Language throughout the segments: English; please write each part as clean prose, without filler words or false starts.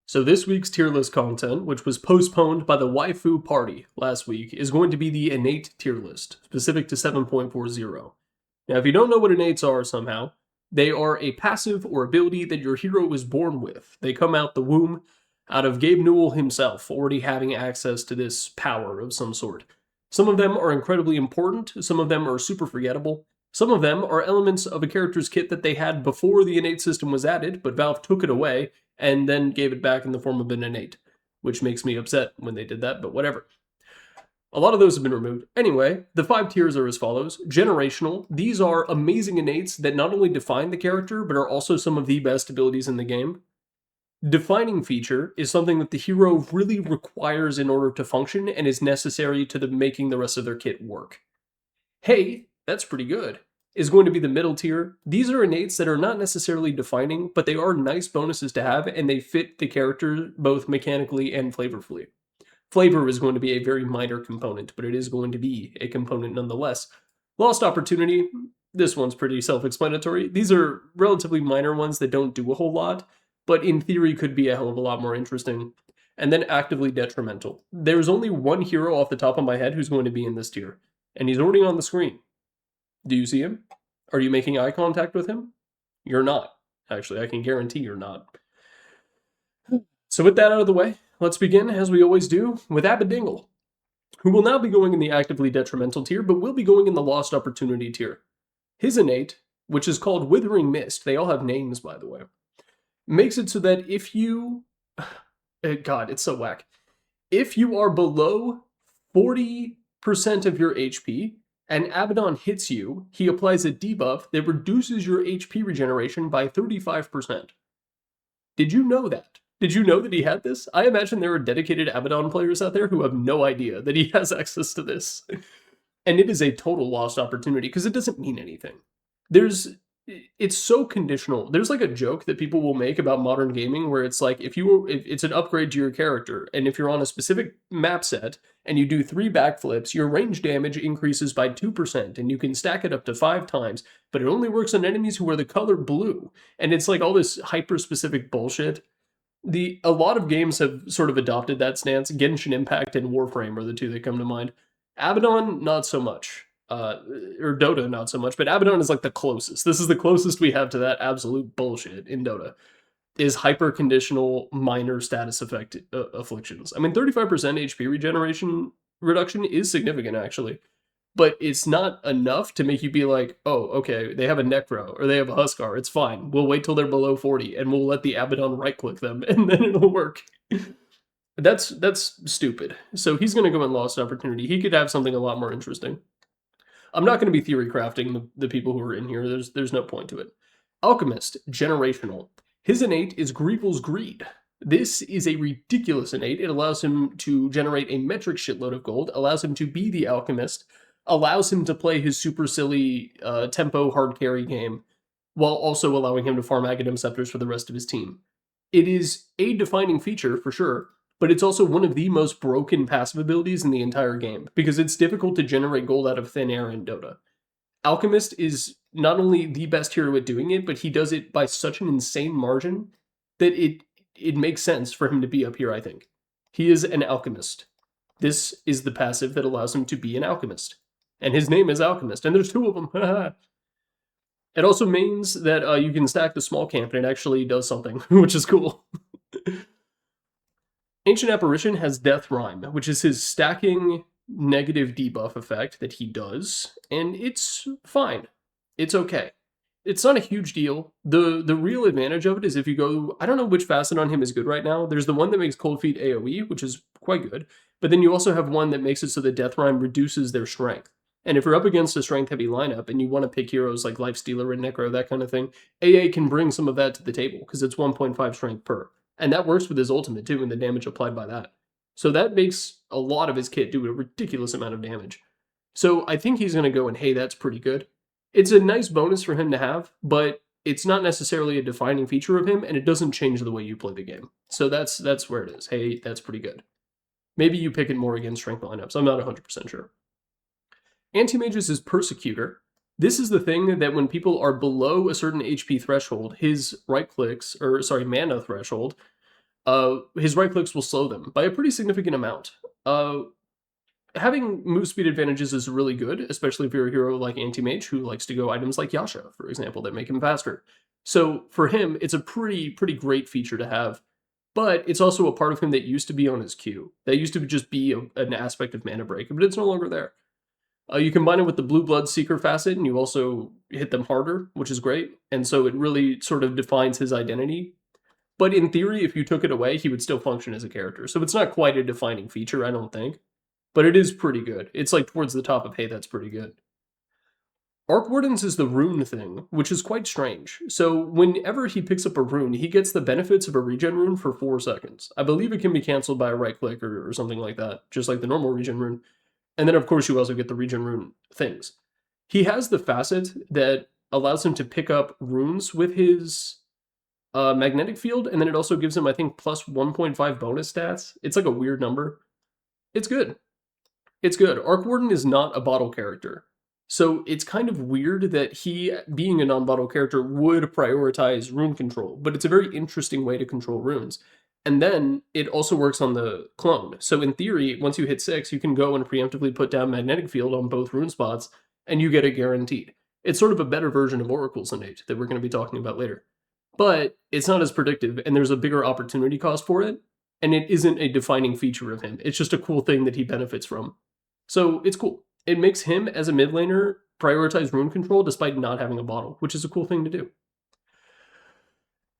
So this week's tier list content, which was postponed by the waifu party last week, is going to be the innate tier list, specific to 7.40. Now, if you don't know what innates are somehow, they are a passive or ability that your hero is born with. They come out the womb, out of Gabe Newell himself, already having access to this power of some sort. Some of them are incredibly important, some of them are super forgettable, some of them are elements of a character's kit that they had before the innate system was added, but Valve took it away, and then gave it back in the form of an innate, which makes me upset when they did that, but whatever. A lot of those have been removed. Anyway, the 5 tiers are as follows. Generational. These are amazing innates that not only define the character, but are also some of the best abilities in the game. Defining feature is something that the hero really requires in order to function and is necessary to making the rest of their kit work. Hey, that's pretty good. Is going to be the middle tier. These are innates that are not necessarily defining, but they are nice bonuses to have, and they fit the character both mechanically and flavorfully. Flavor is going to be a very minor component, but it is going to be a component nonetheless. Lost Opportunity, this one's pretty self-explanatory. These are relatively minor ones that don't do a whole lot, but in theory could be a hell of a lot more interesting. And then Actively Detrimental. There's only one hero off the top of my head who's going to be in this tier, and he's already on the screen. Do you see him? Are you making eye contact with him? You're not. Actually, I can guarantee you're not. So with that out of the way, let's begin, as we always do, with Abaddon, who will now be going in the Actively Detrimental tier, but will be going in the Lost Opportunity tier. His innate, which is called Withering Mist, they all have names, by the way, makes it so that if you... God, it's so whack. If you are below 40% of your HP, and Abaddon hits you, he applies a debuff that reduces your HP regeneration by 35%. Did you know that? Did you know that he had this? I imagine there are dedicated Abaddon players out there who have no idea that he has access to this. And it is a total lost opportunity, because it doesn't mean anything. It's so conditional. There's like a joke that people will make about modern gaming where it's like, if it's an upgrade to your character, and if you're on a specific map set, and you do 3 backflips, your range damage increases by 2%, and you can stack it up to 5 times, but it only works on enemies who are the color blue. And it's like all this hyper-specific bullshit. A lot of games have sort of adopted that stance. Genshin Impact and Warframe are the two that come to mind. Abaddon, not so much. Or Dota, not so much, but Abaddon is like the closest. This is the closest we have to that absolute bullshit in Dota. Is hyper-conditional minor status effect afflictions. I mean, 35% HP regeneration reduction is significant, actually. But it's not enough to make you be like, oh, okay, they have a Necro, or they have a Huskar, it's fine. We'll wait till they're below 40, and we'll let the Abaddon right-click them, and then it'll work. That's stupid. So he's going to go in Lost Opportunity. He could have something a lot more interesting. I'm not going to be theory crafting the people who are in here. There's no point to it. Alchemist, generational. His innate is Greevil's Greed. This is a ridiculous innate. It allows him to generate a metric shitload of gold, allows him to be the alchemist, allows him to play his super silly tempo hard carry game, while also allowing him to farm Aghanim Scepters for the rest of his team. It is a defining feature, for sure, but it's also one of the most broken passive abilities in the entire game, because it's difficult to generate gold out of thin air in Dota. Alchemist is not only the best hero at doing it, but he does it by such an insane margin that it makes sense for him to be up here, I think. He is an alchemist. This is the passive that allows him to be an alchemist. And his name is Alchemist, and there's 2 of them. It also means that you can stack the small camp, and it actually does something, which is cool. Ancient Apparition has Death Rhyme, which is his stacking negative debuff effect that he does, and it's fine. It's okay. It's not a huge deal. The real advantage of it is if you go... I don't know which facet on him is good right now. There's the one that makes Cold Feet AoE, which is quite good, but then you also have one that makes it so that Death Rhyme reduces their strength. And if you're up against a strength-heavy lineup and you want to pick heroes like Lifestealer and Necro, that kind of thing, AA can bring some of that to the table, because it's 1.5 strength per. And that works with his ultimate, too, and the damage applied by that. So that makes a lot of his kit do a ridiculous amount of damage. So I think he's going to go and, hey, that's pretty good. It's a nice bonus for him to have, but it's not necessarily a defining feature of him, and it doesn't change the way you play the game. So that's where it is. Hey, that's pretty good. Maybe you pick it more against strength lineups. I'm not 100% sure. Anti-Mage's is Persecutor. This is the thing that when people are below a certain HP threshold, his mana threshold, his right clicks will slow them by a pretty significant amount. Having move speed advantages is really good, especially if you're a hero like Anti-Mage who likes to go items like Yasha, for example, that make him faster. So for him, it's a pretty great feature to have. But it's also a part of him that used to be on his Q. That used to just be an aspect of mana break, but it's no longer there. You combine it with the Blue Bloodseeker facet, and you also hit them harder, which is great. And so it really sort of defines his identity. But in theory, if you took it away, he would still function as a character. So it's not quite a defining feature, I don't think. But it is pretty good. It's like towards the top of, hey, that's pretty good. Arc Wardens is the rune thing, which is quite strange. So whenever he picks up a rune, he gets the benefits of a regen rune for 4 seconds. I believe it can be cancelled by a right click or something like that, just like the normal regen rune. And then, of course, you also get the regen rune things. He has the facet that allows him to pick up runes with his magnetic field, and then it also gives him, I think, plus 1.5 bonus stats. It's like a weird number. It's good. It's good. Arc Warden is not a bottle character. So it's kind of weird that he, being a non-bottle character, would prioritize rune control, but it's a very interesting way to control runes. And then it also works on the clone. So in theory, once you hit 6, you can go and preemptively put down magnetic field on both rune spots, and you get it guaranteed. It's sort of a better version of Oracle's Innate that we're going to be talking about later. But it's not as predictive, and there's a bigger opportunity cost for it, and it isn't a defining feature of him. It's just a cool thing that he benefits from. So it's cool. It makes him, as a mid laner, prioritize rune control despite not having a bottle, which is a cool thing to do.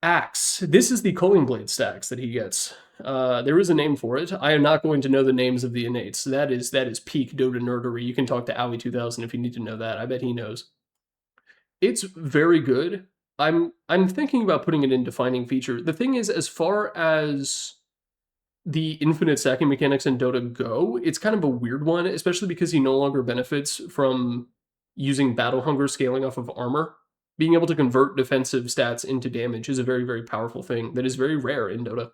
Axe. This is the Culling Blade stacks that he gets. There is a name for it. I am not going to know the names of the innates. That is peak Dota nerdery. You can talk to Owie2000 if you need to know that. I bet he knows. It's very good. I'm thinking about putting it in defining feature. The thing is, as far as the infinite stacking mechanics in Dota go, it's kind of a weird one, especially because he no longer benefits from using Battle Hunger scaling off of armor. Being able to convert defensive stats into damage is a very, very powerful thing that is very rare in Dota.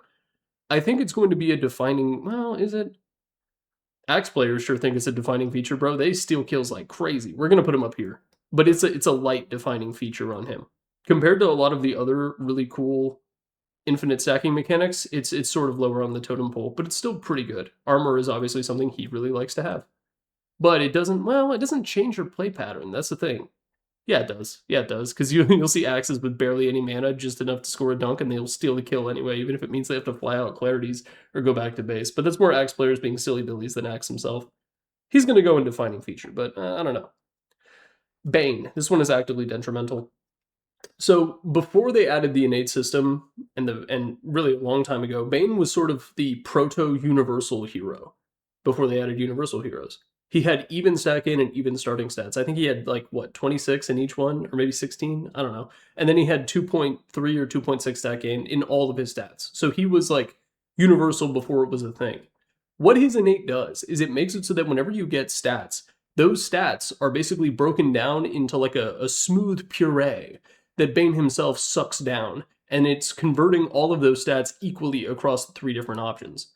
I think it's going to be a defining... Well, is it? Axe players sure think it's a defining feature, bro. They steal kills like crazy. We're going to put him up here. But it's a light defining feature on him. Compared to a lot of the other really cool infinite stacking mechanics, it's sort of lower on the totem pole, but it's still pretty good. Armor is obviously something he really likes to have. But it doesn't change your play pattern. That's the thing. Yeah, it does. Yeah, it does. Because you'll see axes with barely any mana, just enough to score a dunk, and they'll steal the kill anyway, even if it means they have to fly out clarities or go back to base. But that's more axe players being silly billies than Axe himself. He's going to go in defining feature, but I don't know. Bane. This one is actively detrimental. So before they added the innate system, and really a long time ago, Bane was sort of the proto-universal hero before they added universal heroes. He had even stack in and even starting stats. I think he had 26 in each one, or maybe 16, I don't know. And then he had 2.3 or 2.6 stack gain in all of his stats. So he was universal before it was a thing. What his innate does is it makes it so that whenever you get stats, those stats are basically broken down into a smooth puree that Bane himself sucks down, and it's converting all of those stats equally across the 3 different options.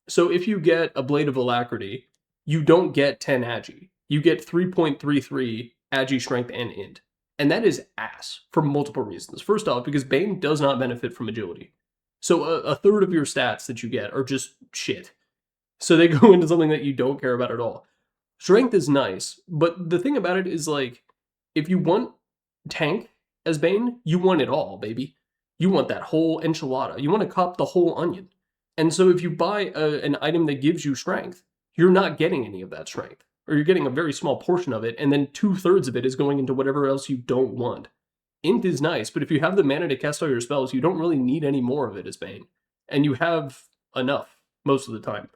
So if you get a Blade of Alacrity, you don't get 10 Agi. You get 3.33 Agi Strength and Int. And that is ass for multiple reasons. First off, because Bane does not benefit from agility. So a third of your stats that you get are just shit. So they go into something that you don't care about at all. Strength is nice, but the thing about it is if you want tank as Bane, you want it all, baby. You want that whole enchilada. You want to cop the whole onion. And so if you buy an item that gives you strength, you're not getting any of that strength. Or you're getting a very small portion of it, and then 2/3 of it is going into whatever else you don't want. Int is nice, but if you have the mana to cast all your spells, you don't really need any more of it as Bane. And you have enough most of the time.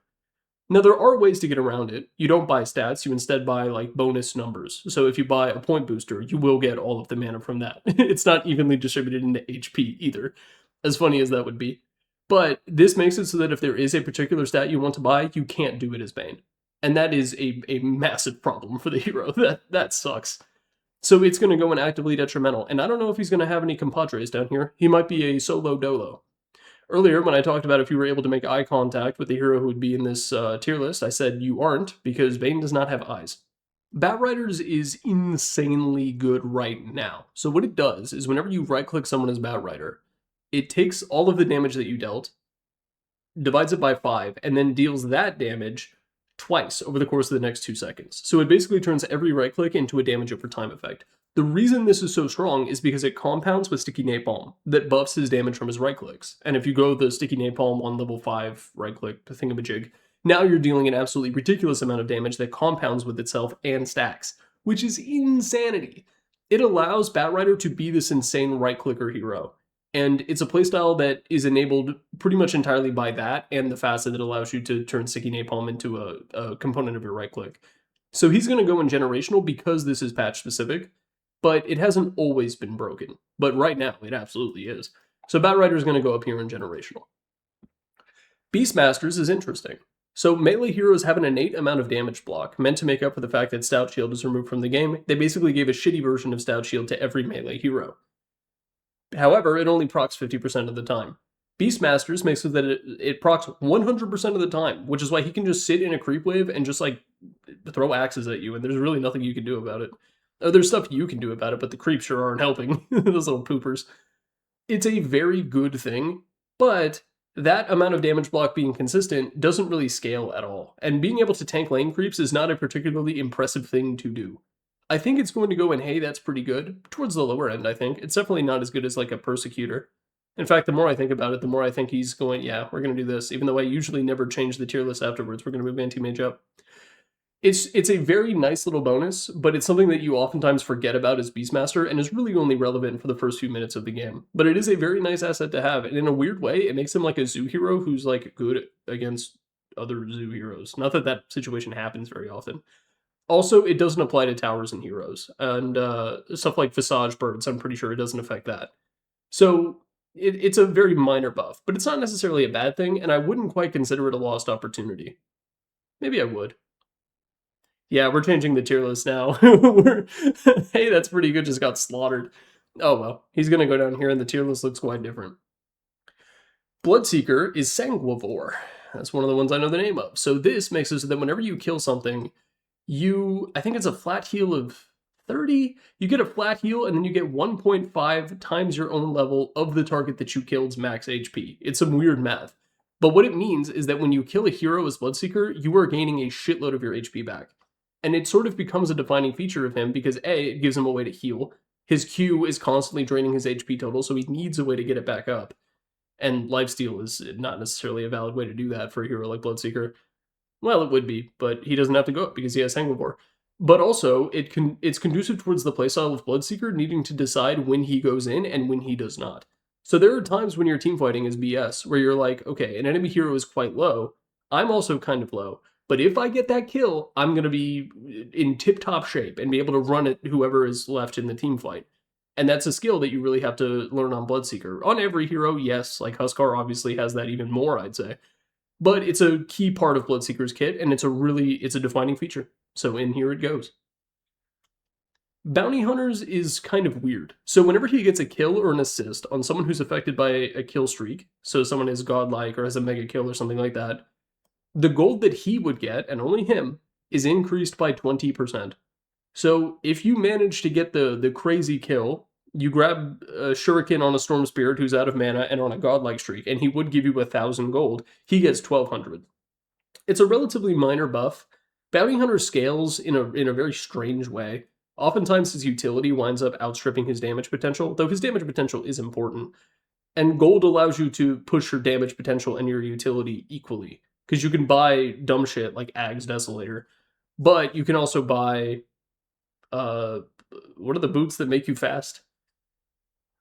Now, there are ways to get around it. You don't buy stats, you instead buy bonus numbers. So if you buy a point booster, you will get all of the mana from that. It's not evenly distributed into HP either, as funny as that would be. But this makes it so that if there is a particular stat you want to buy, you can't do it as Bane. And that is a massive problem for the hero. That sucks. So it's going to go in actively detrimental. And I don't know if he's going to have any compadres down here. He might be a solo dolo. Earlier, when I talked about if you were able to make eye contact with the hero who would be in this tier list, I said you aren't, because Bane does not have eyes. Batriders is insanely good right now. So what it does is whenever you right-click someone as Batrider, it takes all of the damage that you dealt, divides it by 5, and then deals that damage twice over the course of the next 2 seconds. So it basically turns every right click into a damage over time effect. The reason this is so strong is because it compounds with Sticky Napalm that buffs his damage from his right clicks. And if you go the Sticky Napalm on level 5 right click thingamajig, now you're dealing an absolutely ridiculous amount of damage that compounds with itself and stacks, which is insanity. It allows Batrider to be this insane right clicker hero. And it's a playstyle that is enabled pretty much entirely by that and the facet that allows you to turn Sticky Napalm into a component of your right click. So he's going to go in generational because this is patch specific, but it hasn't always been broken. But right now, it absolutely is. So Batrider is going to go up here in generational. Beastmasters is interesting. So melee heroes have an innate amount of damage block, meant to make up for the fact that Stout Shield is removed from the game. They basically gave a shitty version of Stout Shield to every melee hero. However, it only procs 50% of the time. Beastmasters makes it that it procs 100% of the time, which is why he can just sit in a creep wave and just like throw axes at you, and there's really nothing you can do about it. There's stuff you can do about it, but the creeps sure aren't helping. Those little poopers. It's a very good thing, but that amount of damage block being consistent doesn't really scale at all, and being able to tank lane creeps is not a particularly impressive thing to do. I think it's going to go in, hey, that's pretty good. Towards the lower end, I think. It's definitely not as good as like a Persecutor. In fact, the more I think about it, the more I think he's going, yeah, we're going to do this. Even though I usually never change the tier list afterwards, we're going to move Anti-Mage up. It's a very nice little bonus, but it's something that you oftentimes forget about as Beastmaster and is really only relevant for the first few minutes of the game. But it is a very nice asset to have, and in a weird way, it makes him like a zoo hero who's like good against other zoo heroes. Not that that situation happens very often. Also, it doesn't apply to towers and heroes, and stuff like Visage Birds, I'm pretty sure it doesn't affect that. So it's a very minor buff, but it's not necessarily a bad thing, and I wouldn't quite consider it a lost opportunity. Maybe I would. Yeah, we're changing the tier list now. Hey, that's pretty good, just got slaughtered. Oh well, he's going to go down here, and the tier list looks quite different. Bloodseeker is Sanguivore. That's one of the ones I know the name of. So this makes it so that whenever you kill something, I think it's a flat heal of 30. You get a flat heal, and then you get 1.5 times your own level of the target that you killed's max HP. It's some weird math. But what it means is that when you kill a hero as Bloodseeker, you are gaining a shitload of your HP back. And it sort of becomes a defining feature of him because A, it gives him a way to heal. His Q is constantly draining his HP total, so he needs a way to get it back up. And lifesteal is not necessarily a valid way to do that for a hero like Bloodseeker. Well, it would be, but he doesn't have to go up because he has Sanguivore. But also, it's conducive towards the playstyle of Bloodseeker needing to decide when he goes in and when he does not. So there are times when your team fighting is BS, where you're like, okay, an enemy hero is quite low. I'm also kind of low. But if I get that kill, I'm going to be in tip-top shape and be able to run at whoever is left in the team fight. And that's a skill that you really have to learn on Bloodseeker. On every hero, yes, like Huskar obviously has that even more, I'd say. But it's a key part of Bloodseeker's kit, and it's a defining feature. So in here it goes. Bounty Hunters is kind of weird. So whenever he gets a kill or an assist on someone who's affected by a kill streak, so someone is godlike or has a mega kill or something like that, the gold that he would get, and only him, is increased by 20%. So if you manage to get the crazy kill, you grab a Shuriken on a Storm Spirit who's out of mana and on a godlike streak, and he would give you 1,000 gold, he gets 1,200. It's a relatively minor buff. Bounty Hunter scales in a very strange way. Oftentimes his utility winds up outstripping his damage potential, though his damage potential is important. And gold allows you to push your damage potential and your utility equally. Because you can buy dumb shit like Ag's Desolator. But you can also buy, what are the boots that make you fast?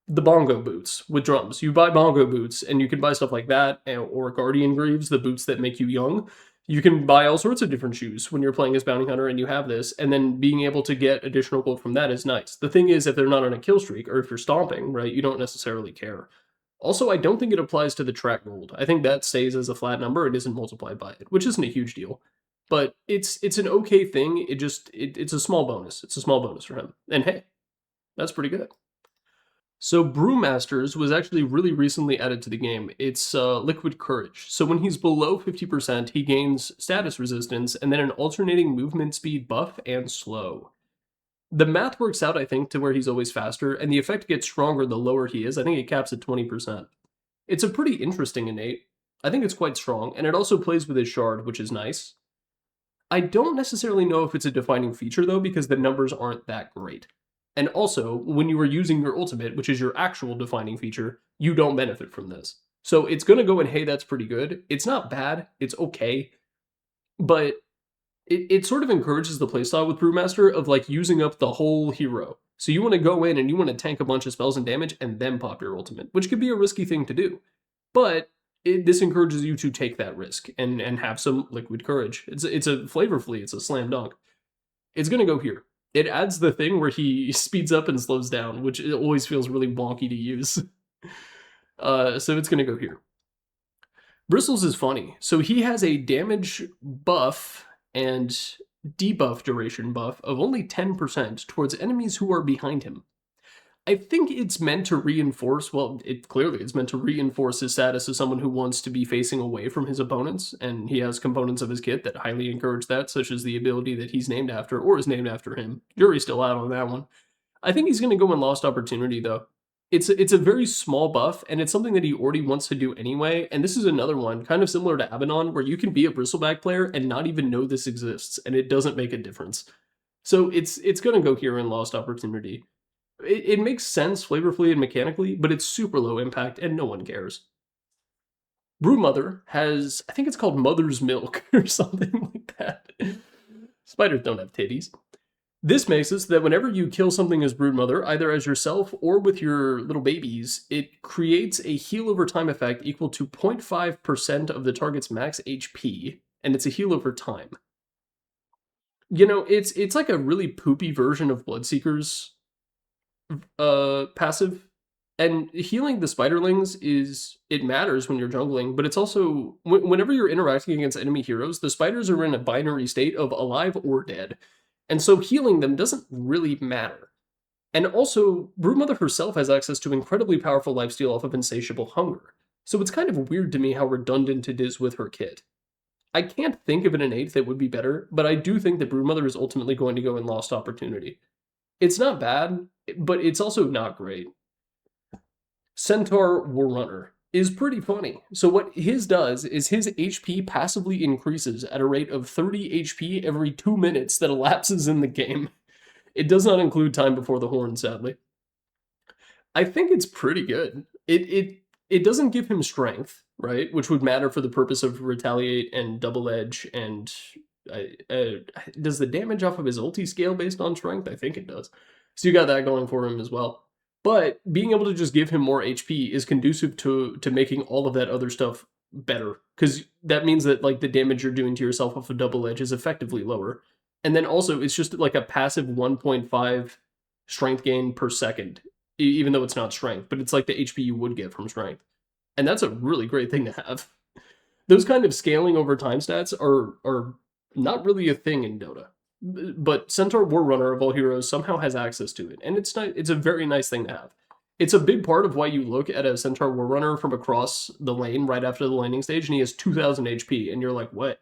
The bongo boots with drums. You buy bongo boots, and you can buy stuff like that, or Guardian Greaves, the boots that make you young. You can buy all sorts of different shoes when you're playing as Bounty Hunter and you have this, and then being able to get additional gold from that is nice. The thing is, if they're not on a kill streak, or if you're stomping, right, you don't necessarily care. Also, I don't think it applies to the track gold. I think that stays as a flat number. It isn't multiplied by it, which isn't a huge deal. But it's an okay thing. It's a small bonus. It's a small bonus for him. And hey, that's pretty good. So Brewmasters was actually really recently added to the game. It's Liquid Courage. So when he's below 50%, he gains status resistance and then an alternating movement speed buff and slow. The math works out, I think, to where he's always faster, and the effect gets stronger the lower he is. I think it caps at 20%. It's a pretty interesting innate. I think it's quite strong, and it also plays with his shard, which is nice. I don't necessarily know if it's a defining feature, though, because the numbers aren't that great. And also, when you are using your ultimate, which is your actual defining feature, you don't benefit from this. So it's going to go in, hey, that's pretty good. It's not bad. It's okay. But it sort of encourages the playstyle with Brewmaster of like using up the whole hero. So you want to go in and you want to tank a bunch of spells and damage and then pop your ultimate, which could be a risky thing to do. But this encourages you to take that risk and have some liquid courage. It's a flavor flea. It's a slam dunk. It's going to go here. It adds the thing where he speeds up and slows down, which it always feels really wonky to use. So it's going to go here. Bristles is funny. So he has a damage buff and debuff duration buff of only 10% towards enemies who are behind him. I think it's meant to reinforce, well, it clearly is meant to reinforce his status as someone who wants to be facing away from his opponents, and he has components of his kit that highly encourage that, such as the ability that he's named after, or is named after him. Jury's still out on that one. I think he's going to go in Lost Opportunity, though. It's a very small buff, and it's something that he already wants to do anyway, and this is another one, kind of similar to Abaddon, where you can be a Bristleback player and not even know this exists, and it doesn't make a difference. So it's going to go here in Lost Opportunity. It makes sense flavorfully and mechanically, but it's super low impact and no one cares. Brewmother has, I think it's called Mother's Milk or something like that. Spiders don't have titties. This makes it so that whenever you kill something as Broodmother, either as yourself or with your little babies, it creates a heal over time effect equal to 0.5% of the target's max HP, and it's a heal over time. You know, it's like a really poopy version of Bloodseeker's passive, and healing the spiderlings it matters when you're jungling, but it's also whenever you're interacting against enemy heroes, the spiders are in a binary state of alive or dead, and so healing them doesn't really matter. And also, Broodmother herself has access to incredibly powerful lifesteal off of Insatiable Hunger, so it's kind of weird to me how redundant it is with her kit. I can't think of an innate that would be better, but I do think that Broodmother is ultimately going to go in Lost Opportunity. It's not bad, but it's also not great. Centaur Warrunner is pretty funny. So what his does is his HP passively increases at a rate of 30 HP every 2 minutes that elapses in the game. It does not include time before the horn, sadly. I think it's pretty good. It doesn't give him strength, right? Which would matter for the purpose of Retaliate and Double Edge and... does the damage off of his ulti scale based on strength? I think it does. So you got that going for him as well. But being able to just give him more HP is conducive to making all of that other stuff better. Because that means that like the damage you're doing to yourself off of Double Edge is effectively lower. And then also it's just like a passive 1.5 strength gain per second. Even though it's not strength. But it's like the HP you would get from strength. And that's a really great thing to have. Those kind of scaling over time stats are not really a thing in Dota, but Centaur Warrunner of all heroes somehow has access to it, and it's a very nice thing to have. It's a big part of why you look at a Centaur Warrunner from across the lane right after the laning stage, and he has 2,000 HP, and you're like, what?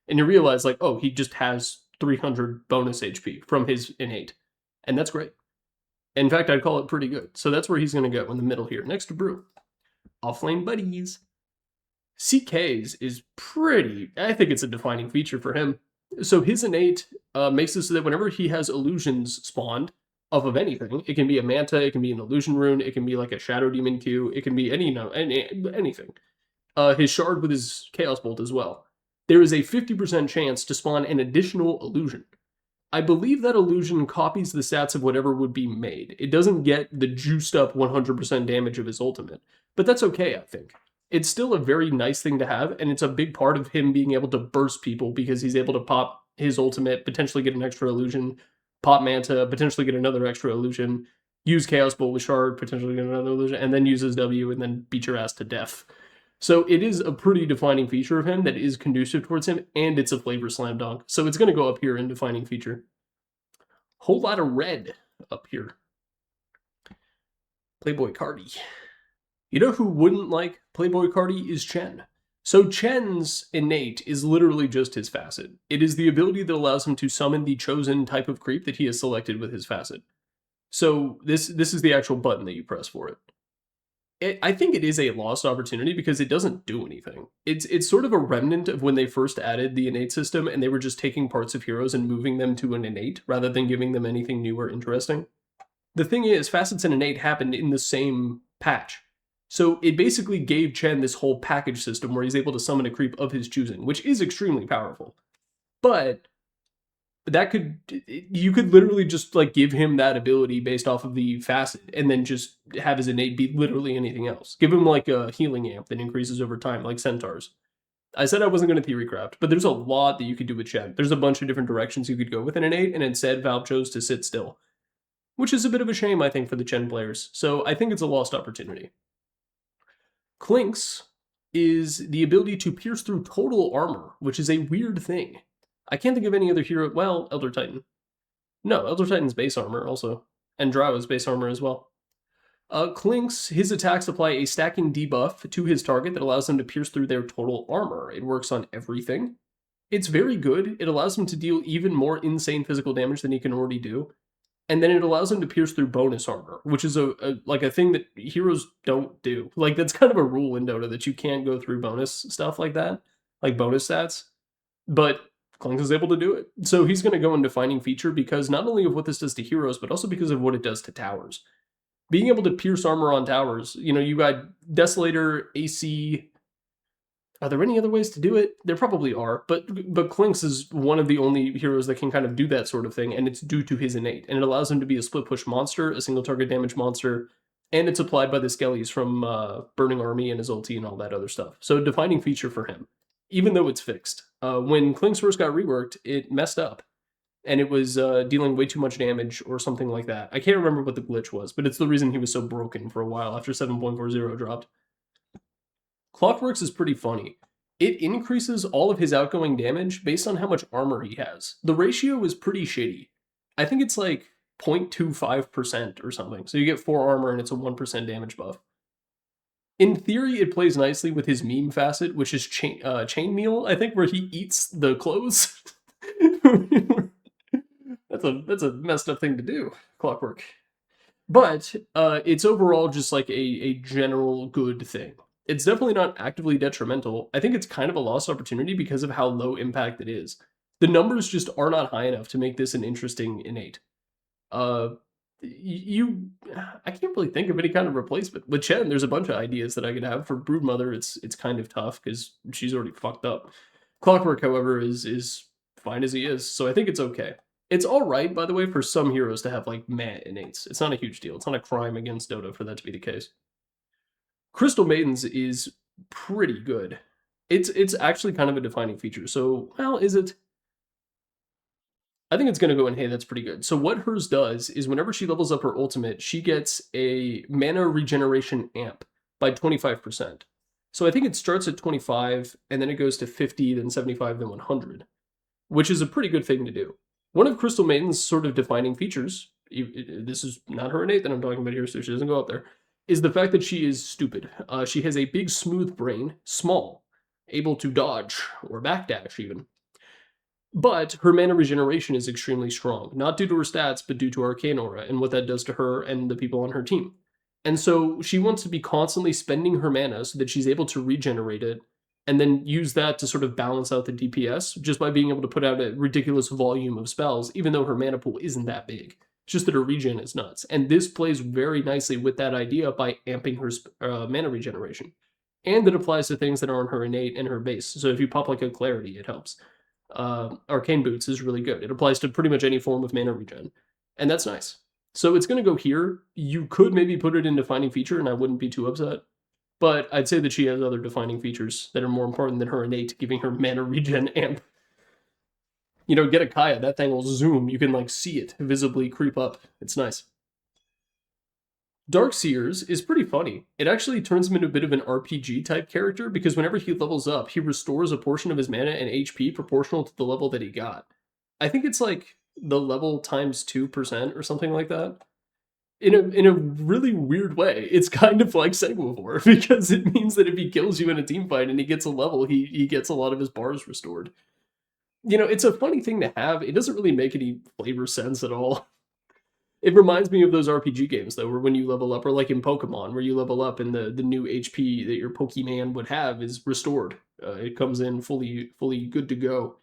And you realize, like, oh, he just has 300 bonus HP from his innate, and that's great. In fact, I'd call it pretty good. So that's where he's going to go, in the middle here, next to Brew. Offlane buddies. CK's is pretty, I think it's a defining feature for him. So his innate makes it so that whenever he has illusions spawned off of anything, it can be a Manta, it can be an illusion rune, it can be like a Shadow Demon Q, it can be anything. His shard with his Chaos Bolt as well. There is a 50% chance to spawn an additional illusion. I believe that illusion copies the stats of whatever would be made. It doesn't get the juiced up 100% damage of his ultimate, but that's okay, I think. It's still a very nice thing to have, and it's a big part of him being able to burst people because he's able to pop his ultimate, potentially get an extra illusion, pop Manta, potentially get another extra illusion, use Chaos Bolt with Shard, potentially get another illusion, and then use his W and then beat your ass to death. So it is a pretty defining feature of him that is conducive towards him, and it's a flavor slam dunk. So it's going to go up here in defining feature. Whole lot of red up here. Playboy Cardi. You know who wouldn't like Playboy Cardi is Chen. So Chen's innate is literally just his facet. It is the ability that allows him to summon the chosen type of creep that he has selected with his facet. So this is the actual button that you press for it. I think it is a lost opportunity because it doesn't do anything. It's sort of a remnant of when they first added the innate system and they were just taking parts of heroes and moving them to an innate rather than giving them anything new or interesting. The thing is, Facets and Innate happened in the same patch. So it basically gave Chen this whole package system where he's able to summon a creep of his choosing, which is extremely powerful. But you could literally just like give him that ability based off of the facet and then just have his innate be literally anything else. Give him like a healing amp that increases over time, like Centaurs. I said I wasn't going to theorycraft, but there's a lot that you could do with Chen. There's a bunch of different directions you could go with an innate, and instead Valve chose to sit still, which is a bit of a shame, I think, for the Chen players. So I think it's a lost opportunity. Clinkz is the ability to pierce through total armor, which is a weird thing. I can't think of any other hero. Well, Elder Titan. No, Elder Titan's base armor also. And Drow base armor as well. Clinkz, his attacks apply a stacking debuff to his target that allows them to pierce through their total armor. It works on everything. It's very good. It allows him to deal even more insane physical damage than he can already do. And then it allows him to pierce through bonus armor, which is a thing that heroes don't do. Like, that's kind of a rule in Dota that you can't go through bonus stuff like that, like bonus stats. But Clinkz is able to do it. So he's going to go in defining feature because not only of what this does to heroes, but also because of what it does to towers. Being able to pierce armor on towers, you got Desolator, AC. Are there any other ways to do it? There probably are, but Clinkz is one of the only heroes that can kind of do that sort of thing, and it's due to his innate, and it allows him to be a split push monster, a single target damage monster, and it's applied by the Skellies from Burning Army and his ulti and all that other stuff. So defining feature for him, even though it's fixed. When Clinkz first got reworked, it messed up, and it was dealing way too much damage or something like that. I can't remember what the glitch was, but it's the reason he was so broken for a while after 7.40 dropped. Clockwerk is pretty funny. It increases all of his outgoing damage based on how much armor he has. The ratio is pretty shitty. I think it's like 0.25% or something. So you get 4 armor and it's a 1% damage buff. In theory, it plays nicely with his meme facet, which is chainmail, I think, where he eats the clothes. That's a messed up thing to do, Clockwerk. But it's overall just like a general good thing. It's definitely not actively detrimental. I think it's kind of a lost opportunity because of how low impact it is. The numbers just are not high enough to make this an interesting innate. I can't really think of any kind of replacement. With Chen, there's a bunch of ideas that I could have. For Broodmother, it's kind of tough because she's already fucked up. Clockwerk, however, is fine as he is, so I think it's okay. It's alright, by the way, for some heroes to have like meh innates. It's not a huge deal. It's not a crime against Dota for that to be the case. Crystal Maidens is pretty good. It's actually kind of a defining feature. So, well, is it? I think it's going to go in, hey, that's pretty good. So what hers does is whenever she levels up her ultimate, she gets a mana regeneration amp by 25%. So I think it starts at 25, and then it goes to 50, then 75, then 100, which is a pretty good thing to do. One of Crystal Maiden's sort of defining features, this is not her innate that I'm talking about here, so she doesn't go up there, is the fact that she is stupid. She has a big, smooth brain, small, able to dodge, or backdash even. But her mana regeneration is extremely strong, not due to her stats, but due to Arcane Aura and what that does to her and the people on her team. And so she wants to be constantly spending her mana so that she's able to regenerate it, and then use that to sort of balance out the DPS, just by being able to put out a ridiculous volume of spells, even though her mana pool isn't that big. It's just that her regen is nuts. And this plays very nicely with that idea by amping her mana regeneration. And it applies to things that are on her innate and her base. So if you pop like a Clarity, it helps. Arcane Boots is really good. It applies to pretty much any form of mana regen. And that's nice. So it's going to go here. You could maybe put it in defining feature, and I wouldn't be too upset. But I'd say that she has other defining features that are more important than her innate, giving her mana regen amp. Get a Kaya, that thing will zoom. You can, like, see it visibly creep up. It's nice. Darkseers is pretty funny. It actually turns him into a bit of an RPG-type character, because whenever he levels up, he restores a portion of his mana and HP proportional to the level that he got. I think it's, like, the level times 2% or something like that. In a really weird way. It's kind of like Sanguivore, because it means that if he kills you in a team fight and he gets a level, he gets a lot of his bars restored. It's a funny thing to have. It doesn't really make any flavor sense at all. It reminds me of those RPG games, though, where when you level up, or like in Pokemon, where you level up and the new HP that your Pokemon would have is restored. It comes in fully good to go.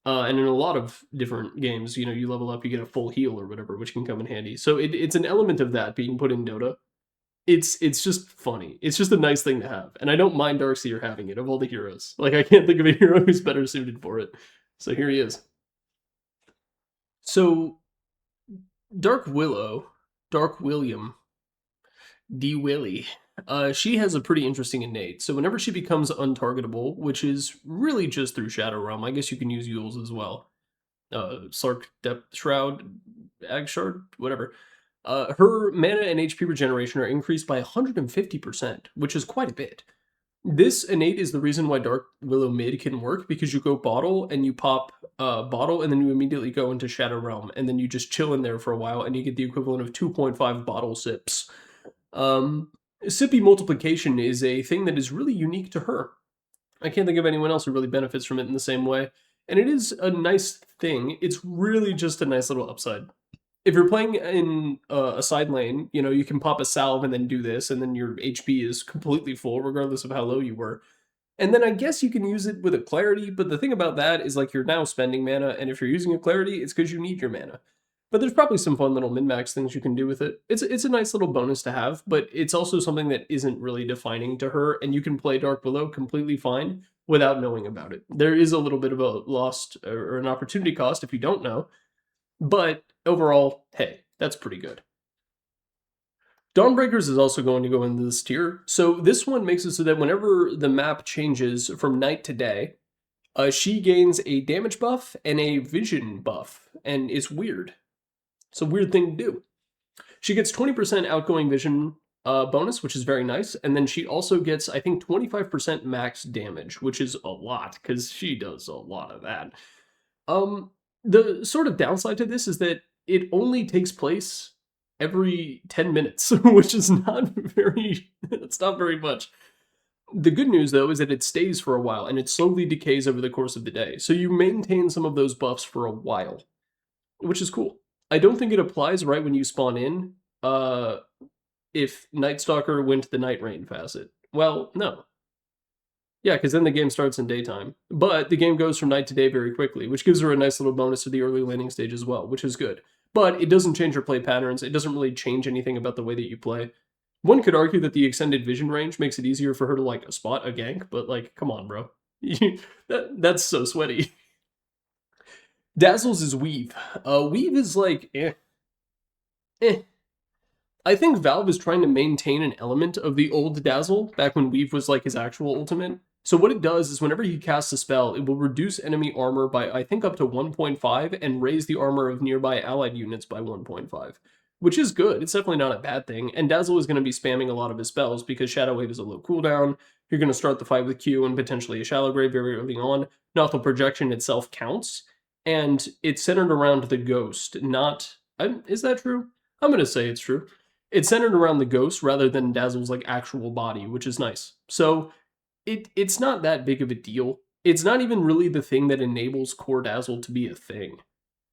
And in a lot of different games, you know, you level up, you get a full heal or whatever, which can come in handy. So it's an element of that being put in Dota. It's just funny. It's just a nice thing to have. And I don't mind Darkseer having it, of all the heroes. Like, I can't think of a hero who's better suited for it. So here he is. So, Dark William, D. Willie, she has a pretty interesting innate. So whenever she becomes untargetable, which is really just through Shadow Realm, I guess you can use Yules as well. Slark, Depth Shroud, Ag Shard, whatever. Her mana and HP regeneration are increased by 150%, which is quite a bit. This innate is the reason why Dark Willow mid can work, because you go bottle and you pop bottle and then you immediately go into Shadow Realm and then you just chill in there for a while and you get the equivalent of 2.5 bottle sips. Sippy multiplication is a thing that is really unique to her. I can't think of anyone else who really benefits from it in the same way. And it is a nice thing. It's really just a nice little upside. If you're playing in a side lane, you know, you can pop a salve and then do this, and then your HP is completely full, regardless of how low you were. And then I guess you can use it with a clarity, but the thing about that is, like, you're now spending mana, and if you're using a clarity, it's because you need your mana. But there's probably some fun little min-max things you can do with it. It's a nice little bonus to have, but it's also something that isn't really defining to her, and you can play Dark Willow completely fine without knowing about it. There is a little bit of a lost, or an opportunity cost if you don't know, but overall, hey, that's pretty good. Dawnbreakers is also going to go into this tier. So this one makes it so that whenever the map changes from night to day, she gains a damage buff and a vision buff, and it's weird. It's a weird thing to do. She gets 20% outgoing vision bonus, which is very nice, and then she also gets, I think, 25% max damage, which is a lot, because she does a lot of that. The sort of downside to this is that it only takes place every 10 minutes, which is not very, it's not very much. The good news, though, is that it stays for a while, and it slowly decays over the course of the day. So you maintain some of those buffs for a while, which is cool. I don't think it applies right when you spawn in, if Night Stalker went the Night Rain facet. Well, no. Yeah, because then the game starts in daytime. But the game goes from night to day very quickly, which gives her a nice little bonus to the early laning stage as well, which is good. But it doesn't change her play patterns. It doesn't really change anything about the way that you play. One could argue that the extended vision range makes it easier for her to, like, spot a gank, but, like, come on, bro. That's so sweaty. Dazzles is Weave. Weave is, like, I think Valve is trying to maintain an element of the old Dazzle, back when Weave was, like, his actual ultimate. So what it does is whenever he casts a spell, it will reduce enemy armor by, I think, up to 1.5, and raise the armor of nearby allied units by 1.5. Which is good. It's definitely not a bad thing. And Dazzle is going to be spamming a lot of his spells because Shadow Wave is a low cooldown. You're going to start the fight with Q and potentially a Shallow Grave very early on. Nothel Projection itself counts. And it's centered around the Ghost, not... is that true? I'm going to say it's true. It's centered around the Ghost rather than Dazzle's, like, actual body, which is nice. So it's not that big of a deal. It's not even really the thing that enables core Dazzle to be a thing.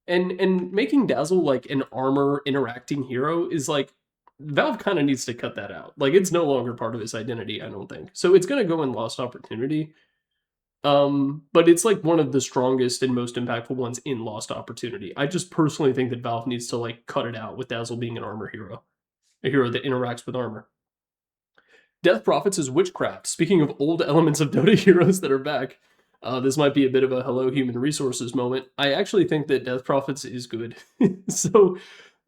And making Dazzle, like, an armor interacting hero is, like, Valve kind of needs to cut that out. Like, it's no longer part of his identity, I don't think. So it's going to go in Lost Opportunity. But it's, like, one of the strongest and most impactful ones in Lost Opportunity. I just personally think that Valve needs to, like, cut it out with Dazzle being an armor hero. A hero that interacts with armor. Death Prophets is Witchcraft. Speaking of old elements of Dota heroes that are back, this might be a bit of a hello human resources moment. I actually think that Death Prophets is good. So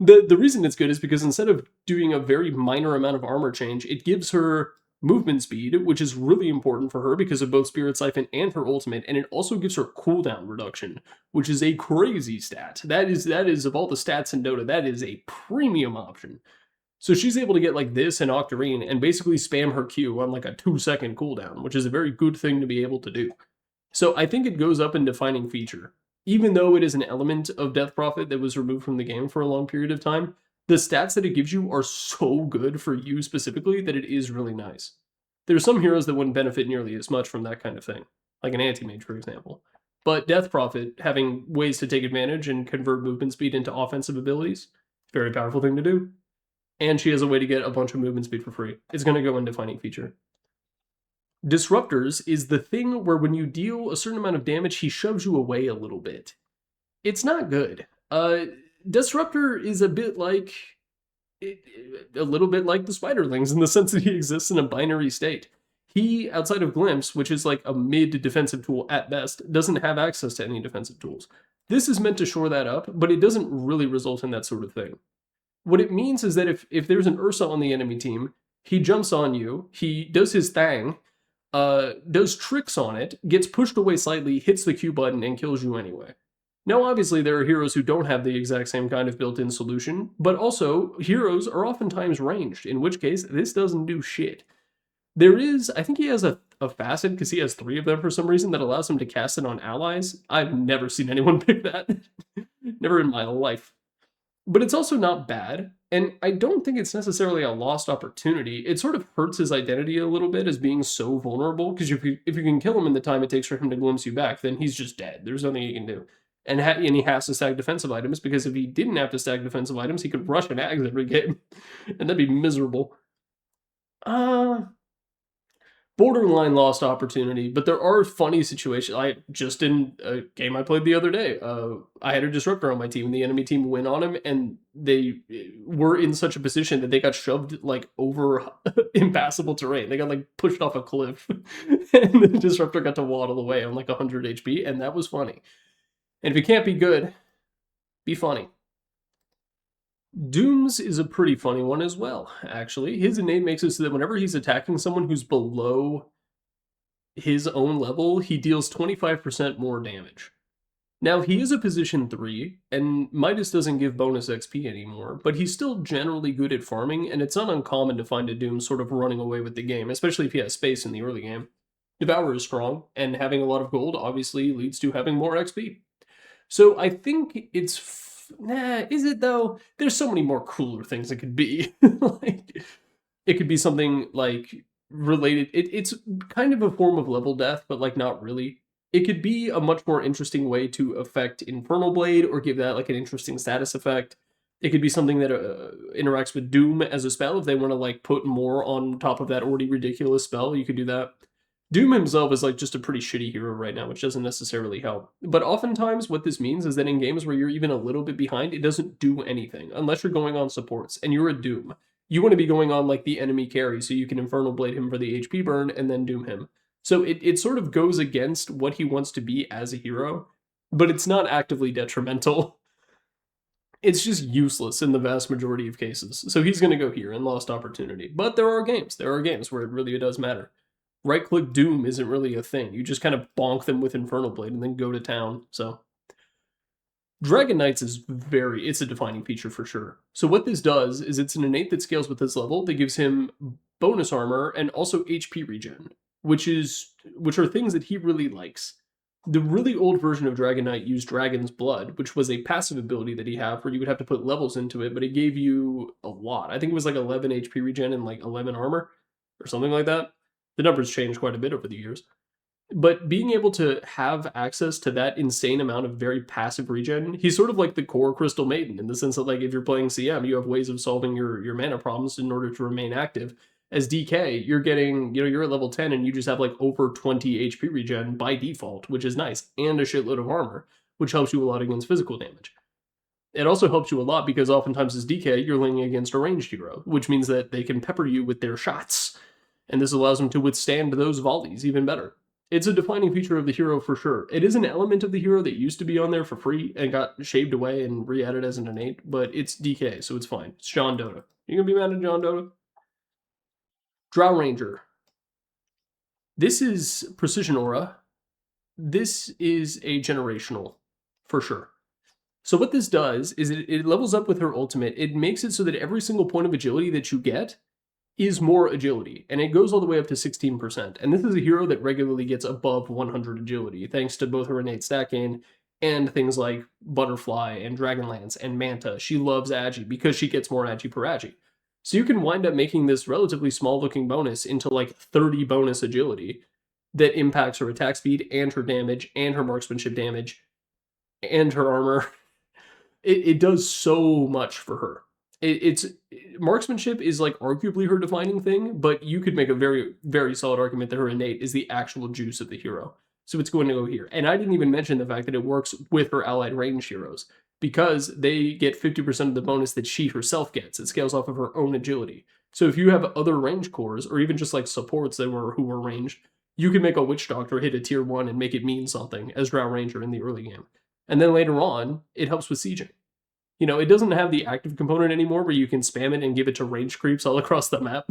the reason it's good is because instead of doing a very minor amount of armor change, it gives her movement speed, which is really important for her because of both Spirit Siphon and her ultimate, and it also gives her cooldown reduction, which is a crazy stat. That is of all the stats in Dota, that is a premium option. So she's able to get, like, this and Octarine and basically spam her Q on, like, a 2-second cooldown, which is a very good thing to be able to do. So I think it goes up in defining feature. Even though it is an element of Death Prophet that was removed from the game for a long period of time, the stats that it gives you are so good for you specifically that it is really nice. There are some heroes that wouldn't benefit nearly as much from that kind of thing, like an Anti-Mage, for example. But Death Prophet, having ways to take advantage and convert movement speed into offensive abilities, Very powerful thing to do. And she has a way to get a bunch of movement speed for free. It's going to go in defining feature. Disruptors is the thing where when you deal a certain amount of damage, he shoves you away a little bit. It's not good. Disruptor is a bit like... a little bit like the Spiderlings in the sense that he exists in a binary state. He, outside of Glimpse, which is like a mid-defensive tool at best, doesn't have access to any defensive tools. This is meant to shore that up, but it doesn't really result in that sort of thing. What it means is that if there's an Ursa on the enemy team, he jumps on you, he does his thing, does tricks on it, gets pushed away slightly, hits the Q button, and kills you anyway. Now, obviously, there are heroes who don't have the exact same kind of built-in solution, but also, heroes are oftentimes ranged, in which case, this doesn't do shit. There is, I think he has a facet, because he has 3 of them for some reason, that allows him to cast it on allies. I've never seen anyone pick that. Never in my life. But it's also not bad, and I don't think it's necessarily a lost opportunity. It sort of hurts his identity a little bit as being so vulnerable, because if you can kill him in the time it takes for him to glimpse you back, then he's just dead. There's nothing he can do. And he has to stack defensive items, because if he didn't have to stack defensive items, he could rush an Ags every game, and that'd be miserable. Borderline lost opportunity, but there are funny situations. I just in a game I played the other day, I had a disruptor on my team, and the enemy team went on him, and they were in such a position that they got shoved like over impassable terrain. They got like pushed off a cliff, and the disruptor got to waddle away on like 100 HP, and that was funny. And if you can't be good, be funny. Doom's is a pretty funny one as well, actually. His innate makes it so that whenever he's attacking someone who's below his own level, he deals 25% more damage. Now, he is a position 3, and Midas doesn't give bonus XP anymore, but he's still generally good at farming, and it's not uncommon to find a Doom sort of running away with the game, especially if he has space in the early game. Devour is strong, and having a lot of gold obviously leads to having more XP. So I think it's... is it though? There's so many more cooler things it could be. Like, it could be something like related... It's kind of a form of level death, but like not really. It could be a much more interesting way to affect Infernal Blade or give that like an interesting status effect. It could be something that interacts with Doom as a spell. If they want to like put more on top of that already ridiculous spell, you could do that. Doom himself is like just a pretty shitty hero right now, which doesn't necessarily help. But oftentimes what this means is that in games where you're even a little bit behind, it doesn't do anything unless you're going on supports and you're a Doom. You want to be going on like the enemy carry so you can Infernal Blade him for the HP burn and then Doom him. So it sort of goes against what he wants to be as a hero, but it's not actively detrimental. It's just useless in the vast majority of cases. So he's going to go here in Lost Opportunity. But there are games where it really does matter. Right-click Doom isn't really a thing. You just kind of bonk them with Infernal Blade and then go to town, so. Dragon Knights is it's a defining feature for sure. So what this does is it's an innate that scales with this level that gives him bonus armor and also HP regen, which are things that he really likes. The really old version of Dragon Knight used Dragon's Blood, which was a passive ability that he had where you would have to put levels into it, but it gave you a lot. I think it was like 11 HP regen and like 11 armor or something like that. The numbers changed quite a bit over the years. But being able to have access to that insane amount of very passive regen, he's sort of like the core Crystal Maiden in the sense that like if you're playing CM, you have ways of solving your mana problems in order to remain active. As DK, you're getting, you're at level 10 and you just have like over 20 HP regen by default, which is nice, and a shitload of armor, which helps you a lot against physical damage. It also helps you a lot because oftentimes as DK, you're leaning against a ranged hero, which means that they can pepper you with their shots. And this allows them to withstand those volleys even better. It's a defining feature of the hero for sure. It is an element of the hero that used to be on there for free and got shaved away and re-added as an innate, but it's DK, so it's fine. It's John Dota. You gonna be mad at John Dota? Drow Ranger. This is Precision Aura. This is a generational, for sure. So what this does is it levels up with her ultimate. It makes it so that every single point of agility that you get is more agility, and it goes all the way up to 16%. And this is a hero that regularly gets above 100 agility, thanks to both her innate stat gain and things like Butterfly and Dragonlance and Manta. She loves Agi because she gets more Agi per Agi. So you can wind up making this relatively small-looking bonus into like 30 bonus agility that impacts her attack speed and her damage and her marksmanship damage and her armor. it does so much for her. It's marksmanship is like arguably her defining thing, but you could make a very, very solid argument that her innate is the actual juice of the hero. So it's going to go here. And I didn't even mention the fact that it works with her allied range heroes, because they get 50% of the bonus that she herself gets. It scales off of her own agility. So if you have other range cores, or even just like supports who were ranged, you can make a Witch Doctor hit a tier 1 and make it mean something as Drow Ranger in the early game. And then later on, it helps with sieging. You know, it doesn't have the active component anymore where you can spam it and give it to range creeps all across the map.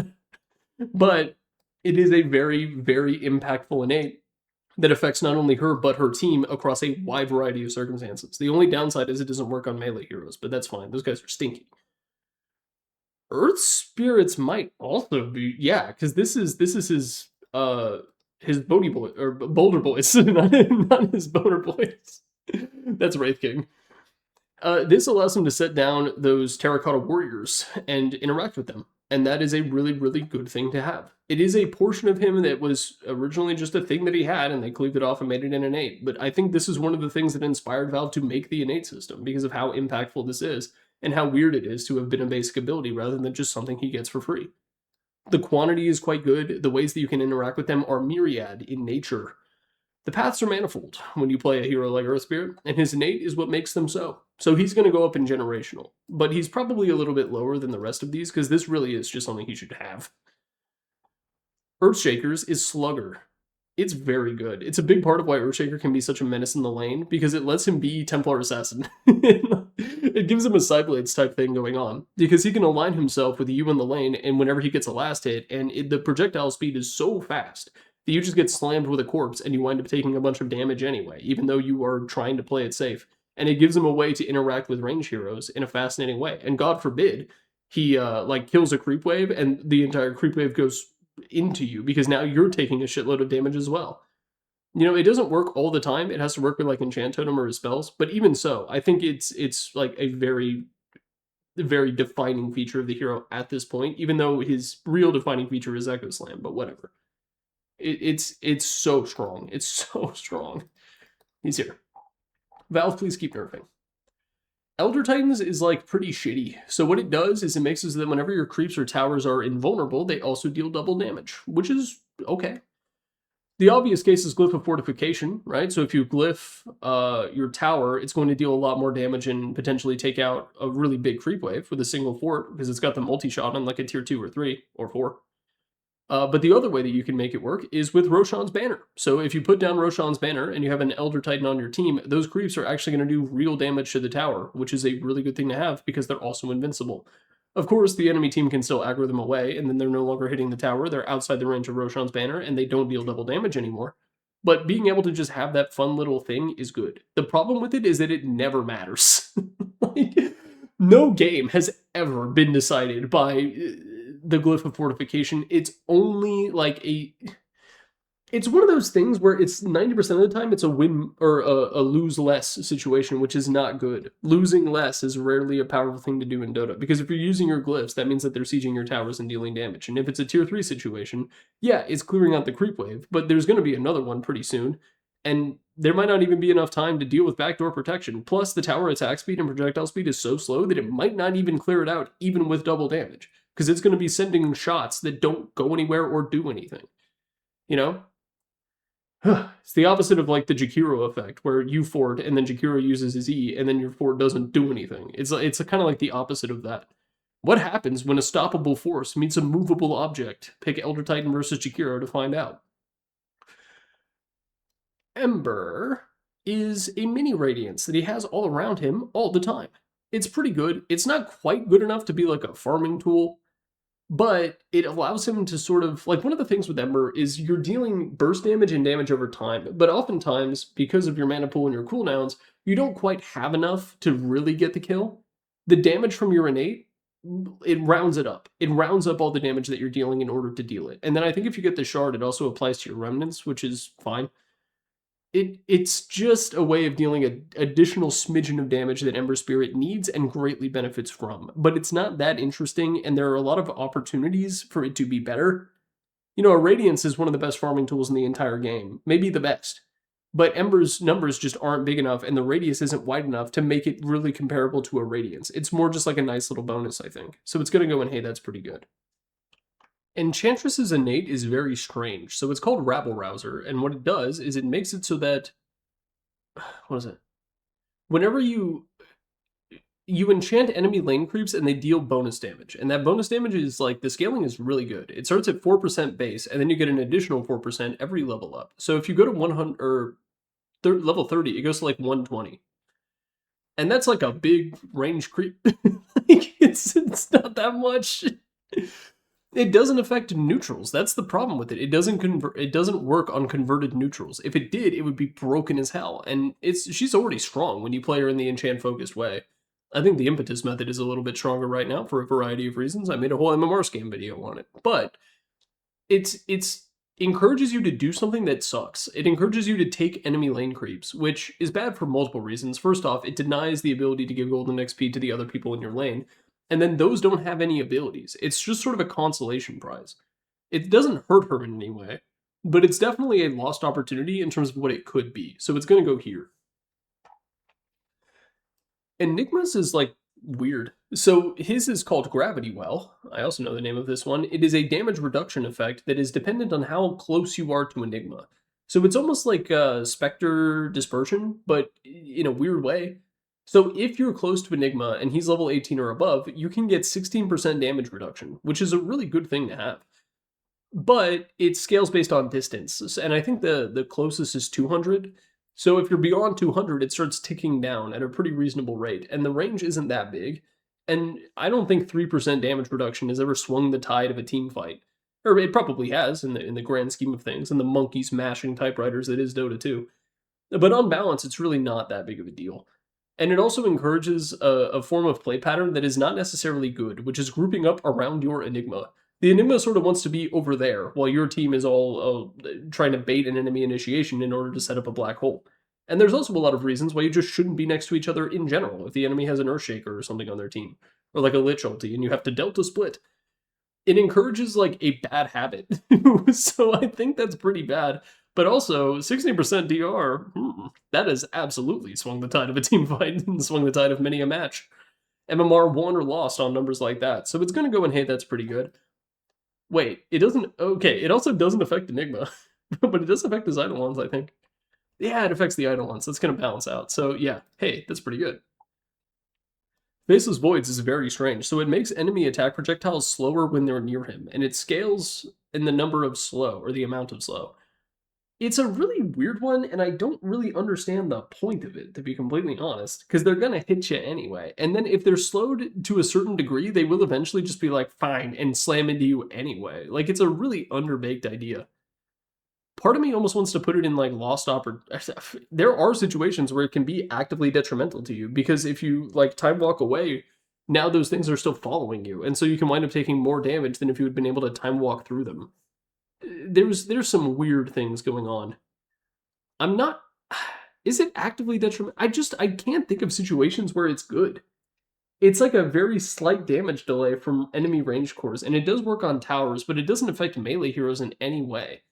But it is a very, very impactful innate that affects not only her, but her team across a wide variety of circumstances. The only downside is it doesn't work on melee heroes, but that's fine. Those guys are stinky. Earth Spirits might also be, yeah, because this is his Bodhi boy, or Boulder Boys, not his Boulder Boys. That's Wraith King. This allows him to set down those Terracotta Warriors and interact with them, and that is a really, really good thing to have. It is a portion of him that was originally just a thing that he had, and they cleaved it off and made it an innate, but I think this is one of the things that inspired Valve to make the innate system, because of how impactful this is, and how weird it is to have been a basic ability rather than just something he gets for free. The quantity is quite good, the ways that you can interact with them are myriad in nature. The paths are manifold when you play a hero like Earth Spirit, and his innate is what makes them so. So he's going to go up in generational, but he's probably a little bit lower than the rest of these, because this really is just something he should have. Earthshakers is Slugger. It's very good. It's a big part of why Earthshaker can be such a menace in the lane, because it lets him be Templar Assassin. It gives him a Sideblades type thing going on, because he can align himself with you in the lane, and whenever he gets a last hit, and the projectile speed is so fast that you just get slammed with a corpse, and you wind up taking a bunch of damage anyway, even though you are trying to play it safe. And it gives him a way to interact with range heroes in a fascinating way. And God forbid, he kills a creep wave, and the entire creep wave goes into you, because now you're taking a shitload of damage as well. You know, it doesn't work all the time. It has to work with like Enchant Totem or his spells, but even so, I think it's like a very, very defining feature of the hero at this point, even though his real defining feature is Echo Slam, but whatever. It's so strong. It's so strong. He's here. Valve, please keep nerfing. Elder Titans is like pretty shitty. So what it does is it makes it so that whenever your creeps or towers are invulnerable, they also deal double damage, which is okay. The obvious case is Glyph of Fortification, right? So if you glyph your tower, it's going to deal a lot more damage and potentially take out a really big creep wave with a single fort, because it's got the multi-shot on like a tier 2 or 3 or 4. But the other way that you can make it work is with Roshan's Banner. So if you put down Roshan's Banner and you have an Elder Titan on your team, those creeps are actually going to do real damage to the tower, which is a really good thing to have because they're also invincible. Of course, the enemy team can still aggro them away, and then they're no longer hitting the tower, they're outside the range of Roshan's Banner, and they don't deal double damage anymore. But being able to just have that fun little thing is good. The problem with it is that it never matters. No game has ever been decided by the Glyph of Fortification. It's only like it's one of those things where it's 90% of the time it's a win or a lose less situation, which is not good. Losing less is rarely a powerful thing to do in Dota, because if you're using your glyphs, that means that they're sieging your towers and dealing damage. And if it's a tier 3 situation, yeah, it's clearing out the creep wave, but there's going to be another one pretty soon, and there might not even be enough time to deal with backdoor protection. Plus, the tower attack speed and projectile speed is so slow that it might not even clear it out, even with double damage, because it's going to be sending shots that don't go anywhere or do anything. You know? It's the opposite of like the Jakiro effect, where you fort and then Jakiro uses his E and then your fort doesn't do anything. It's kind of like the opposite of that. What happens when a stoppable force meets a movable object? Pick Elder Titan versus Jakiro to find out. Ember is a mini Radiance that he has all around him all the time. It's pretty good. It's not quite good enough to be like a farming tool, but it allows him to sort of, like, one of the things with Ember is you're dealing burst damage and damage over time, but oftentimes, because of your mana pool and your cooldowns, you don't quite have enough to really get the kill. The damage from your innate, it rounds it up. It rounds up all the damage that you're dealing in order to deal it. And then I think if you get the shard, it also applies to your remnants, which is fine. It's just a way of dealing an additional smidgen of damage that Ember Spirit needs and greatly benefits from. But it's not that interesting, and there are a lot of opportunities for it to be better. You know, a Radiance is one of the best farming tools in the entire game. Maybe the best. But Ember's numbers just aren't big enough, and the radius isn't wide enough to make it really comparable to a Radiance. It's more just like a nice little bonus, I think. So it's going to go in, hey, that's pretty good. Enchantress's Innate is very strange. So it's called Rabble Rouser, and what it does is it makes it so that... What is it? Whenever you enchant enemy lane creeps and they deal bonus damage. And that bonus damage is like, the scaling is really good. It starts at 4% base, and then you get an additional 4% every level up. So if you go to 100 or level 30, it goes to like 120. And that's like a big range creep. Like, it's not that much. It doesn't affect neutrals. That's the problem with it. It doesn't work on converted neutrals. If it did, it would be broken as hell. And she's already strong when you play her in the enchant focused way. I think the impetus method is a little bit stronger right now for a variety of reasons. I made a whole MMR scam video on it. But it's encourages you to do something that sucks. It encourages you to take enemy lane creeps, which is bad for multiple reasons. First off, it denies the ability to give golden XP to the other people in your lane. And then those don't have any abilities. It's just sort of a consolation prize. It doesn't hurt her in any way, but it's definitely a lost opportunity in terms of what it could be. So it's going to go here. Enigma's is like weird. So his is called Gravity Well. I also know the name of this one. It is a damage reduction effect that is dependent on how close you are to Enigma. So it's almost like Spectre Dispersion, but in a weird way. So if you're close to Enigma and he's level 18 or above, you can get 16% damage reduction, which is a really good thing to have. But it scales based on distance, and I think the closest is 200. So if you're beyond 200, it starts ticking down at a pretty reasonable rate, and the range isn't that big. And I don't think 3% damage reduction has ever swung the tide of a team fight. Or it probably has in the grand scheme of things, and the monkey smashing typewriters that is Dota 2. But on balance, it's really not that big of a deal. And it also encourages a form of play pattern that is not necessarily good, which is grouping up around your Enigma. The Enigma sort of wants to be over there, while your team is all trying to bait an enemy initiation in order to set up a black hole. And there's also a lot of reasons why you just shouldn't be next to each other in general, if the enemy has an Earthshaker or something on their team. Or like a Lich ulti, and you have to Delta split. It encourages like a bad habit. So I think that's pretty bad. But also, 16% DR, that has absolutely swung the tide of a team fight and swung the tide of many a match. MMR won or lost on numbers like that. So it's going to go in, hey, that's pretty good. Wait, it doesn't... Okay, it also doesn't affect Enigma. But it does affect his Eidolons, I think. Yeah, it affects the Eidolons. That's going to balance out. So yeah, hey, that's pretty good. Faceless Voids is very strange. So it makes enemy attack projectiles slower when they're near him. And it scales in the number of slow, or the amount of slow. It's a really weird one, and I don't really understand the point of it, to be completely honest, because they're going to hit you anyway. And then if they're slowed to a certain degree, they will eventually just be like, fine, and slam into you anyway. Like, it's a really underbaked idea. Part of me almost wants to put it in, like, lost opportunity. There are situations where it can be actively detrimental to you, because if you, like, time walk away, now those things are still following you, and so you can wind up taking more damage than if you had been able to time walk through them. There's some weird things going on. I'm not... Is it actively detrimental? I can't think of situations where it's good. It's like a very slight damage delay from enemy range cores, and it does work on towers, but it doesn't affect melee heroes in any way.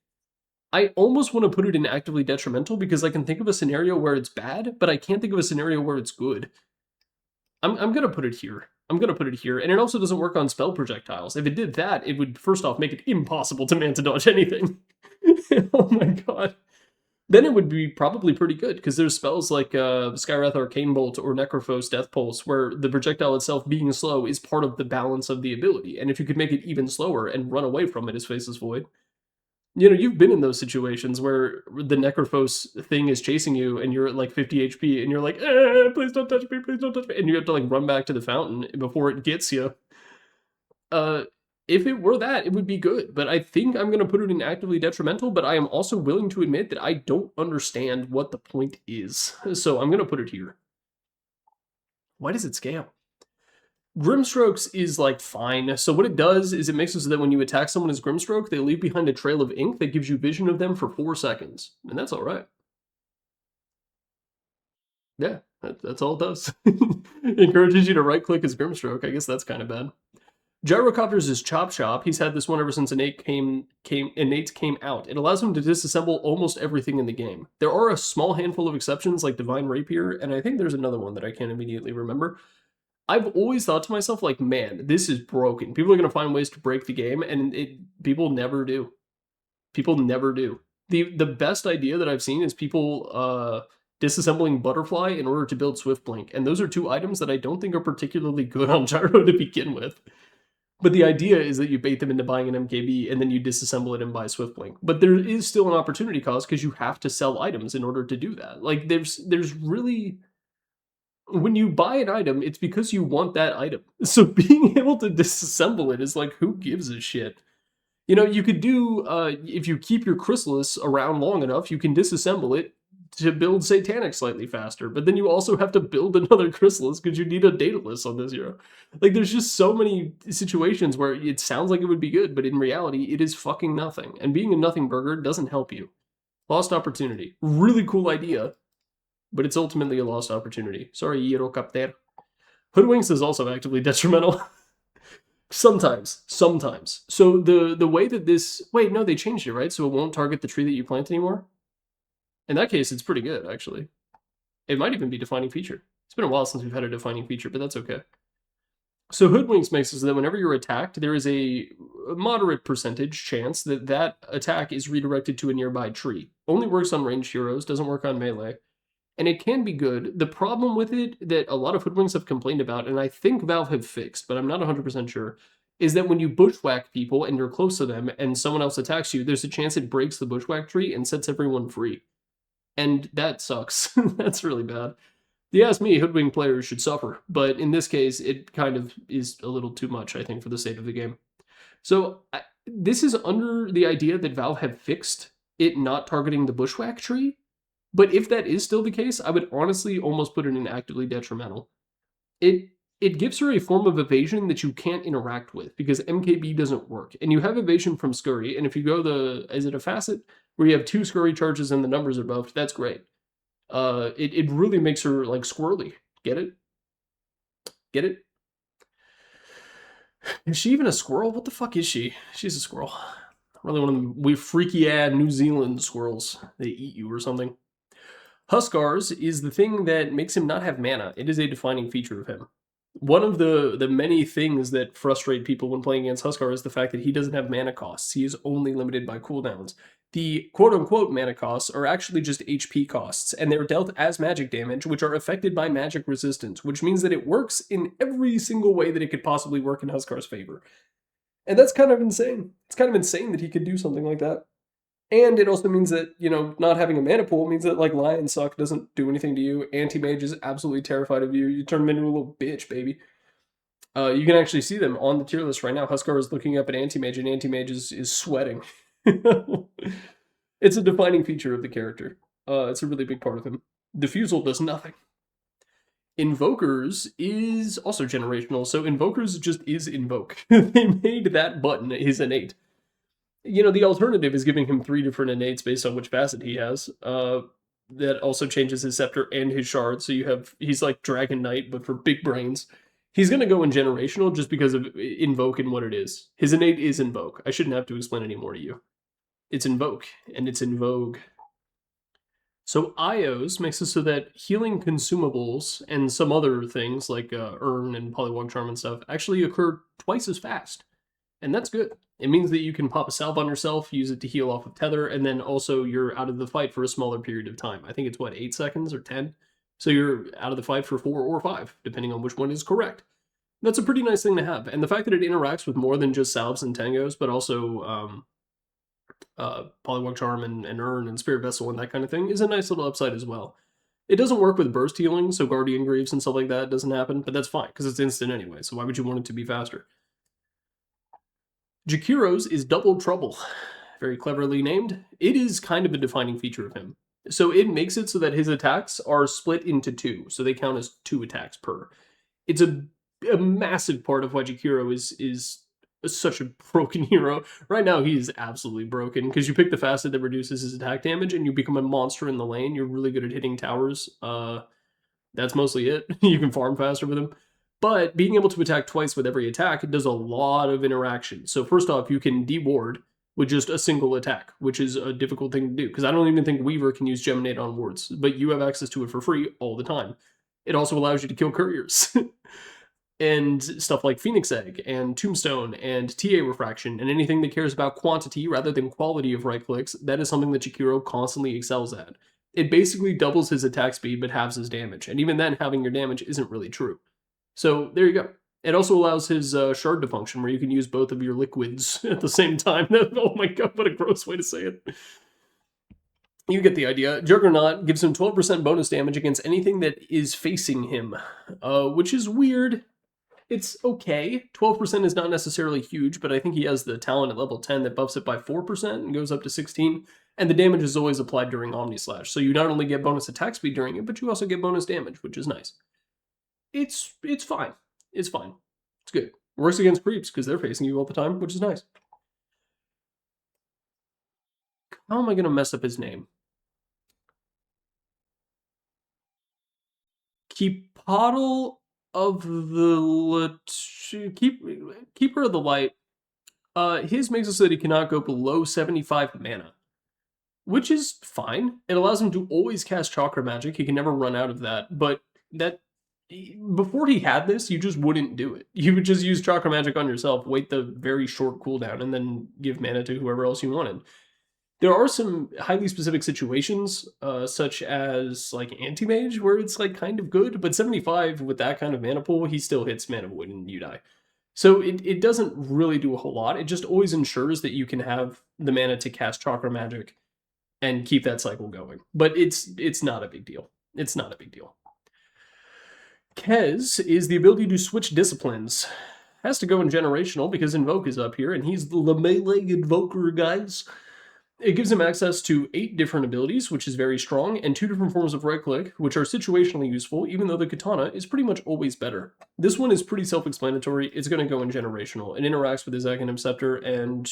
I almost want to put it in actively detrimental because I can think of a scenario where it's bad, but I can't think of a scenario where it's good. I'm going to put it here. I'm going to put it here, and it also doesn't work on spell projectiles. If it did that, it would, first off, make it impossible to Manta dodge anything. Oh my god. Then it would be probably pretty good, because there's spells like Skywrath Arcane Bolt or Necrophos Death Pulse, where the projectile itself being slow is part of the balance of the ability, and if you could make it even slower and run away from it as Faceless Void. You know, you've been in those situations where the Necrophos thing is chasing you and you're at like 50 HP and you're like, please don't touch me, please don't touch me. And you have to like run back to the fountain before it gets you. If it were that, it would be good. But I think I'm going to put it in actively detrimental, but I am also willing to admit that I don't understand what the point is. So I'm going to put it here. Why does it scale? Grimstrokes is, like, fine. So what it does is it makes it so that when you attack someone as Grimstroke, they leave behind a trail of ink that gives you vision of them for 4 seconds. And that's alright. Yeah, that's all it does. It encourages you to right-click as Grimstroke. I guess that's kind of bad. Gyrocopters is Chop Shop. He's had this one ever since Innate came out. It allows him to disassemble almost everything in the game. There are a small handful of exceptions like Divine Rapier, and I think there's another one that I can't immediately remember. I've always thought to myself, like, man, this is broken. People are going to find ways to break the game, and people never do. People never do. The best idea that I've seen is people disassembling Butterfly in order to build Swift Blink, and those are two items that I don't think are particularly good on Gyro to begin with. But the idea is that you bait them into buying an MKB and then you disassemble it and buy Swift Blink. But there is still an opportunity cost because you have to sell items in order to do that. Like, there's really... When you buy an item, it's because you want that item. So being able to disassemble it is like, who gives a shit? You know, you could do, if you keep your Chrysalis around long enough, you can disassemble it to build Satanic slightly faster, but then you also have to build another Chrysalis because you need a Daedalus on this hero. Like, there's just so many situations where it sounds like it would be good, but in reality, it is fucking nothing. And being a nothing burger doesn't help you. Lost opportunity. Really cool idea, but it's ultimately a lost opportunity. Sorry, Gyrocopter. Hoodwinks is also actively detrimental. Sometimes. So the way that this... Wait, no, they changed it, right? So it won't target the tree that you plant anymore? In that case, it's pretty good, actually. It might even be defining feature. It's been a while since we've had a defining feature, but that's okay. So Hoodwinks makes it so that whenever you're attacked, there is a moderate percentage chance that that attack is redirected to a nearby tree. Only works on ranged heroes, doesn't work on melee. And it can be good. The problem with it that a lot of Hoodwinks have complained about, and I think Valve have fixed, but I'm not 100% sure, is that when you bushwhack people and you're close to them and someone else attacks you, there's a chance it breaks the bushwhack tree and sets everyone free. And that sucks. That's really bad. If you ask me, Hoodwink players should suffer, but in this case, it kind of is a little too much, I think, for the state of the game. So this is under the idea that Valve have fixed it not targeting the bushwhack tree, but if that is still the case, I would honestly almost put it in actively detrimental. It gives her a form of evasion that you can't interact with because MKB doesn't work. And you have evasion from Scurry, and if you go is it a facet where you have 2 Scurry charges and the numbers are buffed, that's great. It really makes her, like, squirrely. Get it? Get it? Is she even a squirrel? What the fuck is she? She's a squirrel. Really one of them weird freaky-ass New Zealand squirrels. They eat you or something. Huskars is the thing that makes him not have mana. It is a defining feature of him. One of the many things that frustrate people when playing against Huskar is the fact that he doesn't have mana costs. He is only limited by cooldowns. The quote-unquote mana costs are actually just HP costs, and they're dealt as magic damage, which are affected by magic resistance, which means that it works in every single way that it could possibly work in Huskar's favor. And that's kind of insane. It's kind of insane that he could do something like that. And it also means that, you know, not having a mana pool means that, like, Lion Suck doesn't do anything to you. Anti-Mage is absolutely terrified of you. You turn him into a little bitch, baby. You can actually see them on the tier list right now. Huskar is looking up at Anti-Mage, and Anti-Mage is sweating. It's a defining feature of the character. It's a really big part of him. Diffusal does nothing. Invokers is also generational, so Invokers just is Invoke. They made that button his innate. You know, the alternative is giving him 3 different innates based on which facet he has. That also changes his scepter and his shard, so he's like Dragon Knight, but for big brains. He's going to go in generational just because of Invoke and what it is. His innate is Invoke. I shouldn't have to explain any more to you. It's Invoke, and it's in vogue. So IOs makes it so that healing consumables and some other things like Urn and Polywog Charm and stuff actually occur twice as fast. And that's good. It means that you can pop a salve on yourself, use it to heal off of tether, and then also you're out of the fight for a smaller period of time. I think it's, 8 seconds or 10? So you're out of the fight for 4 or 5, depending on which one is correct. That's a pretty nice thing to have. And the fact that it interacts with more than just salves and tangos, but also Polywog Charm and Urn and Spirit Vessel and that kind of thing is a nice little upside as well. It doesn't work with burst healing, so Guardian Greaves and stuff like that doesn't happen, but that's fine, because it's instant anyway, so why would you want it to be faster? Jakiro's is Double Trouble. Very cleverly named. It is kind of a defining feature of him. So it makes it so that his attacks are split into 2, so they count as 2 attacks per. It's a massive part of why Jakiro is such a broken hero. Right now, he is absolutely broken, because you pick the facet that reduces his attack damage, and you become a monster in the lane. You're really good at hitting towers. That's mostly it. You can farm faster with him. But being able to attack twice with every attack does a lot of interaction. So first off, you can deward with just a single attack, which is a difficult thing to do, because I don't even think Weaver can use Geminate on wards, but you have access to it for free all the time. It also allows you to kill couriers. And stuff like Phoenix Egg and Tombstone and TA Refraction and anything that cares about quantity rather than quality of right clicks, that is something that Jakiro constantly excels at. It basically doubles his attack speed but halves his damage, and even then having your damage isn't really true. So there you go. It also allows his shard to function, where you can use both of your liquids at the same time. Oh my god, what a gross way to say it. You get the idea. Juggernaut gives him 12% bonus damage against anything that is facing him, which is weird. It's okay. 12% is not necessarily huge, but I think he has the talent at level 10 that buffs it by 4% and goes up to 16, and the damage is always applied during Omnislash. So you not only get bonus attack speed during it, but you also get bonus damage, which is nice. It's fine. It's fine. It's good. Works against creeps because they're facing you all the time, which is nice. How am I going to mess up his name? Keeper of the Keeper of the Light. His makes it so that he cannot go below 75 mana, which is fine. It allows him to always cast Chakra Magic. He can never run out of that, but that before he had this, you just wouldn't do it. You would just use Chakra Magic on yourself, wait the very short cooldown, and then give mana to whoever else you wanted. There are some highly specific situations, such as like Anti-Mage, where it's like kind of good, but 75 with that kind of mana pool, he still hits Mana Void and you die. So it doesn't really do a whole lot. It just always ensures that you can have the mana to cast Chakra Magic and keep that cycle going. But it's not a big deal. It's not a big deal. Kez is the ability to switch disciplines. Has to go in generational because Invoke is up here, and he's the melee Invoker, guys. It gives him access to 8 different abilities, which is very strong, and 2 different forms of right-click, which are situationally useful, even though the katana is pretty much always better. This one is pretty self-explanatory. It's going to go in generational. It interacts with his Aghanim Scepter and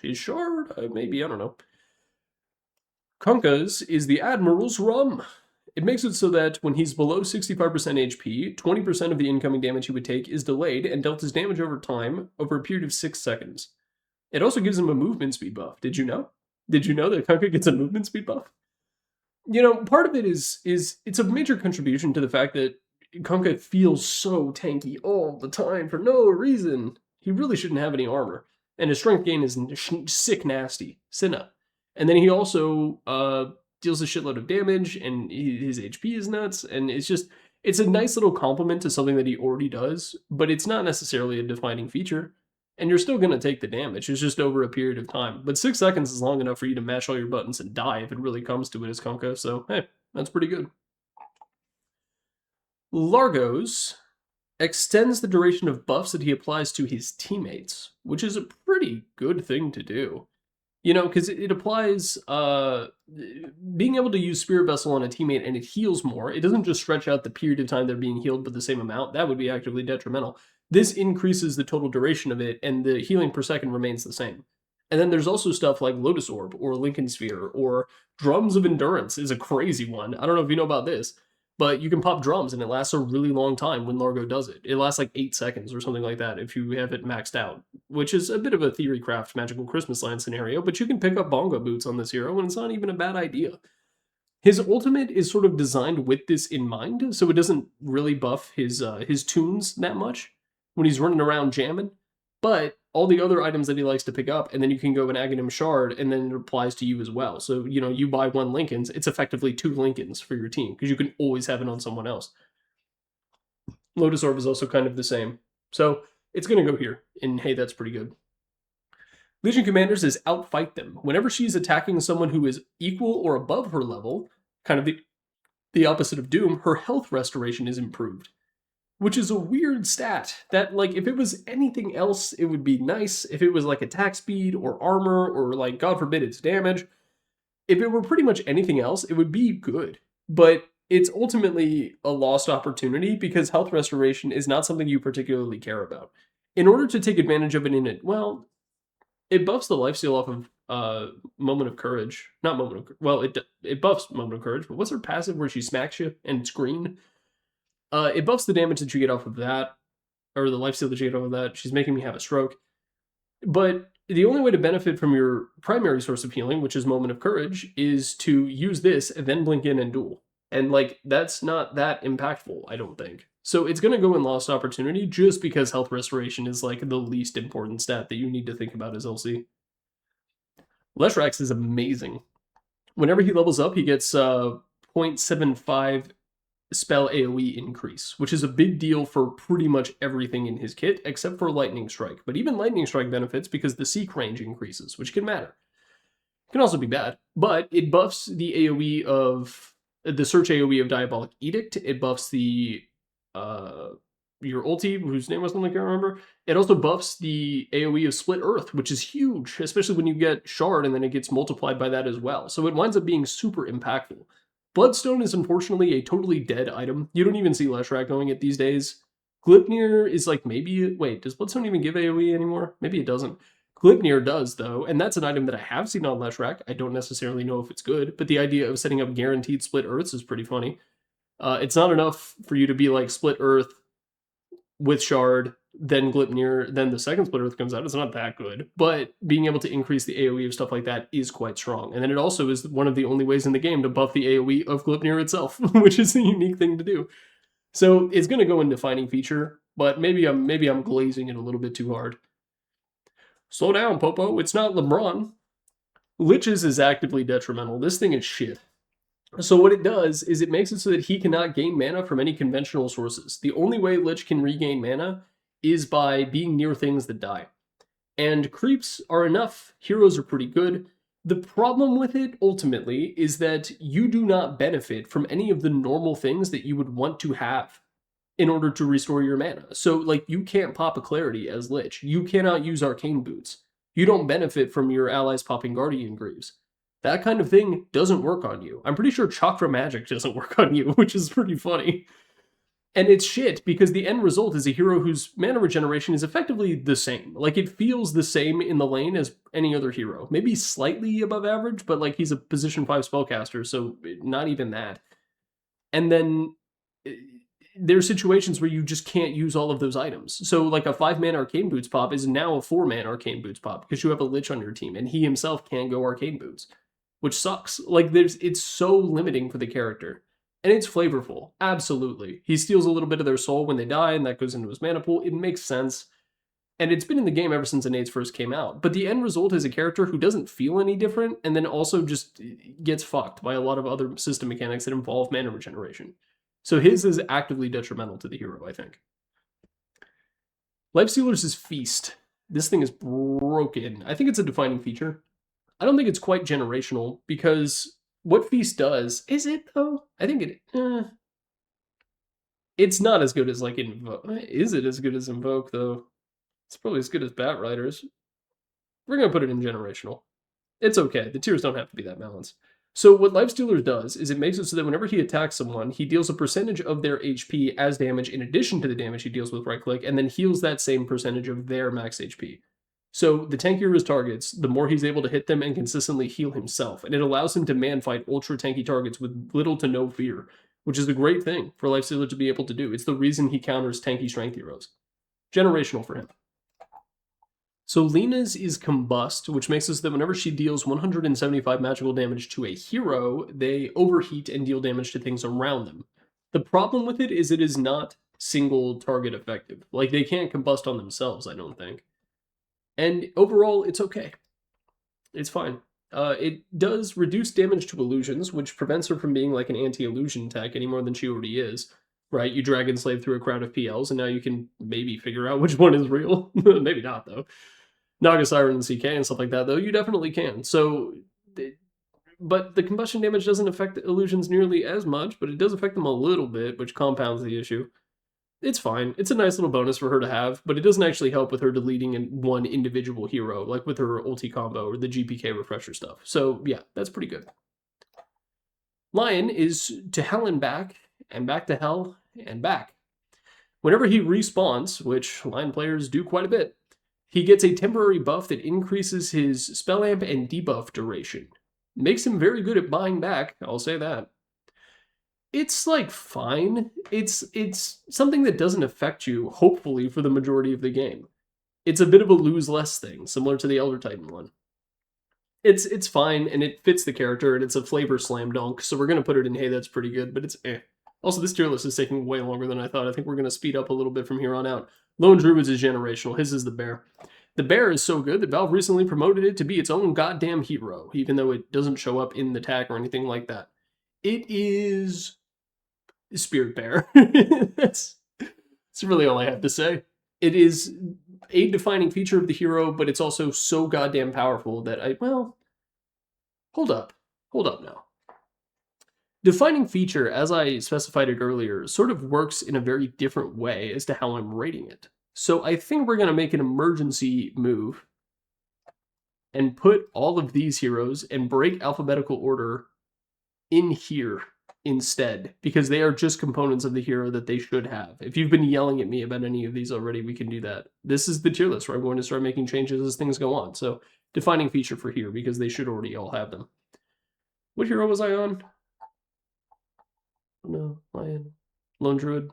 his shard, maybe, I don't know. Kunkka's is the Admiral's Rum. It makes it so that when he's below 65% HP, 20% of the incoming damage he would take is delayed and dealt as damage over time over a period of 6 seconds. It also gives him a movement speed buff. Did you know? Did you know that Kunkka gets a movement speed buff? You know, part of it is it's a major contribution to the fact that Kunkka feels so tanky all the time for no reason. He really shouldn't have any armor. And his strength gain is sick nasty. Sinna. And then he also deals a shitload of damage, and his HP is nuts, and it's a nice little compliment to something that he already does, but it's not necessarily a defining feature. And you're still going to take the damage. It's just over a period of time. But 6 seconds is long enough for you to mash all your buttons and die if it really comes to it as Kunkka. So, hey, that's pretty good. Largos extends the duration of buffs that he applies to his teammates, which is a pretty good thing to do. You know, because it applies, being able to use Spirit Vessel on a teammate and it heals more. It doesn't just stretch out the period of time they're being healed by the same amount. That would be actively detrimental. This increases the total duration of it, and the healing per second remains the same. And then there's also stuff like Lotus Orb, or Lincoln Sphere, or Drums of Endurance is a crazy one. I don't know if you know about this, but you can pop drums, and it lasts a really long time when Largo does it. It lasts like 8 seconds or something like that if you have it maxed out, which is a bit of a Theory Craft Magical Christmas Land scenario, but you can pick up bongo boots on this hero, and it's not even a bad idea. His ultimate is sort of designed with this in mind, so it doesn't really buff his tunes that much when he's running around jamming, but all the other items that he likes to pick up, and then you can go an Aghanim Shard, and then it applies to you as well. So, you know, you buy 1 Lincoln's, it's effectively 2 Lincolns for your team, because you can always have it on someone else. Lotus Orb is also kind of the same. So, it's going to go here, and hey, that's pretty good. Legion Commanders is Outfight Them. Whenever she's attacking someone who is equal or above her level, kind of the opposite of Doom, her health restoration is improved. Which is a weird stat that, like, if it was anything else, it would be nice. If it was, like, attack speed or armor or, like, God forbid, it's damage. If it were pretty much anything else, it would be good. But it's ultimately a lost opportunity because health restoration is not something you particularly care about. In order to take advantage of it it buffs the lifesteal off of Moment of Courage. Not Moment of Courage. Well, it buffs Moment of Courage, but what's her passive where she smacks you and it's green? It buffs the damage that you get off of that, or the lifesteal that you get off of that. She's making me have a stroke. But the only way to benefit from your primary source of healing, which is Moment of Courage, is to use this and then blink in and duel. And, like, that's not that impactful, I don't think. So it's going to go in Lost Opportunity just because health restoration is, like, the least important stat that you need to think about as LC. Leshrax is amazing. Whenever he levels up, he gets 0.75 spell AoE increase, which is a big deal for pretty much everything in his kit, except for Lightning Strike. But even Lightning Strike benefits because the seek range increases, which can matter. It can also be bad, but it buffs the AoE of the search AoE of Diabolic Edict. It buffs the your ulti, whose name was something I can't remember. It also buffs the AoE of Split Earth, which is huge, especially when you get Shard and then it gets multiplied by that as well. So it winds up being super impactful. Bloodstone is unfortunately a totally dead item. You don't even see Leshrac going it these days. Gleipnir is like maybe... Wait, does Bloodstone even give AoE anymore? Maybe it doesn't. Gleipnir does, though, and that's an item that I have seen on Leshrac. I don't necessarily know if it's good, but the idea of setting up guaranteed Split Earths is pretty funny. It's not enough for you to be like Split Earth with Shard, then Gleipnir, then the second Split Earth comes out. It's not that good, but being able to increase the AoE of stuff like that is quite strong. And then it also is one of the only ways in the game to buff the AoE of Gleipnir itself, which is a unique thing to do. So it's going to go in defining feature, but maybe I'm glazing it a little bit too hard. Slow down, Popo. It's not LeBron. Lich's is actively detrimental. This thing is shit. So what it does is it makes it so that he cannot gain mana from any conventional sources. The only way Lich can regain mana is by being near things that die. And creeps are enough. Heroes are pretty good. The problem with it, ultimately, is that you do not benefit from any of the normal things that you would want to have in order to restore your mana. So, like, you can't pop a Clarity as Lich. You cannot use Arcane Boots. You don't benefit from your allies popping Guardian Greaves. That kind of thing doesn't work on you. I'm pretty sure Chakra Magic doesn't work on you, which is pretty funny. And it's shit, because the end result is a hero whose mana regeneration is effectively the same. Like, it feels the same in the lane as any other hero. Maybe slightly above average, but, like, he's a position 5 spellcaster, so not even that. And then there are situations where you just can't use all of those items. So, like, a 5-mana Arcane Boots pop is now a 4-mana Arcane Boots pop, because you have a Lich on your team, and he himself can't go Arcane Boots, which sucks. Like, it's so limiting for the character. And it's flavorful, absolutely. He steals a little bit of their soul when they die, and that goes into his mana pool. It makes sense. And it's been in the game ever since Innates first came out. But the end result is a character who doesn't feel any different, and then also just gets fucked by a lot of other system mechanics that involve mana regeneration. So his is actively detrimental to the hero, I think. Lifestealer's is Feast. This thing is broken. I think it's a defining feature. I don't think it's quite generational, because what Feast does, is it though? I think it's not as good as like Invoke. Is it as good as Invoke though? It's probably as good as Batriders. We're gonna put it in generational. It's okay. The tiers don't have to be that balanced. So what Lifestealer does is it makes it so that whenever he attacks someone, he deals a percentage of their HP as damage in addition to the damage he deals with right click, and then heals that same percentage of their max HP. So the tankier his targets, the more he's able to hit them and consistently heal himself. And it allows him to man-fight ultra-tanky targets with little to no fear, which is a great thing for Lifestealer to be able to do. It's the reason he counters tanky strength heroes. Generational for him. So Lina's is Combust, which makes it so that whenever she deals 175 magical damage to a hero, they overheat and deal damage to things around them. The problem with it is not single target effective. Like, they can't combust on themselves, I don't think. And overall, it's okay. It's fine. It does reduce damage to illusions, which prevents her from being like an anti-illusion tech any more than she already is. Right? You Dragon Slave through a crowd of PLs, and now you can maybe figure out which one is real. Maybe not, though. Naga Siren and CK and stuff like that, though, you definitely can. So, but the combustion damage doesn't affect illusions nearly as much, but it does affect them a little bit, which compounds the issue. It's fine. It's a nice little bonus for her to have, but it doesn't actually help with her deleting one individual hero, like with her ulti combo or the GPK refresher stuff. So, yeah, that's pretty good. Lion is to hell and back to hell and back. Whenever he respawns, which Lion players do quite a bit, he gets a temporary buff that increases his spell amp and debuff duration. Makes him very good at buying back, I'll say that. It's like fine. It's something that doesn't affect you, hopefully, for the majority of the game. It's a bit of a lose less thing, similar to the Elder Titan one. It's fine, and it fits the character, and it's a flavor slam dunk, so we're gonna put it in, hey, that's pretty good, but it's eh. Also, this tier list is taking way longer than I thought. I think we're gonna speed up a little bit from here on out. Lone Druids is generational. His is the bear. The bear is so good that Valve recently promoted it to be its own goddamn hero, even though it doesn't show up in the tag or anything like that. It is Spirit Bear. that's really all I have to say. It is a defining feature of the hero, but it's also so goddamn powerful that hold up now. Defining feature, as I specified it earlier, sort of works in a very different way as to how I'm rating it. So I think we're going to make an emergency move and put all of these heroes and break alphabetical order in here instead, because they are just components of the hero that they should have. If you've been yelling at me about any of these already, we can do that. This is the tier list where I'm going to start making changes as things go on. So defining feature for here, because they should already all have them. What hero was I on? No, Lion. Lone Druid.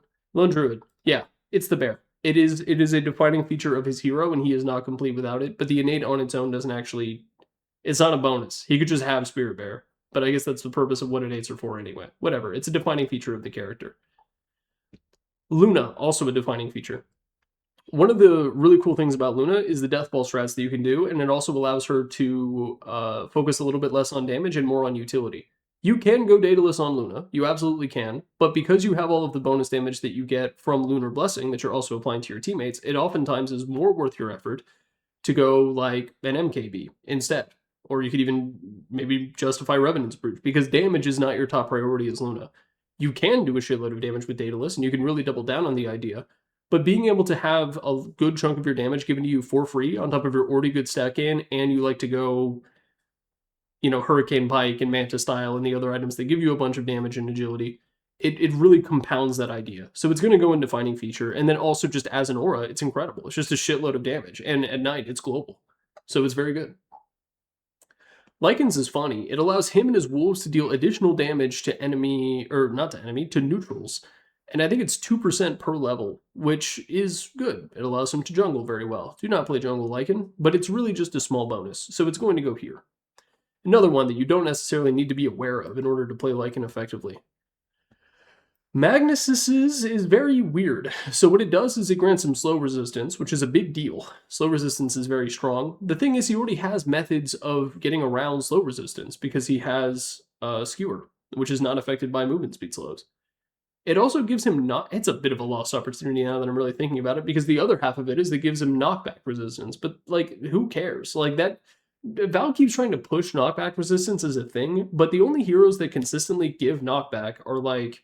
Yeah, it's the bear. It is a defining feature of his hero, and he is not complete without it. But the innate on its own doesn't actually... It's not a bonus. He could just have Spirit Bear. But I guess that's the purpose of what innates are for anyway. Whatever, it's a defining feature of the character. Luna, also a defining feature. One of the really cool things about Luna is the death ball strats that you can do, and it also allows her to focus a little bit less on damage and more on utility. You can go dataless on Luna, you absolutely can, but because you have all of the bonus damage that you get from Lunar Blessing that you're also applying to your teammates, it oftentimes is more worth your effort to go like an MKB instead. Or you could even maybe justify Revenant's Brute, because damage is not your top priority as Luna. You can do a shitload of damage with dataless, and you can really double down on the idea, but being able to have a good chunk of your damage given to you for free on top of your already good stat gain, and you like to go, you know, Hurricane Pike and Manta Style and the other items that give you a bunch of damage and agility, it really compounds that idea. So it's going to go in defining feature, and then also just as an aura, it's incredible. It's just a shitload of damage, and at night, it's global. So it's very good. Lycan's is funny. It allows him and his wolves to deal additional damage to to neutrals. And I think it's 2% per level, which is good. It allows him to jungle very well. Do not play jungle Lycan, but it's really just a small bonus, so it's going to go here. Another one that you don't necessarily need to be aware of in order to play Lycan effectively. Magnus's is very weird. So what it does is it grants him slow resistance, which is a big deal. Slow resistance is very strong. The thing is, he already has methods of getting around slow resistance because he has Skewer, which is not affected by movement speed slows. It also gives him it's a bit of a lost opportunity now that I'm really thinking about it, because the other half of it is it gives him knockback resistance. But like, who cares? Like that, Valve keeps trying to push knockback resistance as a thing, but the only heroes that consistently give knockback are like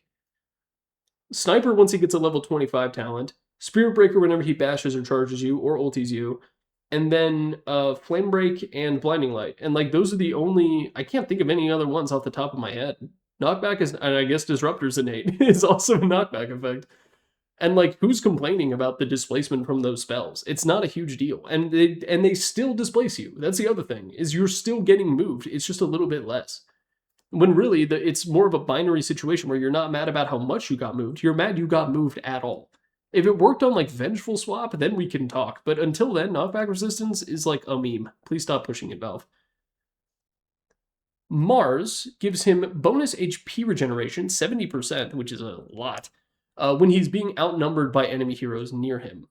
Sniper once he gets a level 25 talent, Spirit Breaker whenever he bashes or charges you or ulties you, and then Flame Break and Blinding Light. And like, those are the only, I can't think of any other ones off the top of my head. Knockback is, and I guess Disruptor's innate is also a knockback effect. And like, who's complaining about the displacement from those spells? It's not a huge deal. And they still displace you. That's the other thing, is you're still getting moved. It's just a little bit less. When really, it's more of a binary situation where you're not mad about how much you got moved. You're mad you got moved at all. If it worked on like Vengeful Swap, then we can talk. But until then, knockback resistance is like a meme. Please stop pushing it, Valve. Mars gives him bonus HP regeneration, 70%, which is a lot, when he's being outnumbered by enemy heroes near him.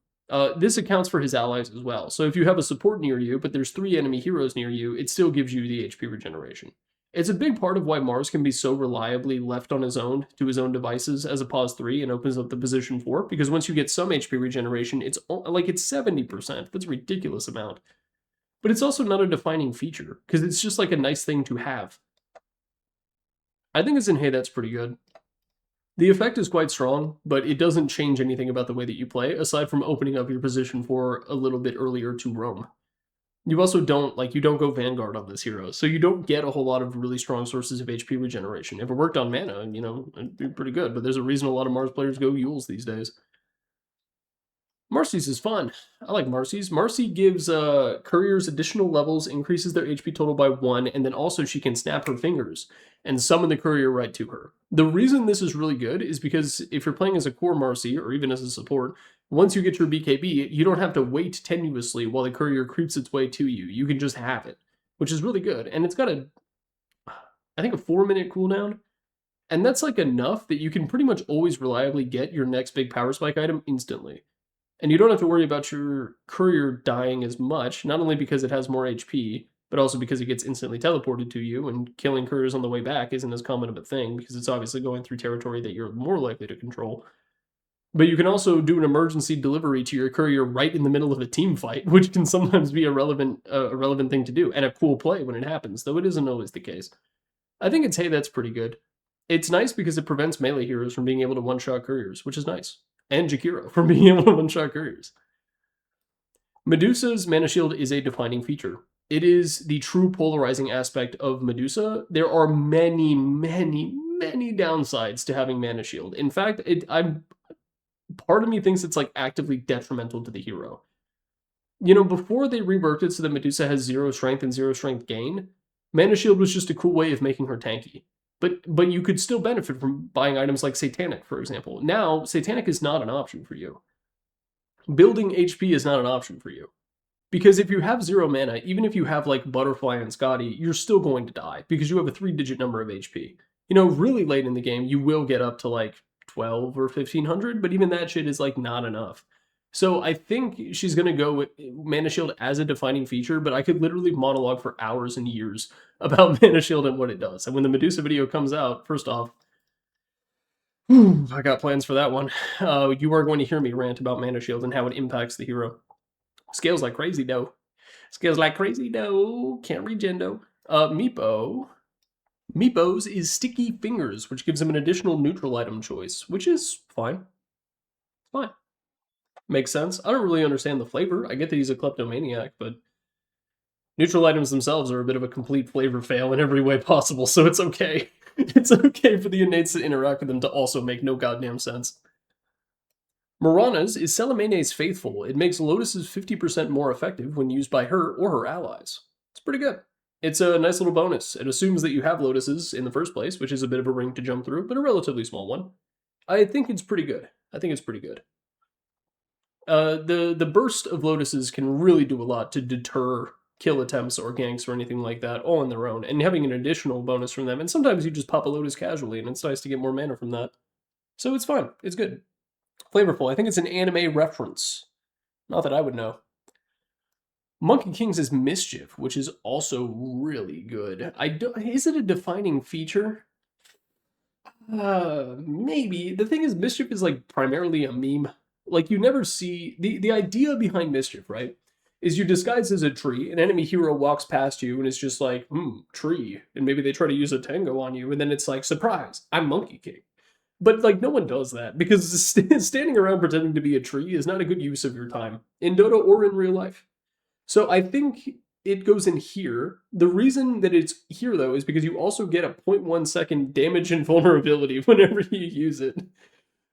This accounts for his allies as well. So if you have a support near you, but there's 3 enemy heroes near you, it still gives you the HP regeneration. It's a big part of why Mars can be so reliably left on his own to his own devices as a pause 3 and opens up the position 4, because once you get some HP regeneration, it's 70%. That's a ridiculous amount. But it's also not a defining feature, because it's just like a nice thing to have. I think as in, hey, that's pretty good. The effect is quite strong, but it doesn't change anything about the way that you play, aside from opening up your position 4 a little bit earlier to roam. You also don't go Vanguard on this hero, so you don't get a whole lot of really strong sources of HP regeneration. If it worked on mana, you know, it'd be pretty good, but there's a reason a lot of Mars players go Yules these days. Marcy's is fun. I like Marcy's. Marcy gives couriers additional levels, increases their HP total by 1, and then also she can snap her fingers and summon the courier right to her. The reason this is really good is because if you're playing as a core Marcy, or even as a support, once you get your BKB, you don't have to wait tenuously while the courier creeps its way to you. You can just have it, which is really good. And it's got I think a 4-minute cooldown. And that's like enough that you can pretty much always reliably get your next big power spike item instantly. And you don't have to worry about your courier dying as much, not only because it has more HP, but also because it gets instantly teleported to you, and killing couriers on the way back isn't as common of a thing, because it's obviously going through territory that you're more likely to control. But you can also do an emergency delivery to your courier right in the middle of a team fight, which can sometimes be a relevant thing to do, and a cool play when it happens, though it isn't always the case. I think it's, hey, that's pretty good. It's nice because it prevents melee heroes from being able to one-shot couriers, which is nice. And Jakiro from being able to one-shot couriers. Medusa's mana shield is a defining feature. It is the true polarizing aspect of Medusa. There are many, many, many downsides to having mana shield. In fact, part of me thinks it's like actively detrimental to the hero. You know, before they reworked it so that Medusa has 0 strength and 0 strength gain, mana shield was just a cool way of making her tanky. But you could still benefit from buying items like Satanic, for example. Now, Satanic is not an option for you. Building HP is not an option for you. Because if you have 0 mana, even if you have like Butterfly and Scotty, you're still going to die because you have a 3-digit number of HP. You know, really late in the game, you will get up to like 12 or 1500, but even that shit is like not enough. So I think she's going to go with Mana Shield as a defining feature, but I could literally monologue for hours and years about Mana Shield and what it does. And when the Medusa video comes out, first off, I got plans for that one. You are going to hear me rant about Mana Shield and how it impacts the hero. Scales like crazy, though. Scales like crazy, though. Can't regen, though. Meepo. Meepo's is Sticky Fingers, which gives him an additional neutral item choice, which is fine. Fine. Makes sense. I don't really understand the flavor. I get that he's a kleptomaniac, but neutral items themselves are a bit of a complete flavor fail in every way possible, so it's okay. It's okay for the innates to interact with them to also make no goddamn sense. Morana's is Celamene's Faithful. It makes Lotus's 50% more effective when used by her or her allies. It's pretty good. It's a nice little bonus. It assumes that you have Lotuses in the first place, which is a bit of a ring to jump through, but a relatively small one. I think it's pretty good. The burst of Lotuses can really do a lot to deter kill attempts or ganks or anything like that, all on their own, and having an additional bonus from them, and sometimes you just pop a Lotus casually, and it's nice to get more mana from that. So it's fine. It's good. Flavorful. I think it's an anime reference. Not that I would know. Monkey King's is Mischief, which is also really good. Is it a defining feature? Maybe. The thing is, Mischief is like primarily a meme. Like, you never see... The idea behind Mischief, right, is you disguise as a tree, an enemy hero walks past you and it's just like, tree. And maybe they try to use a tango on you, and then it's like, surprise, I'm Monkey King. But, like, no one does that, because standing around pretending to be a tree is not a good use of your time, in Dota or in real life. So I think it goes in here. The reason that it's here, though, is because you also get a 0.1 second damage and vulnerability whenever you use it.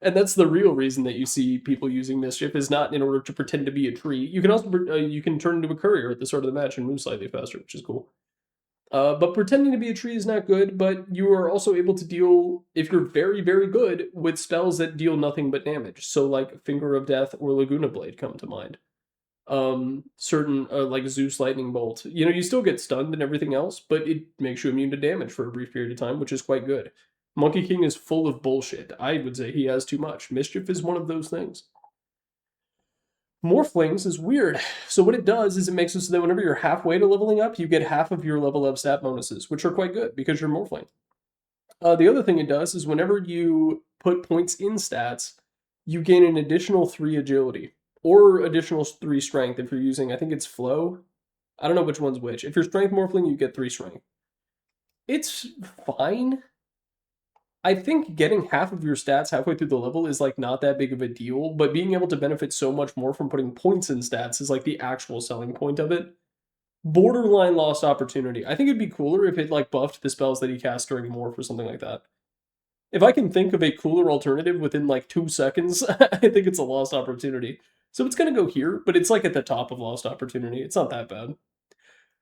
And that's the real reason that you see people using Mischief, is not in order to pretend to be a tree. You can also you can turn into a courier at the start of the match and move slightly faster, which is cool. But pretending to be a tree is not good, but you are also able to deal, if you're very, very good, with spells that deal nothing but damage. So like Finger of Death or Laguna Blade come to mind. Certain, like Zeus Lightning Bolt. You know, you still get stunned and everything else, but it makes you immune to damage for a brief period of time, which is quite good. Monkey King is full of bullshit. I would say he has too much. Mischief is one of those things. Morphlings is weird. So what it does is it makes it so that whenever you're halfway to leveling up, you get half of your level up stat bonuses, which are quite good because you're Morphling. The other thing it does is whenever you put points in stats, you gain an additional 3 agility, or additional 3 strength if you're using, I think it's Flow. I don't know which one's which. If you're Strength Morphling, you get 3 strength. It's fine. I think getting half of your stats halfway through the level is like not that big of a deal, but being able to benefit so much more from putting points in stats is like the actual selling point of it. Borderline lost opportunity. I think it'd be cooler if it like buffed the spells that he cast during Morph or something like that. If I can think of a cooler alternative within like 2 seconds, I think it's a lost opportunity. So it's going to go here, but it's like at the top of Lost Opportunity. It's not that bad.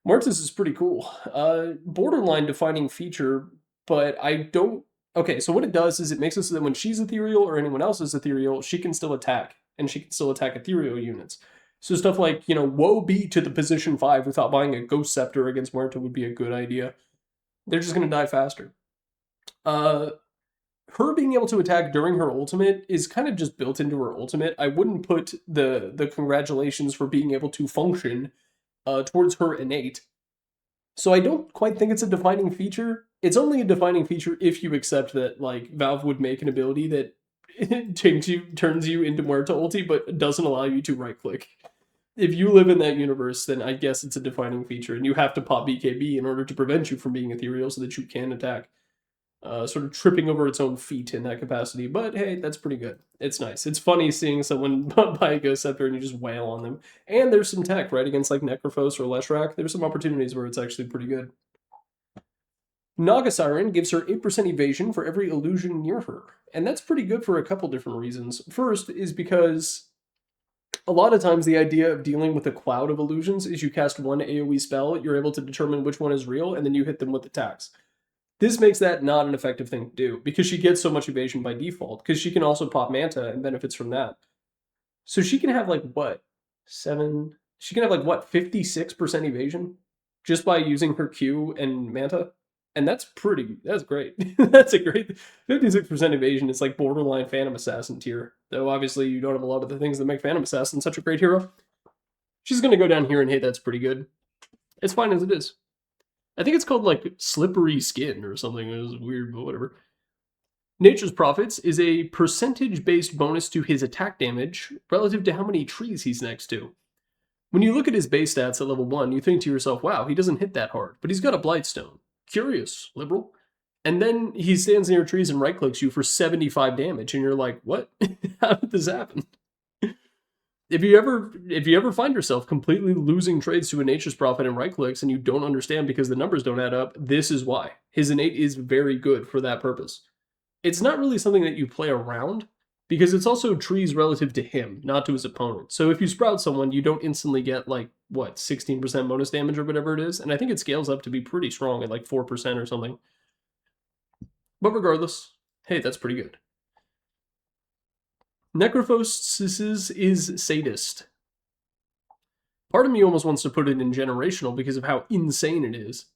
Muerta's is pretty cool. Borderline defining feature, but I don't... Okay, so what it does is it makes it so that when she's ethereal or anyone else is ethereal, she can still attack, and she can still attack ethereal units. So stuff like, woe be to the position 5 who thought buying a Ghost Scepter against Muerta would be a good idea. They're just going to die faster. Her being able to attack during her ultimate is kind of just built into her ultimate. I wouldn't put the congratulations for being able to function towards her innate. So I don't quite think it's a defining feature. It's only a defining feature if you accept that, like, Valve would make an ability that turns you into Muerta ulti, but doesn't allow you to right-click. If you live in that universe, then I guess it's a defining feature, and you have to pop BKB in order to prevent you from being ethereal so that you can attack. Sort of tripping over its own feet in that capacity, but hey, that's pretty good. It's nice. It's funny seeing someone buy a Ghost Scepter and you just wail on them. And there's some tech, right, against like Necrophos or Leshrac. There's some opportunities where it's actually pretty good. Naga Siren gives her 8% evasion for every illusion near her, and that's pretty good for a couple different reasons. First is because a lot of times the idea of dealing with a cloud of illusions is you cast one AoE spell, you're able to determine which one is real, and then you hit them with attacks. This makes that not an effective thing to do, because she gets so much evasion by default, because she can also pop Manta and benefits from that. So she can have, like, what? She can have, like, what, 56% evasion? Just by using her Q and Manta? And that's great. That's a great... 56% evasion is, like, borderline Phantom Assassin tier. Though, obviously, you don't have a lot of the things that make Phantom Assassin such a great hero. She's gonna go down here and hit that's pretty good. It's fine as it is. I think it's called, like, Slippery Skin or something. It was weird, but whatever. Nature's Prophets is a percentage-based bonus to his attack damage relative to how many trees he's next to. When you look at his base stats at level 1, you think to yourself, wow, he doesn't hit that hard, but he's got a Blightstone. Curious, liberal. And then he stands near trees and right-clicks you for 75 damage, and you're like, what? How did this happen? If you ever find yourself completely losing trades to a Nature's Prophet and right-clicks and you don't understand because the numbers don't add up, this is why. His innate is very good for that purpose. It's not really something that you play around, because it's also trees relative to him, not to his opponent. So if you sprout someone, you don't instantly get, like, what, 16% bonus damage or whatever it is, and I think it scales up to be pretty strong at, like, 4% or something. But regardless, hey, that's pretty good. Necrophos is sadist. Part of me almost wants to put it in generational because of how insane it is.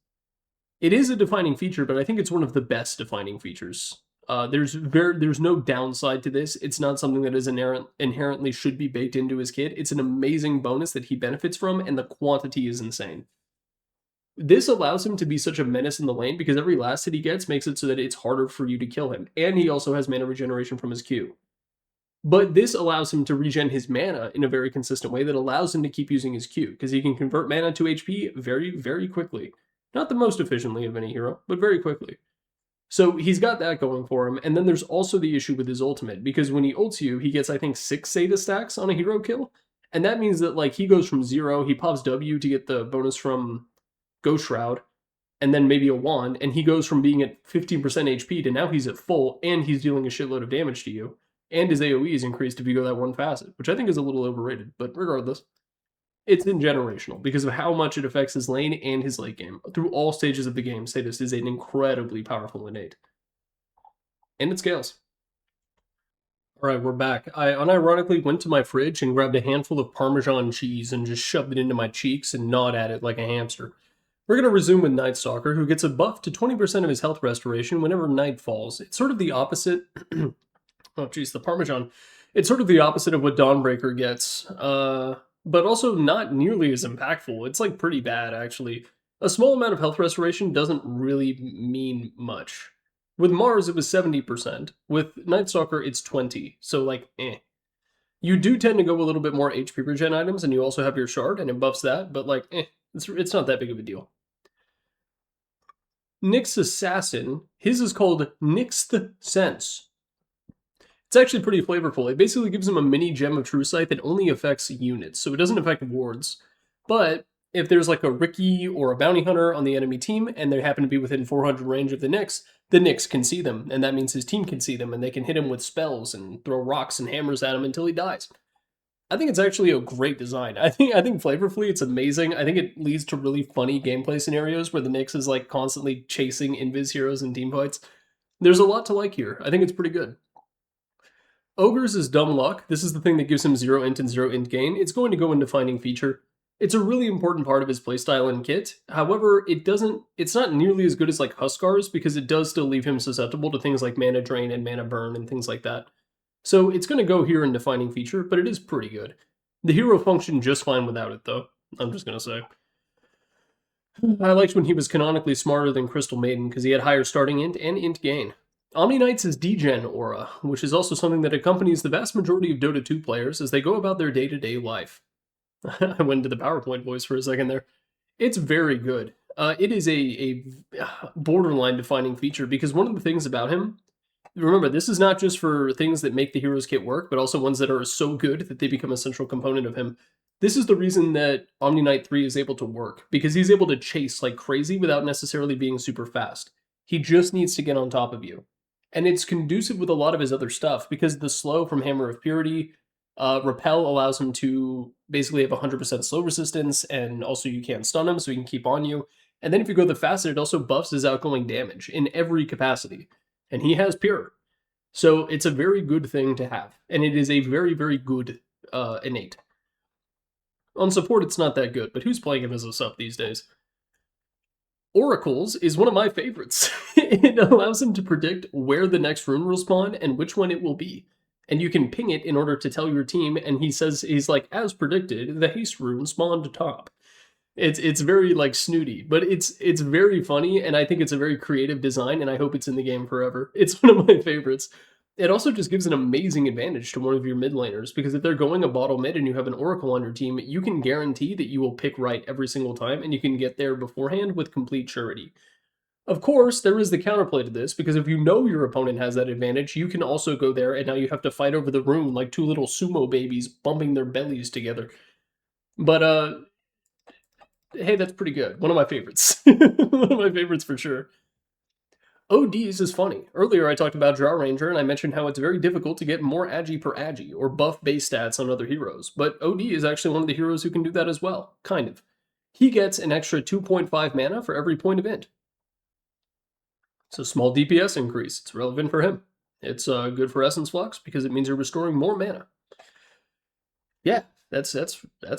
It is a defining feature, but I think it's one of the best defining features. There's no downside to this. It's not something that is inherently should be baked into his kit. It's an amazing bonus that he benefits from, and the quantity is insane. This allows him to be such a menace in the lane because every last hit he gets makes it so that it's harder for you to kill him, and he also has mana regeneration from his Q. But this allows him to regen his mana in a very consistent way that allows him to keep using his Q, because he can convert mana to HP very, very quickly. Not the most efficiently of any hero, but very quickly. So he's got that going for him, and then there's also the issue with his ultimate, because when he ults you, he gets, I think, 6 Zeta stacks on a hero kill, and that means that, like, he goes from 0, he pops W to get the bonus from Ghost Shroud, and then maybe a wand, and he goes from being at 15% HP to now he's at full, and he's dealing a shitload of damage to you. And his AoE is increased if you go that one facet, which I think is a little overrated, but regardless, it's in generational because of how much it affects his lane and his late game. Through all stages of the game, Sadist is an incredibly powerful innate. And it scales. Alright, we're back. I unironically went to my fridge and grabbed a handful of Parmesan cheese and just shoved it into my cheeks and gnawed at it like a hamster. We're going to resume with Night Stalker, who gets a buff to 20% of his health restoration whenever night falls. It's sort of the opposite... Oh, geez, the Parmesan. It's sort of the opposite of what Dawnbreaker gets, but also not nearly as impactful. It's, like, pretty bad, actually. A small amount of health restoration doesn't really mean much. With Mars, it was 70%. With Night Stalker, it's 20%, so, like, eh. You do tend to go a little bit more HP regen items, and you also have your Shard, and it buffs that, but, like, eh, it's not that big of a deal. Nyx Assassin, his is called Nyxth Sense. It's actually pretty flavorful. It basically gives him a mini Gem of True Sight that only affects units, so it doesn't affect wards. But if there's like a Riki or a Bounty Hunter on the enemy team, and they happen to be within 400 range of the Nyx can see them, and that means his team can see them, and they can hit him with spells and throw rocks and hammers at him until he dies. I think it's actually a great design. I think flavorfully it's amazing. I think it leads to really funny gameplay scenarios where the Nyx is like constantly chasing invis heroes in team fights. There's a lot to like here. I think it's pretty good. Ogres is dumb luck. This is the thing that gives him 0 int and 0 int gain. It's going to go in defining feature. It's a really important part of his playstyle and kit. However, it's not nearly as good as like Huskar's because it does still leave him susceptible to things like mana drain and mana burn and things like that. So it's going to go here in defining feature, but it is pretty good. The hero functioned just fine without it, though. I'm just going to say. I liked when he was canonically smarter than Crystal Maiden because he had higher starting int and int gain. Omni Knight's is degen aura, which is also something that accompanies the vast majority of Dota 2 players as they go about their day-to-day life. I went into the PowerPoint voice for a second there. It's very good. It is a borderline defining feature because one of the things about him, remember, this is not just for things that make the hero's kit work, but also ones that are so good that they become a central component of him. This is the reason that Omni Knight 3 is able to work, because he's able to chase like crazy without necessarily being super fast. He just needs to get on top of you. And it's conducive with a lot of his other stuff, because the slow from Hammer of Purity, Repel allows him to basically have 100% slow resistance, and also you can't stun him, so he can keep on you. And then if you go the Facet, it also buffs his outgoing damage in every capacity. And he has Pure. So it's a very good thing to have. And it is a very, very good innate. On support, it's not that good, but who's playing him as a sup these days? Oracles is one of my favorites. It allows him to predict where the next rune will spawn and which one it will be. And you can ping it in order to tell your team, and he says, he's like, as predicted, the haste rune spawned top. It's very like snooty, but it's very funny, and I think it's a very creative design, and I hope it's in the game forever. It's one of my favorites. It also just gives an amazing advantage to one of your mid laners, because if they're going a bottle mid and you have an Oracle on your team, you can guarantee that you will pick right every single time, and you can get there beforehand with complete surety. Of course, there is the counterplay to this, because if you know your opponent has that advantage, you can also go there, and now you have to fight over the rune like two little sumo babies bumping their bellies together. But, hey, that's pretty good. One of my favorites. One of my favorites for sure. ODs is funny. Earlier I talked about Draw Ranger, and I mentioned how it's very difficult to get more agi per agi, or buff base stats on other heroes, but OD is actually one of the heroes who can do that as well, kind of. He gets an extra 2.5 mana for every point of int. It's a small DPS increase. It's relevant for him. It's good for Essence Flux, because it means you're restoring more mana. Yeah, that's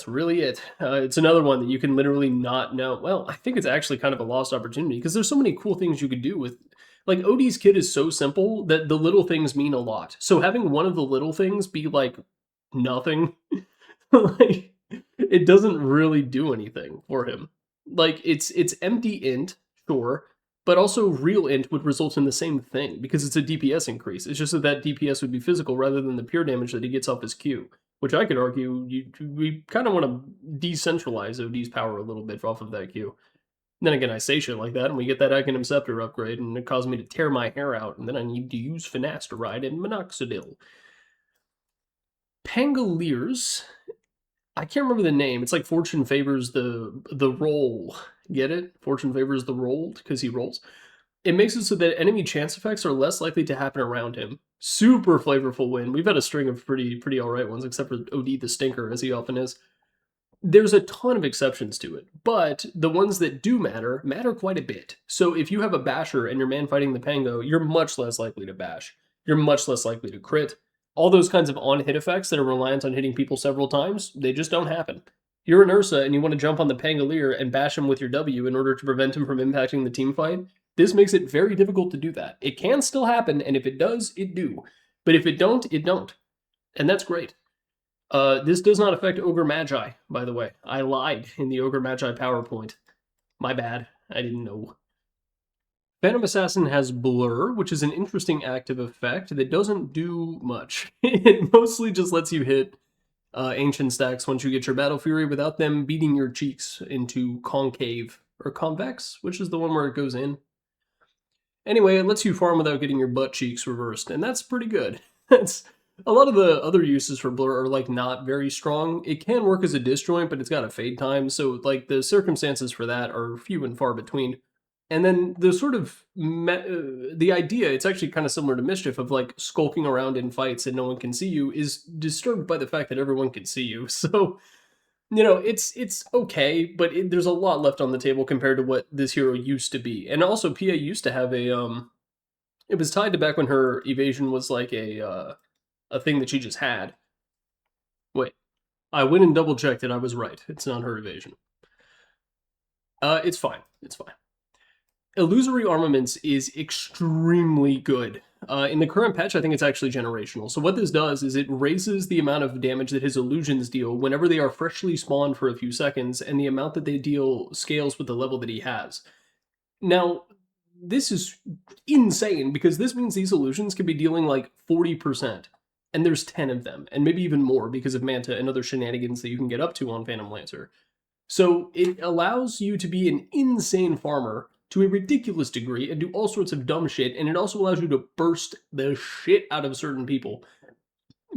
really it. It's another one that you can literally not know. Well, I think it's actually kind of a lost opportunity, because there's so many cool things you could do with... Like, OD's kit is so simple that the little things mean a lot. So having one of the little things be, like, nothing, like, it doesn't really do anything for him. Like, it's empty int, sure, but also real int would result in the same thing, because it's a DPS increase. It's just that DPS would be physical rather than the pure damage that he gets off his Q, which I could argue we kind of want to decentralize OD's power a little bit off of that Q. Then again, I say shit like that, and we get that Aghanim Scepter upgrade, and it caused me to tear my hair out, and then I need to use Finasteride and Minoxidil. Pangoliers, I can't remember the name. It's like Fortune favors the roll. Get it? Fortune favors the rolled, because he rolls. It makes it so that enemy chance effects are less likely to happen around him. Super flavorful win. We've had a string of pretty alright ones, except for OD the Stinker, as he often is. There's a ton of exceptions to it, but the ones that do matter quite a bit. So if you have a basher and you're man fighting the Pango, you're much less likely to bash. You're much less likely to crit. All those kinds of on-hit effects that are reliant on hitting people several times, they just don't happen. You're an Ursa and you want to jump on the Pangolier and bash him with your W in order to prevent him from impacting the team fight. This makes it very difficult to do that. It can still happen, and if it does, it do. But if it don't, it don't. And that's great. This does not affect Ogre Magi, by the way. I lied in the Ogre Magi PowerPoint. My bad. I didn't know. Phantom Assassin has Blur, which is an interesting active effect that doesn't do much. It mostly just lets you hit ancient stacks once you get your Battle Fury without them beating your cheeks into concave, or convex, which is the one where it goes in. Anyway, it lets you farm without getting your butt cheeks reversed, and that's pretty good. That's... A lot of the other uses for Blur are, like, not very strong. It can work as a disjoint, but it's got a fade time, so, like, the circumstances for that are few and far between. And then the sort of the idea, it's actually kind of similar to Mischief, of like skulking around in fights and no one can see you, is disturbed by the fact that everyone can see you. So, you know, it's okay, but there's a lot left on the table compared to what this hero used to be. And also, PA used to have a it was tied to back when her evasion was like a thing that she just had. Wait, I went and double checked it. I was right. It's not her evasion. It's fine. It's fine. Illusory Armaments is extremely good. In the current patch, I think it's actually generational. So what this does is it raises the amount of damage that his illusions deal whenever they are freshly spawned for a few seconds, and the amount that they deal scales with the level that he has. Now, this is insane, because this means these illusions can be dealing like 40%, and there's 10 of them, and maybe even more because of Manta and other shenanigans that you can get up to on Phantom Lancer. So it allows you to be an insane farmer to a ridiculous degree and do all sorts of dumb shit, and it also allows you to burst the shit out of certain people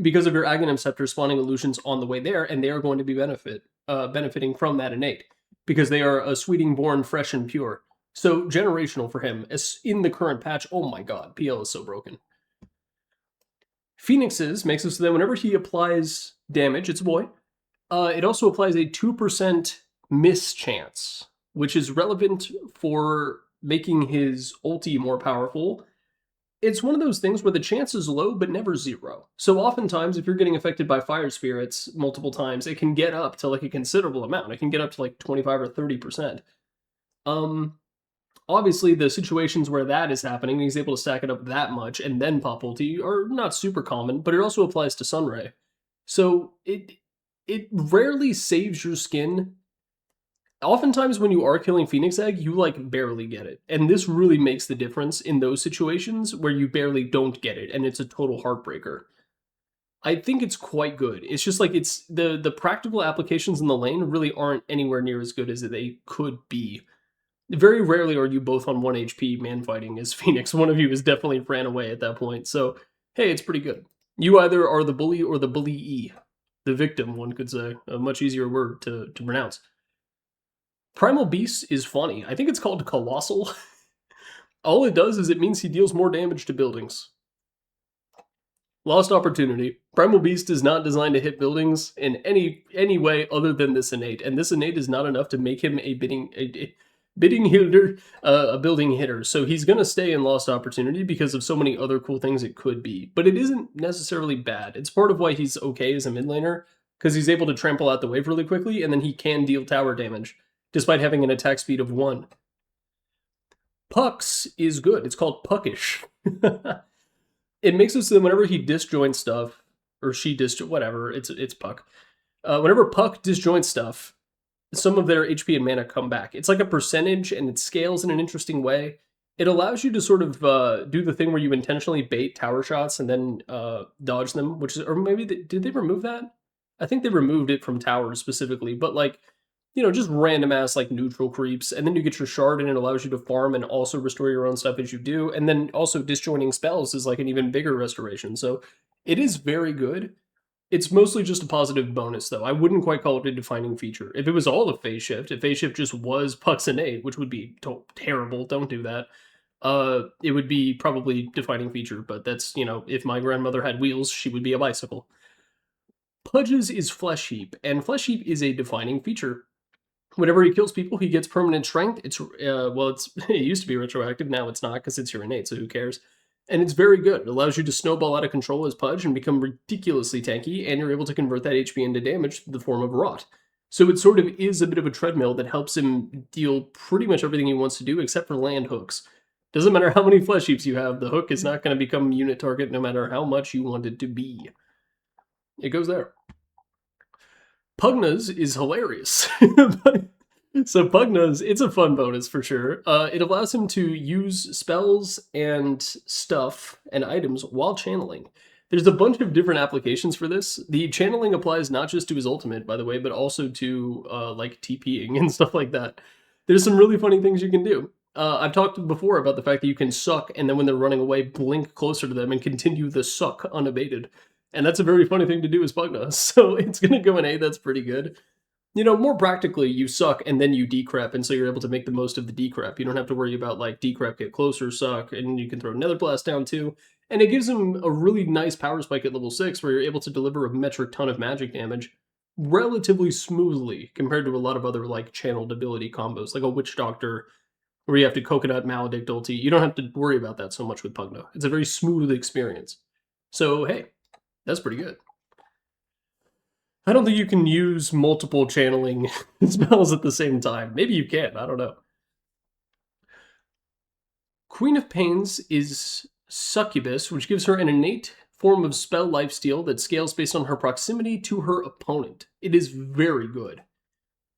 because of your Aghanim Scepter spawning illusions on the way there, and they are going to be benefiting from that innate, because they are a Sweeting born fresh and pure. So generational for him. As in the current patch, oh my god, PL is so broken. Phoenix's makes it so that whenever he applies damage, it's a boy, it also applies a 2% miss chance, which is relevant for making his ulti more powerful. It's one of those things where the chance is low, but never zero. So oftentimes, if you're getting affected by fire spirits multiple times, it can get up to like a considerable amount. It can get up to like 25 or 30%. Obviously, the situations where that is happening, he's able to stack it up that much and then pop ulti, are not super common, but it also applies to Sunray. So it rarely saves your skin. Oftentimes when you are killing Phoenix Egg, you like barely get it. And this really makes the difference in those situations where you barely don't get it, and it's a total heartbreaker. I think it's quite good. It's just like it's the practical applications in the lane really aren't anywhere near as good as they could be. Very rarely are you both on 1 HP man fighting as Phoenix. One of you is definitely ran away at that point. So, hey, it's pretty good. You either are the bully or the bully-e. The victim, one could say. A much easier word to pronounce. Primal Beast is funny. I think it's called Colossal. All it does is it means he deals more damage to buildings. Lost opportunity. Primal Beast is not designed to hit buildings in any way other than this innate, and this innate is not enough to make him a building hitter. So he's gonna stay in lost opportunity because of so many other cool things it could be. But it isn't necessarily bad. It's part of why he's okay as a mid laner, because he's able to trample out the wave really quickly, and then he can deal tower damage, despite having an attack speed of 1. Pucks is good. It's called Puckish. It makes it so that whenever he disjoints stuff, or she whatever, it's Puck. Whenever Puck disjoints stuff, some of their HP and mana come back. It's like a percentage, and it scales in an interesting way. It allows you to sort of do the thing where you intentionally bait tower shots and then dodge them, which is, or maybe, did they remove that? I think they removed it from towers specifically, but like, you know, just random ass like neutral creeps, and then you get your shard and it allows you to farm and also restore your own stuff as you do, and then also disjoining spells is like an even bigger restoration, so it is very good. It's mostly just a positive bonus though. I wouldn't quite call it a defining feature. If it was all of Phase Shift, if Phase Shift just was Puck's innate, which would be terrible, don't do that, it would be probably defining feature, but that's, you know, if my grandmother had wheels, she would be a bicycle. Pudge's is Flesh Heap, and Flesh Heap is a defining feature. Whenever he kills people, he gets permanent strength. It's it used to be retroactive, now it's not because it's your innate, so who cares? And it's very good. It allows you to snowball out of control as Pudge and become ridiculously tanky, and you're able to convert that HP into damage in the form of Rot. So it sort of is a bit of a treadmill that helps him deal pretty much everything he wants to do, except for land hooks. Doesn't matter how many Flesh Heaps you have, the hook is not going to become a unit target no matter how much you want it to be. It goes there. Pugna's is hilarious. So Pugna's, it's a fun bonus for sure. It allows him to use spells and stuff and items while channeling. There's a bunch of different applications for this. The channeling applies not just to his ultimate, by the way, but also to like TPing and stuff like that. There's some really funny things you can do. I've talked before about the fact that you can suck, and then when they're running away, blink closer to them and continue the suck unabated. And that's a very funny thing to do as Pugna. So it's going to go in A, that's pretty good. more practically, you suck and then you decrep, and so you're able to make the most of the decrep. You don't have to worry about, like, decrep, get closer, suck, and you can throw Nether Blast down too. And it gives him a really nice power spike at level 6 where you're able to deliver a metric ton of magic damage relatively smoothly compared to a lot of other, like, channeled ability combos, like a Witch Doctor, where you have to Coconut Maledict ulti. You don't have to worry about that so much with Pugna. It's a very smooth experience. So, hey, that's pretty good. I don't think you can use multiple channeling spells at the same time. Maybe you can, I don't know. Queen of Pains is Succubus, which gives her an innate form of spell lifesteal that scales based on her proximity to her opponent. It is very good.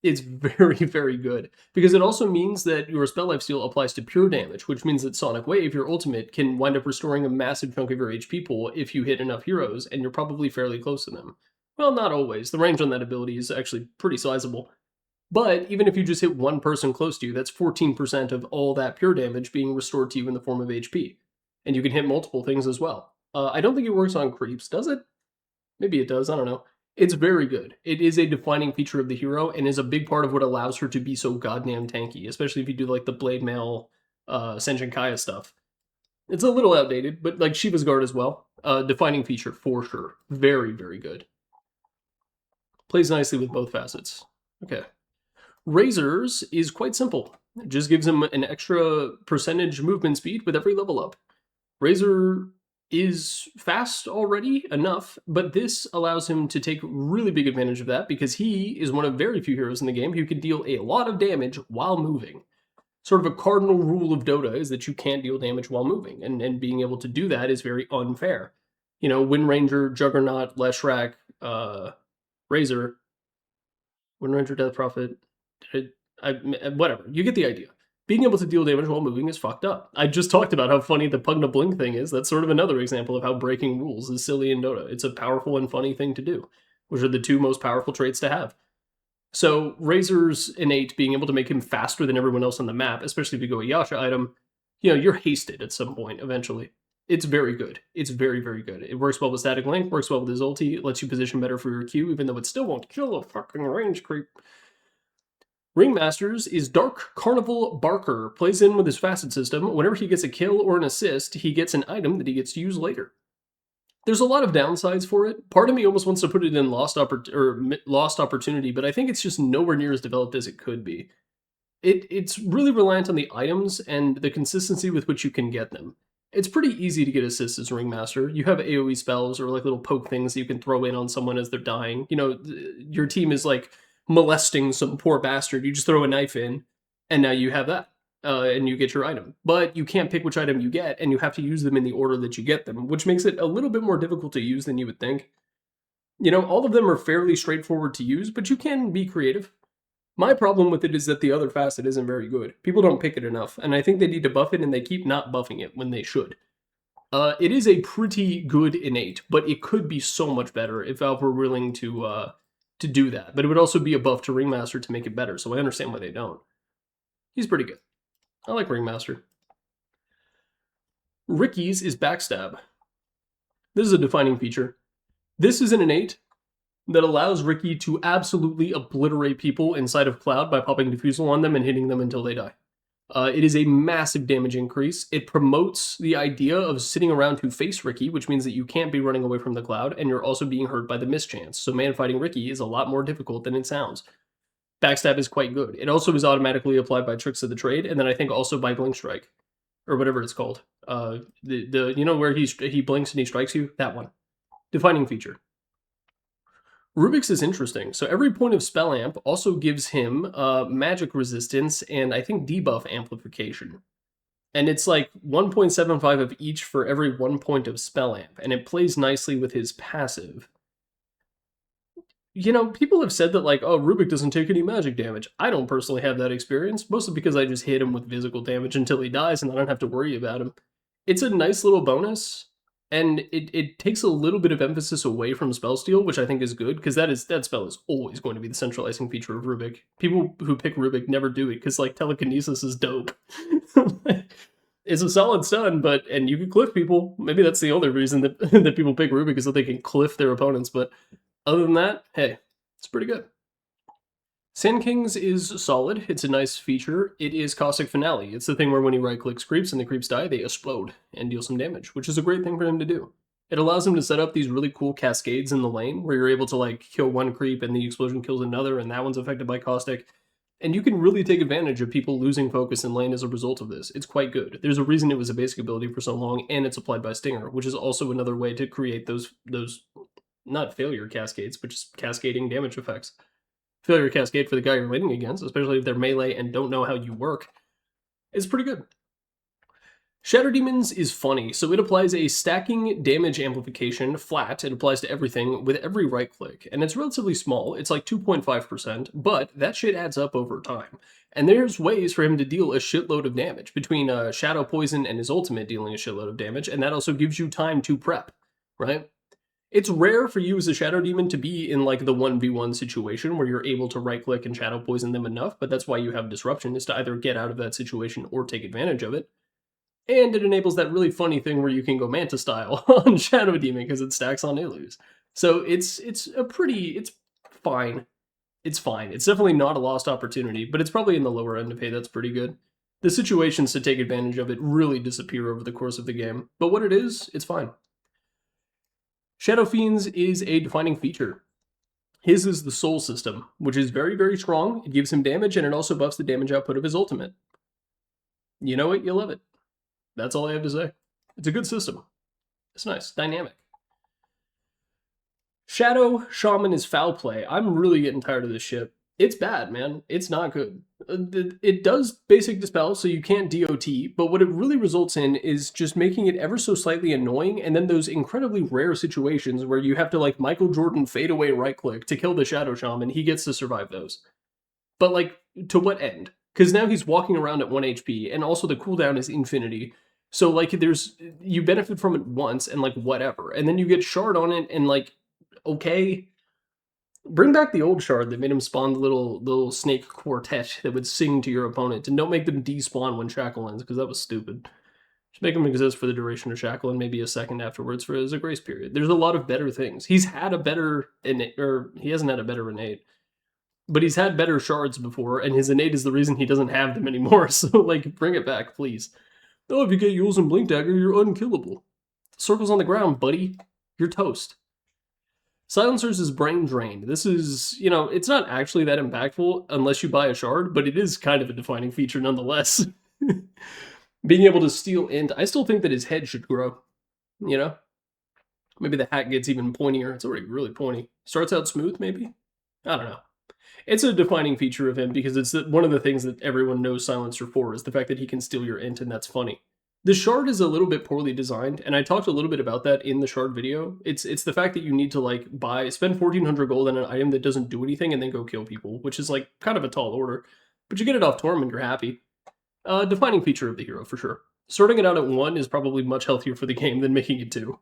It's very, very good, because it also means that your spell lifesteal applies to pure damage, which means that Sonic Wave, your ultimate, can wind up restoring a massive chunk of your HP pool if you hit enough heroes, and you're probably fairly close to them. Well, not always. The range on that ability is actually pretty sizable. But even if you just hit one person close to you, that's 14% of all that pure damage being restored to you in the form of HP. And you can hit multiple things as well. I don't think it works on creeps, does it? Maybe it does, I don't know. It's very good. It is a defining feature of the hero and is a big part of what allows her to be so goddamn tanky, especially if you do like the Blade Mail, Senshin Kaya stuff. It's a little outdated, but like Shiva's Guard as well. Defining feature for sure. Very, very good. Plays nicely with both facets. Okay. Razors is quite simple. It just gives him an extra percentage movement speed with every level up. Razor is fast already enough, but this allows him to take really big advantage of that because he is one of very few heroes in the game who can deal a lot of damage while moving. Sort of a cardinal rule of Dota is that you can't deal damage while moving, and being able to do that is very unfair. Wind Ranger, Juggernaut, Leshrac, Razor, Wind Ranger, Death Prophet, whatever. You get the idea. Being able to deal damage while moving is fucked up. I just talked about how funny the Pugna Blink thing is. That's sort of another example of how breaking rules is silly in Dota. It's a powerful and funny thing to do, which are the two most powerful traits to have. So Razor's innate, being able to make him faster than everyone else on the map, especially if you go a Yasha item, you're hasted at some point eventually. It's very good. It's very, very good. It works well with Static Link, works well with his ulti, it lets you position better for your Q, even though it still won't kill a fucking range creep. Ringmasters is Dark Carnival Barker, plays in with his facet system. Whenever he gets a kill or an assist, he gets an item that he gets to use later. There's a lot of downsides for it. Part of me almost wants to put it in lost opportunity, but I think it's just nowhere near as developed as it could be. It's really reliant on the items and the consistency with which you can get them. It's pretty easy to get assists as Ringmaster. You have AoE spells or like little poke things that you can throw in on someone as they're dying. Your team is like molesting some poor bastard. You just throw a knife in, and now you have that. And you get your item. But you can't pick which item you get, and you have to use them in the order that you get them, which makes it a little bit more difficult to use than you would think. All of them are fairly straightforward to use, but you can be creative. My problem with it is that the other facet isn't very good. People don't pick it enough, and I think they need to buff it, and they keep not buffing it when they should. It is a pretty good innate, but it could be so much better if Valve were willing to do that. But it would also be a buff to Ringmaster to make it better, so I understand why they don't. He's pretty good. I like Ringmaster. Riki's is Backstab. This is a defining feature. This is an innate that allows Riki to absolutely obliterate people inside of Cloud by popping Diffusal on them and hitting them until they die. It is a massive damage increase. It promotes the idea of sitting around to face Riki, which means that you can't be running away from the Cloud, and you're also being hurt by the mischance. So man-fighting Riki is a lot more difficult than it sounds. Backstab is quite good. It also is automatically applied by Tricks of the Trade, and then I think also by Blink Strike, or whatever it's called. Where he blinks and he strikes you? That one. Defining feature. Rubick's is interesting. So every point of spell amp also gives him magic resistance and I think debuff amplification. And it's like 1.75 of each for every 1 point of spell amp, and it plays nicely with his passive. People have said that, like, oh, Rubick doesn't take any magic damage. I don't personally have that experience, mostly because I just hit him with physical damage until he dies, and I don't have to worry about him. It's a nice little bonus, and it takes a little bit of emphasis away from spell steal, which I think is good, because that spell is always going to be the centralizing feature of Rubick. People who pick Rubick never do it, because, like, telekinesis is dope. It's a solid stun, and you can cliff people. Maybe that's the only reason that, that people pick Rubick, is that they can cliff their opponents, but other than that, hey, it's pretty good. Sand Kings is solid. It's a nice feature. It is Caustic Finale. It's the thing where when he right-clicks creeps and the creeps die, they explode and deal some damage, which is a great thing for him to do. It allows him to set up these really cool cascades in the lane where you're able to like kill one creep and the explosion kills another and that one's affected by Caustic. And you can really take advantage of people losing focus in lane as a result of this. It's quite good. There's a reason it was a basic ability for so long, and it's applied by Stinger, which is also another way to create those not failure cascades, but just cascading damage effects. Failure cascade for the guy you're laning against, especially if they're melee and don't know how you work, is pretty good. Shadow Demons is funny, so it applies a stacking damage amplification flat. It applies to everything with every right click, and it's relatively small. It's like 2.5%, but that shit adds up over time. And there's ways for him to deal a shitload of damage between Shadow Poison and his ultimate dealing a shitload of damage, and that also gives you time to prep, right? It's rare for you as a Shadow Demon to be in like the 1v1 situation where you're able to right click and Shadow Poison them enough, but that's why you have Disruption, is to either get out of that situation or take advantage of it. And it enables that really funny thing where you can go Manta style on Shadow Demon because it stacks on Illus. So it's fine. It's fine. It's definitely not a lost opportunity, but it's probably in the lower end of hey, that's pretty good. The situations to take advantage of it really disappear over the course of the game, but what it is, it's fine. Shadow Fiends is a defining feature. His is the Soul System, which is very, very strong. It gives him damage, and it also buffs the damage output of his ultimate. You know it, you love it. That's all I have to say. It's a good system. It's nice, dynamic. Shadow Shaman is foul play. I'm really getting tired of this shit. It's bad, man. It's not good. It does basic dispel, so you can't DOT, but what it really results in is just making it ever so slightly annoying, and then those incredibly rare situations where you have to like Michael Jordan fade away right click to kill the Shadow Shaman, he gets to survive those. But like, to what end? Because now he's walking around at 1 HP, and also the cooldown is infinity. So like you benefit from it once and like whatever, and then you get shard on it and like, okay, bring back the old shard that made him spawn the little snake quartet that would sing to your opponent, and don't make them despawn when Shackle ends, because that was stupid. Just make them exist for the duration of Shackle and maybe a second afterwards for as a grace period. There's a lot of better things. He's had a better innate, or he hasn't had a better innate, but he's had better shards before, and his innate is the reason he doesn't have them anymore. So like, bring it back, please. Oh, if you get Yules and Blink Dagger, you're unkillable. Circles on the ground, buddy. You're toast. Silencers is brain drained. This is, you know, it's not actually that impactful unless you buy a shard, but it is kind of a defining feature nonetheless. Being able to steal int, I still think that his head should grow, you know? Maybe the hat gets even pointier. It's already really pointy. Starts out smooth, maybe? I don't know. It's a defining feature of him because it's one of the things that everyone knows Silencer for, is the fact that he can steal your int, and that's funny. The shard is a little bit poorly designed, and I talked a little bit about that in the shard video. It's the fact that you need to like spend 1,400 gold on an item that doesn't do anything and then go kill people, which is like kind of a tall order. But you get it off Torm and you're happy. Defining feature of the hero for sure. Starting it out at 1 is probably much healthier for the game than making it 2.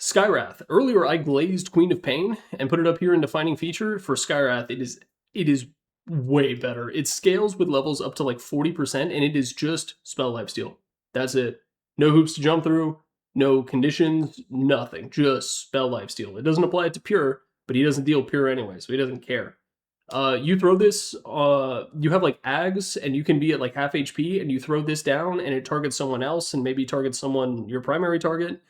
Skywrath. Earlier I glazed Queen of Pain and put it up here in defining feature. For Skywrath, it is way better. It scales with levels up to like 40%, and it is just spell lifesteal. That's it. No hoops to jump through, no conditions, nothing. Just spell lifesteal. It doesn't apply it to pure, but he doesn't deal pure anyway, so he doesn't care. You throw this, you have like Ags, and you can be at like half HP, and you throw this down, and it targets someone else, and maybe targets someone, your primary target.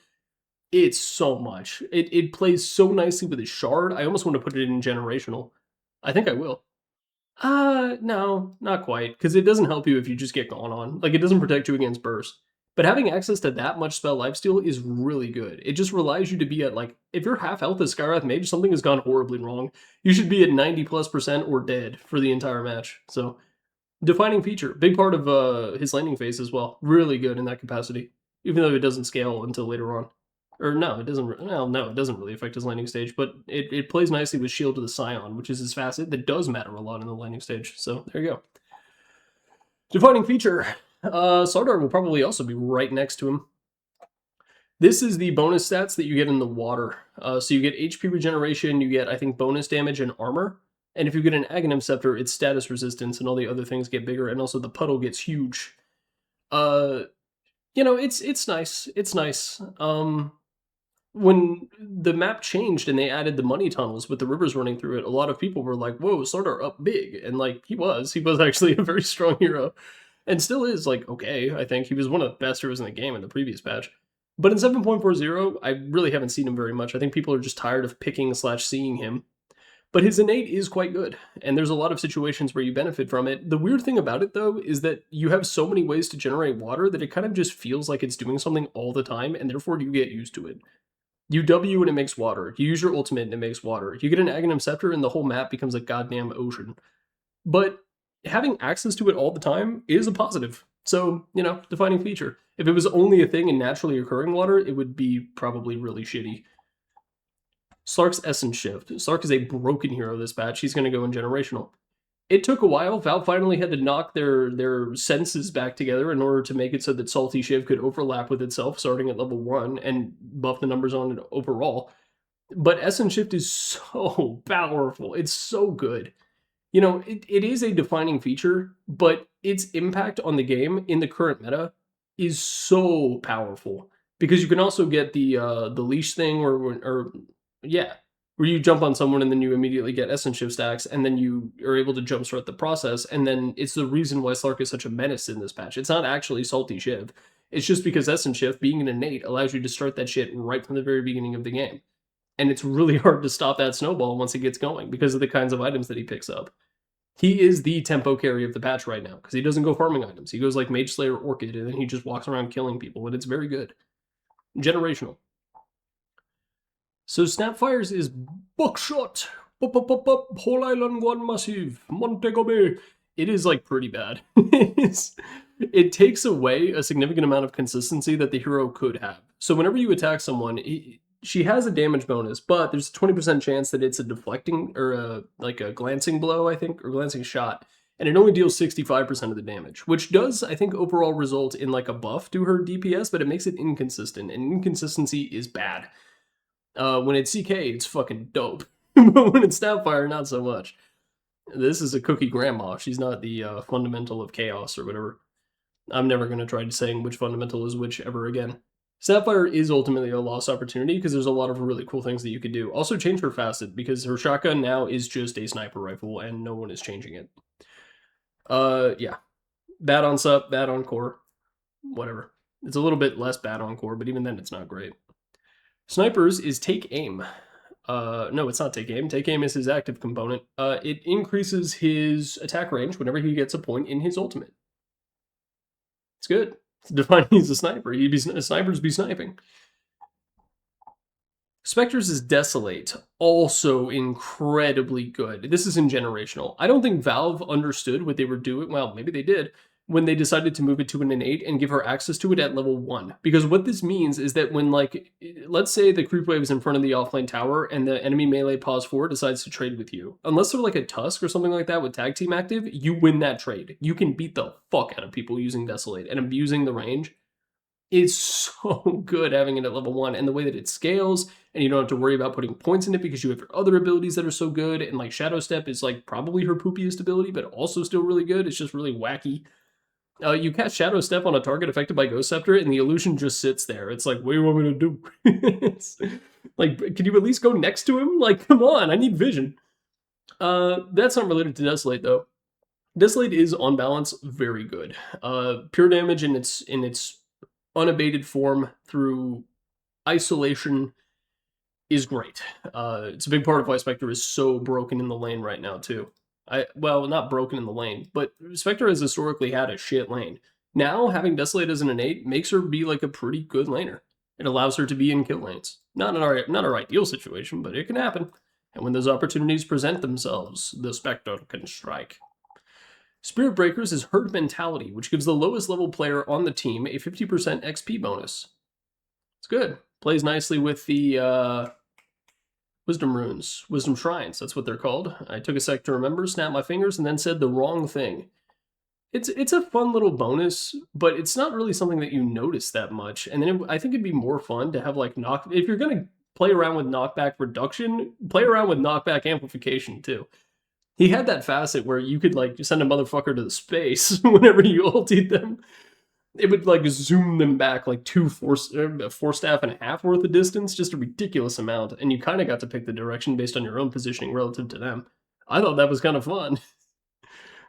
It's so much. It plays so nicely with his shard. I almost want to put it in generational. I think I will. No, not quite, because it doesn't help you if you just get gone on. Like, it doesn't protect you against burst. But having access to that much spell lifesteal is really good. It just relies you to be at, like, if you're half health as Skywrath Mage, something has gone horribly wrong. You should be at 90+% or dead for the entire match. So, defining feature. Big part of his landing phase as well. Really good in that capacity, even though it doesn't scale until later on. Or no, it doesn't. Well, no, it doesn't really affect his landing stage, but it plays nicely with Shield to the Scion, which is his facet that does matter a lot in the landing stage. So there you go. Defining feature. Slardar will probably also be right next to him. This is the bonus stats that you get in the water. So you get HP regeneration, you get, I think, bonus damage and armor. And if you get an Aghanim Scepter, it's status resistance, and all the other things get bigger, and also the puddle gets huge. You know, it's nice. It's nice. when the map changed and they added the money tunnels with the rivers running through it, a lot of people were like, whoa, Slardar up big. And like, he was actually a very strong hero. And still is, like, okay, I think. He was one of the best heroes in the game in the previous patch. But in 7.40, I really haven't seen him very much. I think people are just tired of picking/seeing him. But his innate is quite good, and there's a lot of situations where you benefit from it. The weird thing about it, though, is that you have so many ways to generate water that it kind of just feels like it's doing something all the time, and therefore you get used to it. You W and it makes water. You use your ultimate and it makes water. You get an Aghanim Scepter and the whole map becomes a goddamn ocean. But having access to it all the time is a positive. So, you know, defining feature. If it was only a thing in naturally occurring water, it would be probably really shitty. Slark's Essence Shift. Slark is a broken hero this patch. He's going to go in Generational. It took a while. Valve finally had to knock their senses back together in order to make it so that Salty Shiv could overlap with itself starting at level 1 and buff the numbers on it overall. But Essence Shift is so powerful. It's so good. You know, it is a defining feature, but its impact on the game in the current meta is so powerful. Because you can also get the leash thing or yeah, where you jump on someone and then you immediately get Essence Shift stacks, and then you are able to jumpstart the process, and then it's the reason why Slark is such a menace in this patch. It's not actually Salty Shiv. It's just because Essence Shift, being an innate, allows you to start that shit right from the very beginning of the game. And it's really hard to stop that snowball once it gets going because of the kinds of items that he picks up. He is the tempo carry of the patch right now, because he doesn't go farming items. He goes like Mage Slayer Orchid, and then he just walks around killing people, and it's very good. Generational. So Snapfire's is Buckshot, Whole Island 1 Massive, Montego. It is like pretty bad. It takes away a significant amount of consistency that the hero could have. So whenever you attack someone, she has a damage bonus, but there's a 20% chance that it's a deflecting or like a glancing blow, I think, or glancing shot. And it only deals 65% of the damage, which does, I think, overall result in like a buff to her DPS, but it makes it inconsistent, and inconsistency is bad. When it's CK, it's fucking dope. But when it's Snapfire, not so much. This is a cookie grandma. She's not the fundamental of chaos or whatever. I'm never going to try saying which fundamental is which ever again. Snapfire is ultimately a lost opportunity because there's a lot of really cool things that you could do. Also change her facet, because her shotgun now is just a sniper rifle and no one is changing it. Yeah. Bad on sup, bad on core. Whatever. It's a little bit less bad on core, but even then it's not great. Snipers is Take Aim. No, it's not Take Aim. Take Aim is his active component. It increases his attack range whenever he gets a point in his ultimate. It's good. It's defining he's a sniper. Snipers be sniping. Spectre's is Desolate. Also incredibly good. This is in Generational. I don't think Valve understood what they were doing. Well, maybe they did, when they decided to move it to an innate and give her access to it at level 1. Because what this means is that when, like, let's say the creep wave is in front of the offlane tower and the enemy melee pause 4 decides to trade with you. Unless they're like a Tusk or something like that with tag team active, you win that trade. You can beat the fuck out of people using Desolate and abusing the range. It's so good having it at level 1, and the way that it scales, and you don't have to worry about putting points in it because you have your other abilities that are so good, and like Shadow Step is like probably her poopiest ability, but also still really good. It's just really wacky. You cast Shadow Step on a target affected by Ghost Scepter, and the illusion just sits there. It's like, what do you want me to do? It's like, can you at least go next to him? Like, come on, I need vision. That's not related to Desolate, though. Desolate is, on balance, very good. Pure damage in its unabated form through isolation is great. It's a big part of why Spectre is so broken in the lane right now, too. Well, not broken in the lane, but Spectre has historically had a shit lane. Now, having Desolate as an innate makes her be like a pretty good laner. It allows her to be in kill lanes. Not our ideal situation, but it can happen. And when those opportunities present themselves, the Spectre can strike. Spirit Breakers is Herd Mentality, which gives the lowest level player on the team a 50% XP bonus. It's good. Plays nicely with the Wisdom Runes. Wisdom Shrines, that's what they're called. I took a sec to remember, snapped my fingers, and then said the wrong thing. It's a fun little bonus, but it's not really something that you notice that much. And then I think it'd be more fun to have like if you're going to play around with knockback reduction, play around with knockback amplification too. He had that facet where you could like send a motherfucker to the space whenever you ultied them. it would like zoom them back like 4.5 worth of distance, just a ridiculous amount, and you kind of got to pick the direction based on your own positioning relative to them. I thought that was kind of fun.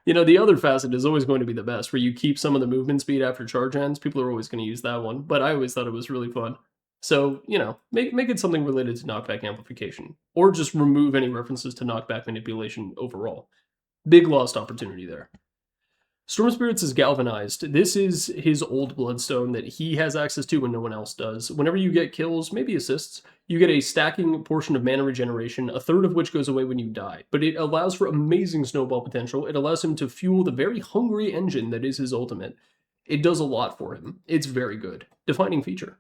You know, the other facet is always going to be the best, where you keep some of the movement speed after charge ends. People are always going to use that one, but I always thought it was really fun. So, you know, make it something related to knockback amplification, or just remove any references to knockback manipulation overall. Big lost opportunity there. Storm Spirits is Galvanized. This is his old Bloodstone that he has access to when no one else does. Whenever you get kills, maybe assists, you get a stacking portion of mana regeneration, a third of which goes away when you die. But it allows for amazing snowball potential. It allows him to fuel the very hungry engine that is his ultimate. It does a lot for him. It's very good. Defining feature.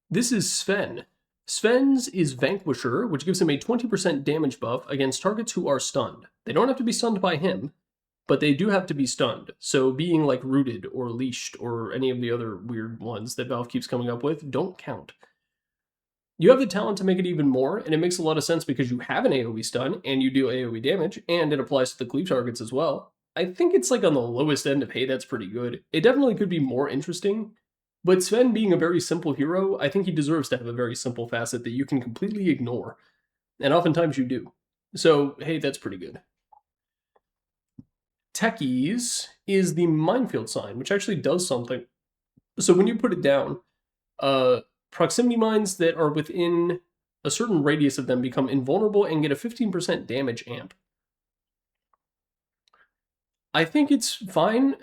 This is Sven. Sven's is Vanquisher, which gives him a 20% damage buff against targets who are stunned. They don't have to be stunned by him, but they do have to be stunned. So being like rooted or leashed or any of the other weird ones that Valve keeps coming up with don't count. You have the talent to make it even more, and it makes a lot of sense because you have an AoE stun and you do AoE damage, and it applies to the cleave targets as well. I think it's like on the lowest end of, hey, that's pretty good. It definitely could be more interesting. But Sven being a very simple hero, I think he deserves to have a very simple facet that you can completely ignore. And oftentimes you do. So, hey, that's pretty good. Techies is the Minefield sign, which actually does something. So when you put it down, proximity mines that are within a certain radius of them become invulnerable and get a 15% damage amp. I think it's fine.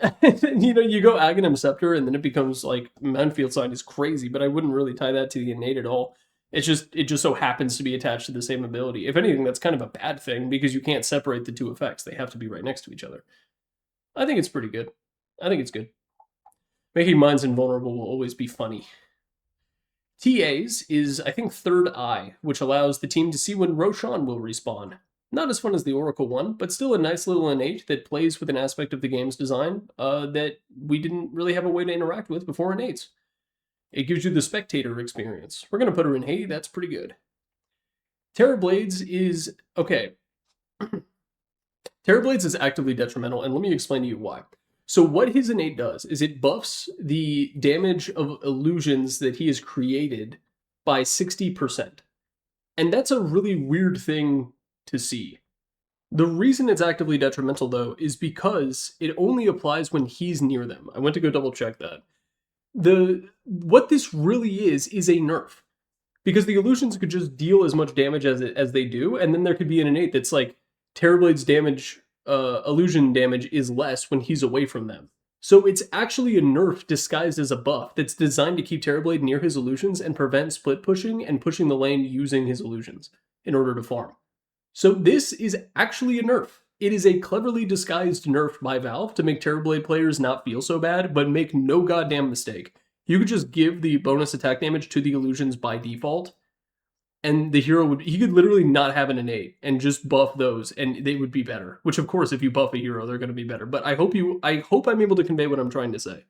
You know, you go Aghanim Scepter and then it becomes like Minefield Sign is crazy, but I wouldn't really tie that to the innate at all. It just so happens to be attached to the same ability. If anything, that's kind of a bad thing because you can't separate the two effects. They have to be right next to each other. I think it's pretty good. I think it's good. Making mines invulnerable will always be funny. TA's is, I think, Third Eye, which allows the team to see when Roshan will respawn. Not as fun as the Oracle one, but still a nice little innate that plays with an aspect of the game's design that we didn't really have a way to interact with before innates. It gives you the spectator experience. We're going to put her in, hey, that's pretty good. Terrorblades is, okay. Terrorblades is actively detrimental, and let me explain to you why. So what his innate does is it buffs the damage of illusions that he has created by 60%. And that's a really weird thing to see. The reason it's actively detrimental, though, is because it only applies when he's near them. I went to go double check that. What this really is a nerf. Because the illusions could just deal as much damage as they do, and then there could be an innate that's like, Terrorblade's damage, illusion damage is less when he's away from them. So it's actually a nerf disguised as a buff that's designed to keep Terrorblade near his illusions and prevent split pushing and pushing the lane using his illusions in order to farm. So this is actually a nerf. It is a cleverly disguised nerf by Valve to make Terrorblade players not feel so bad, but make no goddamn mistake. You could just give the bonus attack damage to the illusions by default, and the hero he could literally not have an innate and just buff those, and they would be better. Which, of course, if you buff a hero, they're going to be better. But I hope I'm able to convey what I'm trying to say.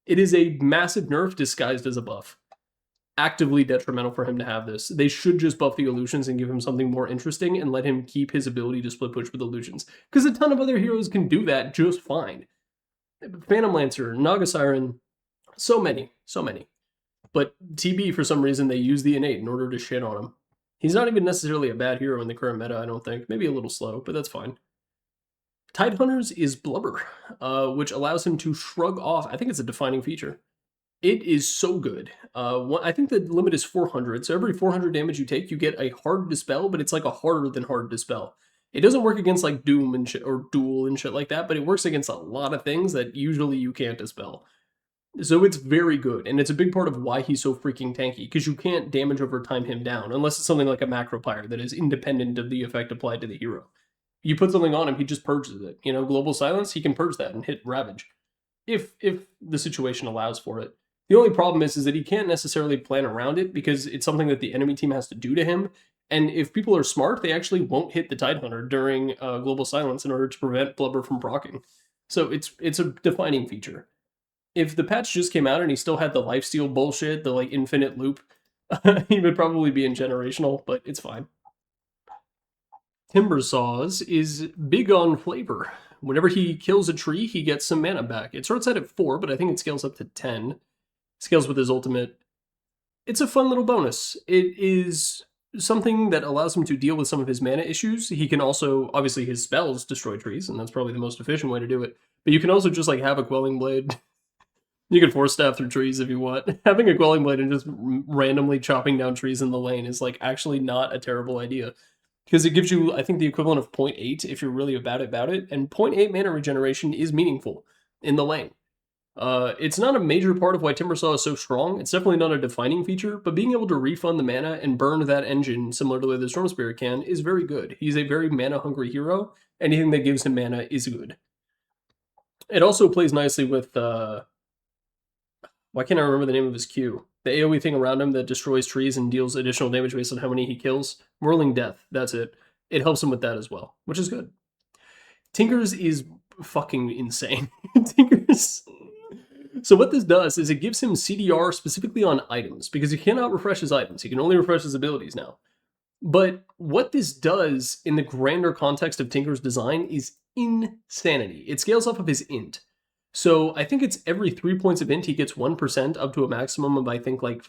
It is a massive nerf disguised as a buff. Actively detrimental for him to have this. They should just buff the illusions and give him something more interesting and let him keep his ability to split push with illusions. Because a ton of other heroes can do that just fine. Phantom Lancer, Naga Siren, so many. But TB, for some reason, they use the innate in order to shit on him. He's not even necessarily a bad hero in the current meta, I don't think. Maybe a little slow, but that's fine. Tidehunters is Blubber, which allows him to shrug off. I think it's a defining feature. It is so good. I think the limit is 400, so every 400 damage you take, you get a hard dispel, but it's like a harder than hard dispel. It doesn't work against like Doom and shit, or Duel and shit like that, but it works against a lot of things that usually you can't dispel. So it's very good, and it's a big part of why he's so freaking tanky, because you can't damage over time him down, unless it's something like a Macro Pyre that is independent of the effect applied to the hero. You put something on him, he just purges it. You know, Global Silence, he can purge that and hit Ravage, if the situation allows for it. The only problem is that he can't necessarily plan around it because it's something that the enemy team has to do to him. And if people are smart, they actually won't hit the Tidehunter during Global Silence in order to prevent Blubber from proccing. So it's a defining feature. If the patch just came out and he still had the lifesteal bullshit, the like infinite loop, he would probably be in generational, but it's fine. Timbersaws is big on flavor, Whenever he kills a tree, he gets some mana back. It starts out at 4, but I think it scales up to 10. Scales with his ultimate. It's a fun little bonus. It is something that allows him to deal with some of his mana issues. He can also, obviously his spells destroy trees, and that's probably the most efficient way to do it. But you can also just like have a Quelling Blade. You can force staff through trees if you want. Having a Quelling Blade and just randomly chopping down trees in the lane is like actually not a terrible idea. Because it gives you, I think, the equivalent of 0.8 if you're really about it, and 0.8 mana regeneration is meaningful in the lane. It's not a major part of why Timbersaw is so strong. It's definitely not a defining feature, but being able to refund the mana and burn that engine, similar to the way the Storm Spirit can, is very good. He's a very mana-hungry hero. Anything that gives him mana is good. It also plays nicely with, why can't I remember the name of his Q? The AoE thing around him that destroys trees and deals additional damage based on how many he kills. Whirling Death, that's it. It helps him with that as well, which is good. Tinker's is fucking insane. Tinker's... So what this does is it gives him CDR specifically on items, because he cannot refresh his items. He can only refresh his abilities now. But what this does in the grander context of Tinker's design is insanity. It scales off of his int. So I think it's every 3 points of int he gets 1% up to a maximum of, I think, like,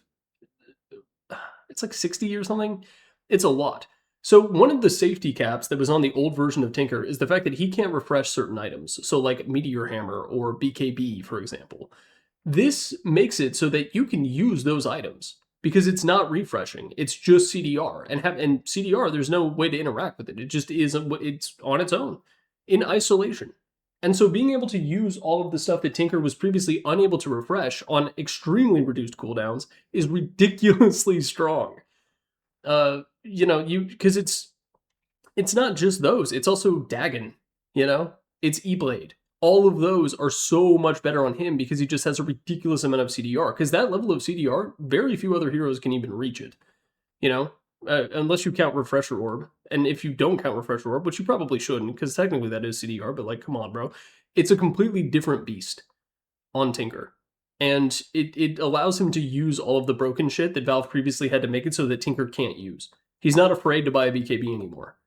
it's like 60 or something. It's a lot. So one of the safety caps that was on the old version of Tinker is the fact that he can't refresh certain items. So like Meteor Hammer or BKB, for example. This makes it so that you can use those items because it's not refreshing. It's just CDR. And CDR, there's no way to interact with it. It just is, it's on its own in isolation. And so being able to use all of the stuff that Tinker was previously unable to refresh on extremely reduced cooldowns is ridiculously strong. Because it's not just those, it's also Dagon, it's E-Blade. All of those are so much better on him because he just has a ridiculous amount of CDR. Because that level of CDR, very few other heroes can even reach it, unless you count Refresher Orb. And if you don't count Refresher Orb, which you probably shouldn't, because technically that is CDR, but like, come on, bro. It's a completely different beast on Tinker. And it allows him to use all of the broken shit that Valve previously had to make it so that Tinker can't use. He's not afraid to buy a BKB anymore.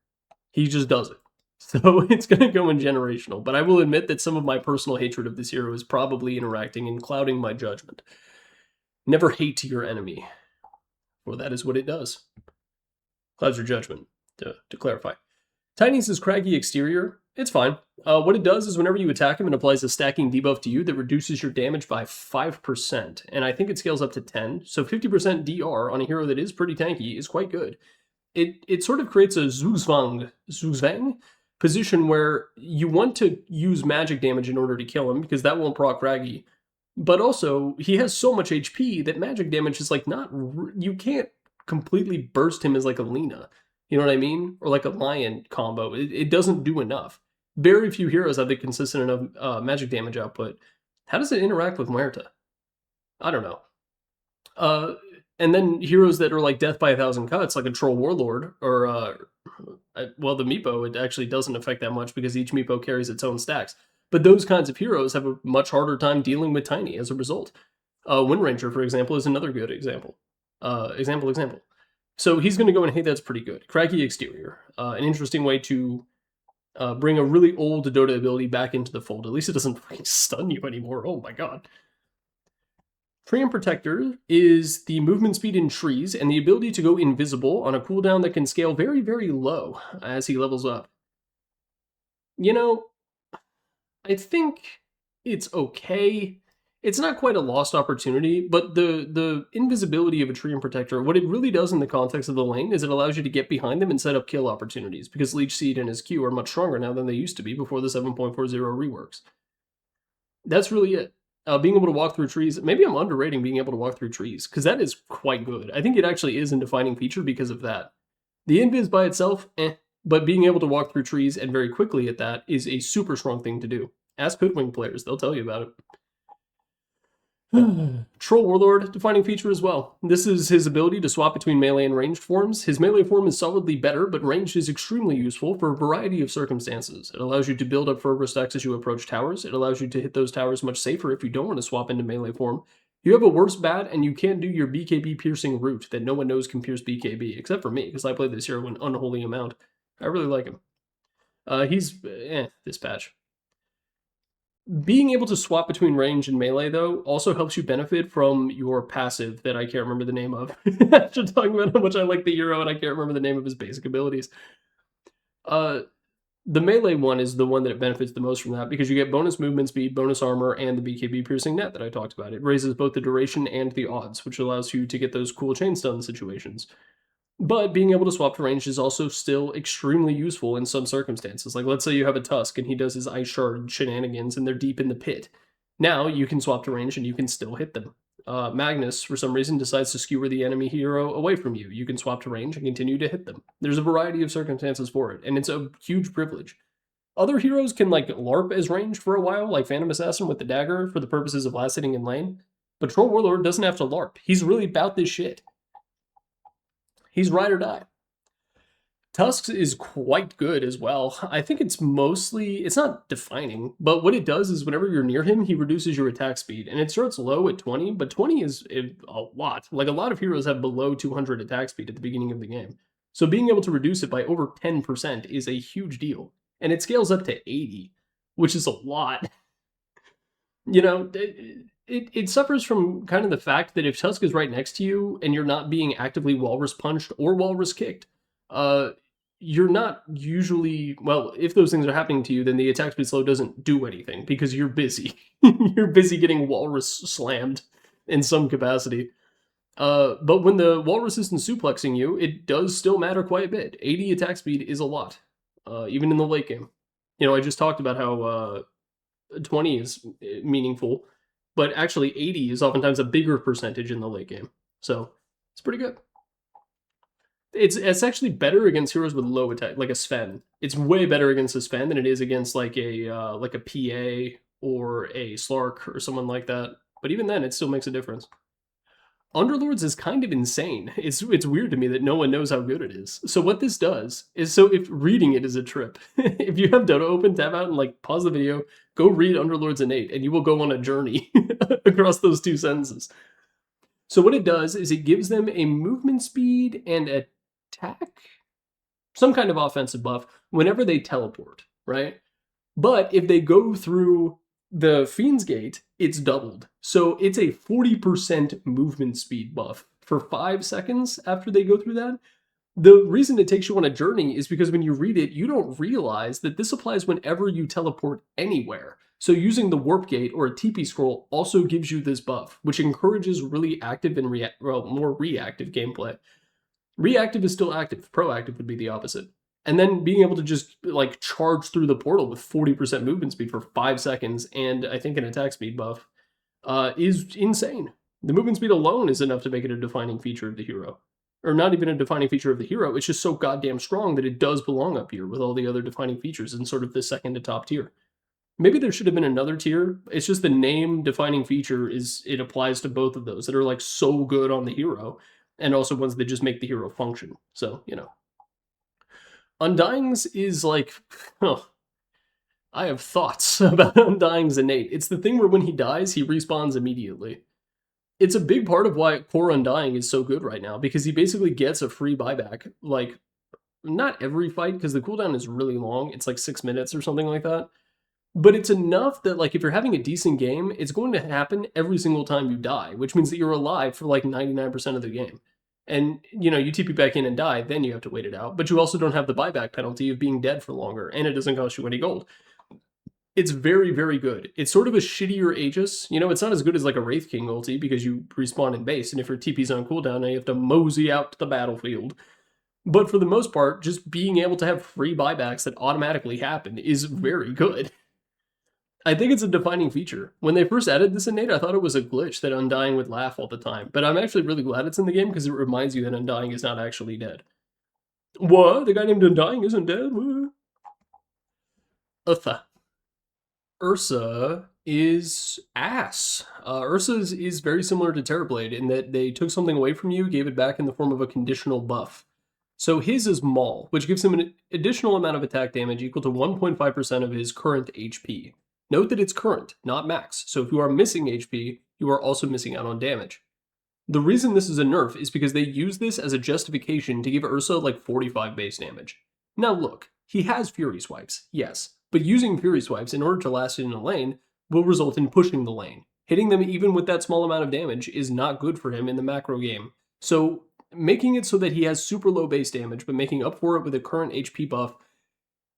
He just does it. So it's going to go in generational. But I will admit that some of my personal hatred of this hero is probably interacting and clouding my judgment. Never hate your enemy. Well, that is what it does. Clouds your judgment, to clarify. Tiny's craggy exterior, it's fine. What it does is whenever you attack him, it applies a stacking debuff to you that reduces your damage by 5%. And I think it scales up to 10. So 50% DR on a hero that is pretty tanky is quite good. It sort of creates a Zugzwang position where you want to use magic damage in order to kill him, because that won't proc craggy. But also, he has so much HP that magic damage is like not... You can't completely burst him as like a Lina. You know what I mean? Or like a Lion combo. It doesn't do enough. Very few heroes have the consistent enough magic damage output. How does it interact with Muerta? I don't know. And then heroes that are like Death by 1,000 Cuts, like a Troll Warlord, or, well, the Meepo, it actually doesn't affect that much because each Meepo carries its own stacks. But those kinds of heroes have a much harder time dealing with Tiny as a result. Windranger, for example, is another good example. Example. So he's going to go and hey, that's pretty good. Craggy exterior. An interesting way to bring a really old Dota ability back into the fold. At least it doesn't stun you anymore. Oh my god. Tree and Protector is the movement speed in trees and the ability to go invisible on a cooldown that can scale very, very low as he levels up. I think it's okay. It's not quite a lost opportunity, but the invisibility of a Tree and Protector, what it really does in the context of the lane is it allows you to get behind them and set up kill opportunities, because Leech Seed and his Q are much stronger now than they used to be before the 7.40 reworks. That's really it. Being able to walk through trees, maybe I'm underrating being able to walk through trees, because that is quite good. I think it actually is a defining feature because of that. The invis by itself, but being able to walk through trees and very quickly at that is a super strong thing to do. Ask Hoodwink players, they'll tell you about it. Troll Warlord, defining feature as well. This is his ability to swap between melee and ranged forms. His melee form is solidly better, but ranged is extremely useful for a variety of circumstances. It allows you to build up fervor stacks as you approach towers. It allows you to hit those towers much safer if you don't want to swap into melee form. You have a worse bat, and you can't do your BKB piercing route that no one knows can pierce BKB, except for me, because I play this hero an unholy amount. I really like him. He's, this patch. Being able to swap between range and melee, though, also helps you benefit from your passive that I can't remember the name of. After talking about how much I like the hero and I can't remember the name of his basic abilities. The melee one is the one that benefits the most from that because you get bonus movement speed, bonus armor, and the BKB piercing net that I talked about. It raises both the duration and the odds, which allows you to get those cool chain stun situations. But being able to swap to range is also still extremely useful in some circumstances. Like, let's say you have a Tusk and he does his Ice Shard shenanigans and they're deep in the pit. Now you can swap to range and you can still hit them. Magnus, for some reason, decides to skewer the enemy hero away from you. You can swap to range and continue to hit them. There's a variety of circumstances for it, and it's a huge privilege. Other heroes can, like, LARP as range for a while, like Phantom Assassin with the dagger for the purposes of last hitting in lane. But Troll Warlord doesn't have to LARP. He's really about this shit. He's ride or die. Tusk is quite good as well. I think it's mostly, it's not defining, but what it does is whenever you're near him, he reduces your attack speed. And it starts low at 20, but 20 is a lot. Like, a lot of heroes have below 200 attack speed at the beginning of the game. So being able to reduce it by over 10% is a huge deal. And it scales up to 80, which is a lot. You know, it suffers from kind of the fact that if Tusk is right next to you and you're not being actively walrus punched or walrus kicked, you're not usually, well, if those things are happening to you, then the attack speed slow doesn't do anything because you're busy. You're busy getting walrus slammed in some capacity. But when the walrus isn't suplexing you, it does still matter quite a bit. 80 attack speed is a lot, even in the late game. You know, I just talked about how 20 is meaningful, but actually 80 is oftentimes a bigger percentage in the late game. So it's pretty good. It's actually better against heroes with low attack, like a Sven. It's way better against a Sven than it is against like a PA or a Slark or someone like that. But even then, it still makes a difference. Underlords is kind of insane. It's weird to me that no one knows how good it is. So what this does is, so if reading it is a trip, if you have Dota open, tab out and like pause the video, go read Underlords Innate, and you will go on a journey across those two sentences. So what it does is it gives them a movement speed and attack, some kind of offensive buff whenever they teleport, right? But if they go through the Fiend's Gate, it's doubled. So it's a 40% movement speed buff for 5 seconds after they go through that. The reason it takes you on a journey is because when you read it, you don't realize that this applies whenever you teleport anywhere. So using the Warp Gate or a TP scroll also gives you this buff, which encourages really active and more reactive gameplay. Reactive is still active. Proactive would be the opposite. And then being able to just like charge through the portal with 40% movement speed for 5 seconds and I think an attack speed buff is insane. The movement speed alone is enough to make it a defining feature of the hero. Or not even a defining feature of the hero, it's just so goddamn strong that it does belong up here with all the other defining features in sort of the second to top tier. Maybe there should have been another tier. It's just the name defining feature is, it applies to both of those that are like so good on the hero and also ones that just make the hero function. So, you know. Undying's is like, oh, I have thoughts about Undying's Innate. It's the thing where when he dies, he respawns immediately. It's a big part of why core Undying is so good right now, because he basically gets a free buyback. Like, not every fight, because the cooldown is really long. It's like 6 minutes or something like that. But it's enough that, like, if you're having a decent game, it's going to happen every single time you die, which means that you're alive for like 99% of the game. And, you know, you TP back in and die, then you have to wait it out. But you also don't have the buyback penalty of being dead for longer, and it doesn't cost you any gold. It's very, very good. It's sort of a shittier Aegis. You know, it's not as good as like a Wraith King ulti because you respawn in base, and if your TP's on cooldown, now you have to mosey out to the battlefield. But for the most part, just being able to have free buybacks that automatically happen is very good. I think it's a defining feature. When they first added this Innate, I thought it was a glitch that Undying would laugh all the time. But I'm actually really glad it's in the game because it reminds you that Undying is not actually dead. What? The guy named Undying isn't dead? What? Ursa is ass. Ursa is very similar to Terrorblade in that they took something away from you, gave it back in the form of a conditional buff. So his is Maul, which gives him an additional amount of attack damage equal to 1.5% of his current HP. Note that it's current, not max, so if you are missing HP, you are also missing out on damage. The reason this is a nerf is because they use this as a justification to give Ursa like 45 base damage. Now look, he has Fury Swipes, yes, but using Fury Swipes in order to last it in a lane will result in pushing the lane. Hitting them even with that small amount of damage is not good for him in the macro game. So making it so that he has super low base damage, but making up for it with a current HP buff,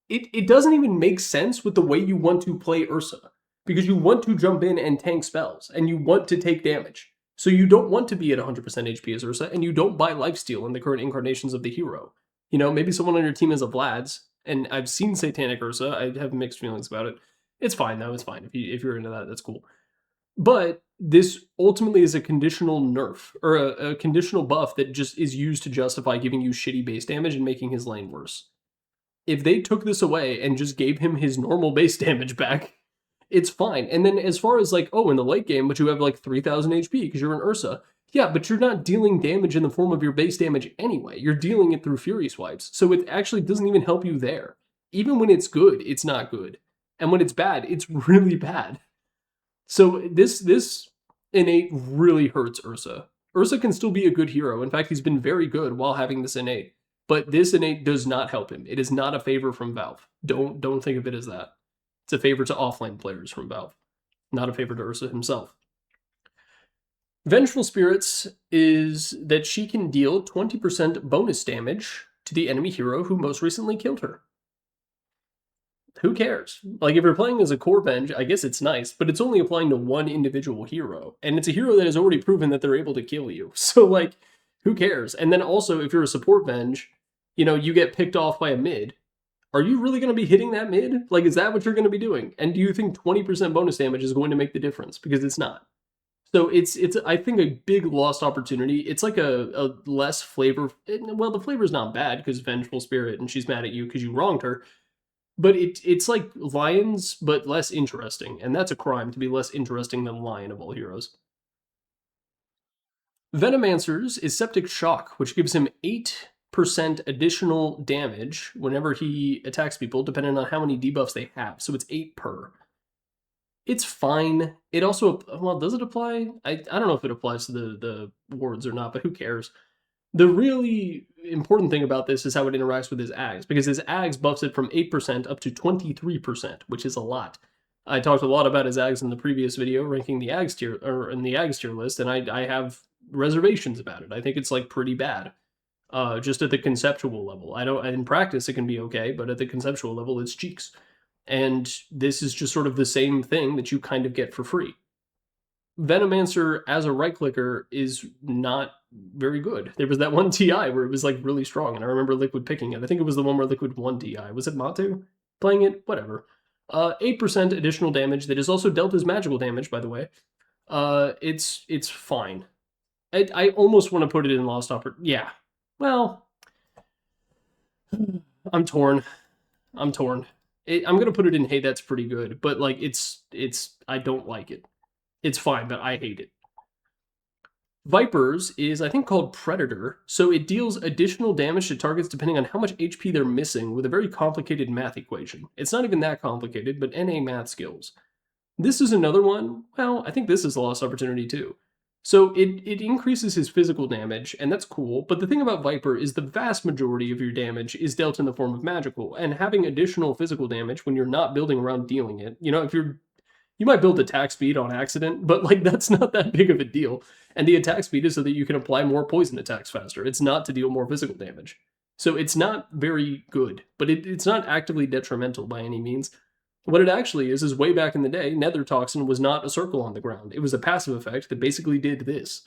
it doesn't even make sense with the way you want to play Ursa. Because you want to jump in and tank spells, and you want to take damage. So you don't want to be at 100% HP as Ursa, and you don't buy lifesteal in the current incarnations of the hero. You know, maybe someone on your team is a Vlad's, and I've seen Satanic Ursa, I have mixed feelings about it. It's fine though, it's fine. If you're into that, that's cool. But this ultimately is a conditional nerf, or a conditional buff that just is used to justify giving you shitty base damage and making his lane worse. If they took this away and just gave him his normal base damage back, it's fine. And then as far as like, oh, in the late game, but you have like 3,000 HP because you're an Ursa. Yeah, but you're not dealing damage in the form of your base damage anyway. You're dealing it through Fury Swipes. So it actually doesn't even help you there. Even when it's good, it's not good. And when it's bad, it's really bad. So this innate really hurts Ursa. Ursa can still be a good hero. In fact, he's been very good while having this innate. But this innate does not help him. It is not a favor from Valve. Don't think of it as that. It's a favor to offlane players from Valve, not a favor to Ursa himself. Vengeful Spirits is that she can deal 20% bonus damage to the enemy hero who most recently killed her. Who cares? Like, if you're playing as a core Venge, I guess it's nice, but it's only applying to one individual hero, and it's a hero that has already proven that they're able to kill you. So, like, who cares? And then also, if you're a support Venge, you know, you get picked off by a mid. Are you really going to be hitting that mid? Like, is that what you're going to be doing? And do you think 20% bonus damage is going to make the difference? Because it's not. So it's I think, a big lost opportunity. It's like a less flavor. Well, the flavor's not bad because Vengeful Spirit and she's mad at you because you wronged her. But it's like Lions, but less interesting. And that's a crime to be less interesting than Lion of all heroes. Venomancer's is Septic Shock, which gives him 8% additional damage whenever he attacks people, depending on how many debuffs they have. So it's 8 per. It's fine. It also, well, does it apply? I don't know if it applies to the wards or not, but who cares? The really important thing about this is how it interacts with his Ags, because his Ags buffs it from 8% up to 23%, which is a lot. I talked a lot about his Ags in the previous video, ranking the Ags tier, or in the Ags tier list, and I have reservations about it. I think it's like pretty bad. Just at the conceptual level. In practice it can be okay, but at the conceptual level it's cheeks. And this is just sort of the same thing that you kind of get for free. Venomancer as a right clicker is not very good. There was that one TI where it was like really strong, and I remember Liquid picking it. I think it was the one where Liquid won TI. Was it Matu playing it? Whatever. 8% additional damage that is also dealt as magical damage, by the way. It's fine. I almost want to put it in Lost Opportunity. Yeah. Well, I'm torn. I'm going to put it in, hey, that's pretty good. But, like, I don't like it. It's fine, but I hate it. Viper's is, I think, called Predator. So it deals additional damage to targets depending on how much HP they're missing with a very complicated math equation. It's not even that complicated, but NA math skills. This is another one. Well, I think this is a lost opportunity, too. So it increases his physical damage, and that's cool, but the thing about Viper is the vast majority of your damage is dealt in the form of magical, and having additional physical damage when you're not building around dealing it, you know, you might build attack speed on accident, but like that's not that big of a deal, and the attack speed is so that you can apply more poison attacks faster. It's not to deal more physical damage. So it's not very good, but it's not actively detrimental by any means. What it actually is way back in the day, Nether Toxin was not a circle on the ground. It was a passive effect that basically did this.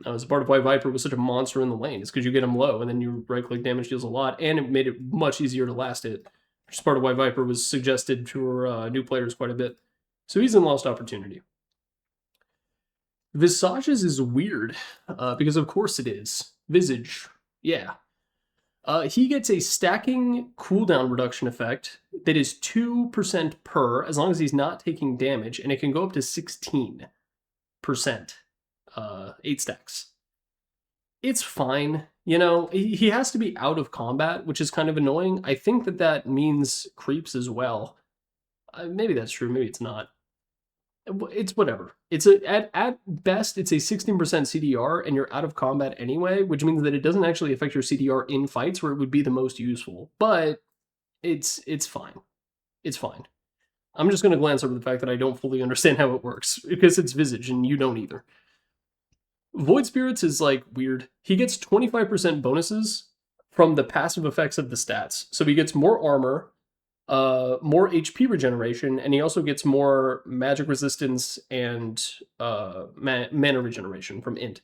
As a part of why Viper was such a monster in the lane, is because you get him low, and then your right-click damage deals a lot, and it made it much easier to last it, which is part of why Viper was suggested for new players quite a bit. So he's in Lost Opportunity. Visage's is weird, because of course it is. Visage, yeah. He gets a stacking cooldown reduction effect that is 2% per, as long as he's not taking damage, and it can go up to 16%, 8 stacks. It's fine. You know, he has to be out of combat, which is kind of annoying. I think that means creeps as well. Maybe that's true, maybe it's not. It's whatever. At best, it's a 16% CDR, and you're out of combat anyway, which means that it doesn't actually affect your CDR in fights where it would be the most useful. But it's fine. It's fine. I'm just going to glance over the fact that I don't fully understand how it works, because it's Visage and you don't either. Void Spirits is like weird. He gets 25% bonuses from the passive effects of the stats. So he gets more armor, more HP regeneration, and he also gets more magic resistance and mana regeneration from Int.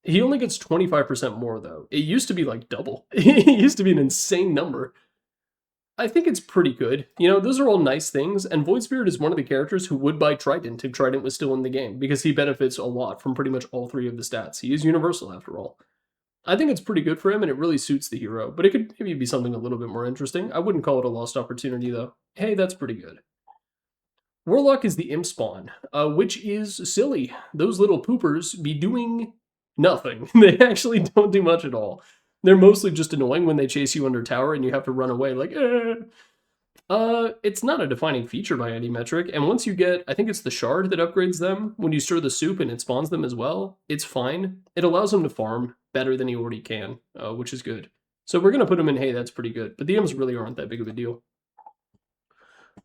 He only gets 25% more, though. It used to be like double. It used to be an insane number. I think it's pretty good. You know, those are all nice things, and Void Spirit is one of the characters who would buy Trident if Trident was still in the game, because he benefits a lot from pretty much all three of the stats. He is universal, after all. I think it's pretty good for him, and it really suits the hero, but it could maybe be something a little bit more interesting. I wouldn't call it a lost opportunity, though. Hey, that's pretty good. Warlock is the imp spawn, which is silly. Those little poopers be doing nothing. They actually don't do much at all. They're mostly just annoying when they chase you under tower and you have to run away like, It's not a defining feature by any metric, and once you get, I think it's the shard that upgrades them, when you stir the soup and it spawns them as well, it's fine. It allows them to farm better than he already can, which is good. So we're going to put him in, hey, that's pretty good, but the M's really aren't that big of a deal.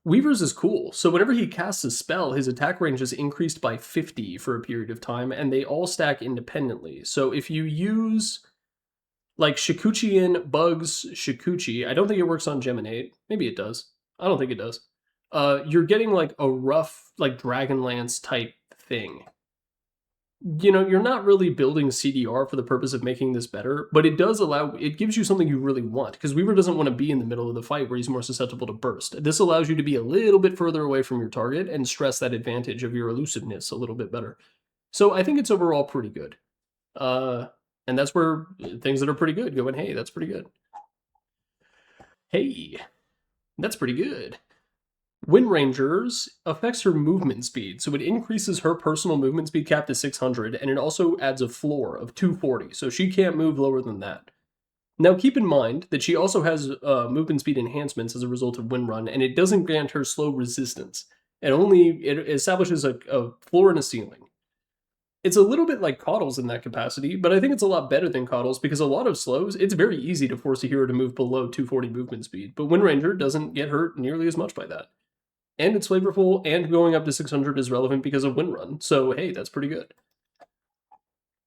Weaver's is cool. So whenever he casts a spell, his attack range is increased by 50 for a period of time, and they all stack independently. So if you use like Shikuchian Bugs Shikuchi, I don't think it works on Geminate. Maybe it does. I don't think it does. You're getting like a rough, like Dragonlance type thing. You know, you're not really building CDR for the purpose of making this better, but it does allow, it gives you something you really want, because Weaver doesn't want to be in the middle of the fight where he's more susceptible to burst. This allows you to be a little bit further away from your target and stress that advantage of your elusiveness a little bit better. So I think it's overall pretty good. And that's where things that are pretty good go in, hey, that's pretty good. Hey, that's pretty good. Wind Ranger's affects her movement speed, so it increases her personal movement speed cap to 600, and it also adds a floor of 240, so she can't move lower than that. Now keep in mind that she also has movement speed enhancements as a result of Wind Run, and it doesn't grant her slow resistance. It establishes a floor and a ceiling. It's a little bit like Coddles in that capacity, but I think it's a lot better than Coddles, because a lot of slows, it's very easy to force a hero to move below 240 movement speed, but Wind Ranger doesn't get hurt nearly as much by that. And it's flavorful, and going up to 600 is relevant because of Wind Run, so hey, that's pretty good.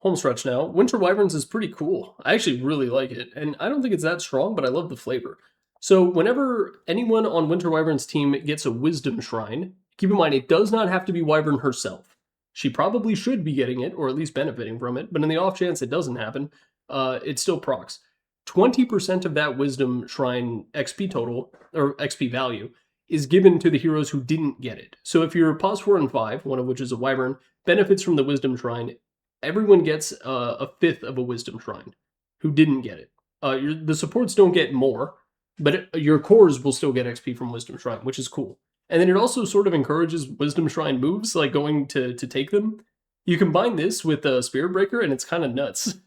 Home stretch now. Winter Wyverns is pretty cool. I actually really like it, and I don't think it's that strong, but I love the flavor. So whenever anyone on Winter Wyvern's team gets a Wisdom Shrine, keep in mind it does not have to be Wyvern herself. She probably should be getting it, or at least benefiting from it, but in the off chance it doesn't happen, it still procs. 20% of that Wisdom Shrine XP total, or XP value, is given to the heroes who didn't get it. So if you're Pos 4 and 5, one of which is a Wyvern, benefits from the Wisdom Shrine, everyone gets a fifth of a Wisdom Shrine who didn't get it. The supports don't get more, but your cores will still get XP from Wisdom Shrine, which is cool. And then it also sort of encourages Wisdom Shrine moves, like going to take them. You combine this with Spirit Breaker, and it's kind of nuts.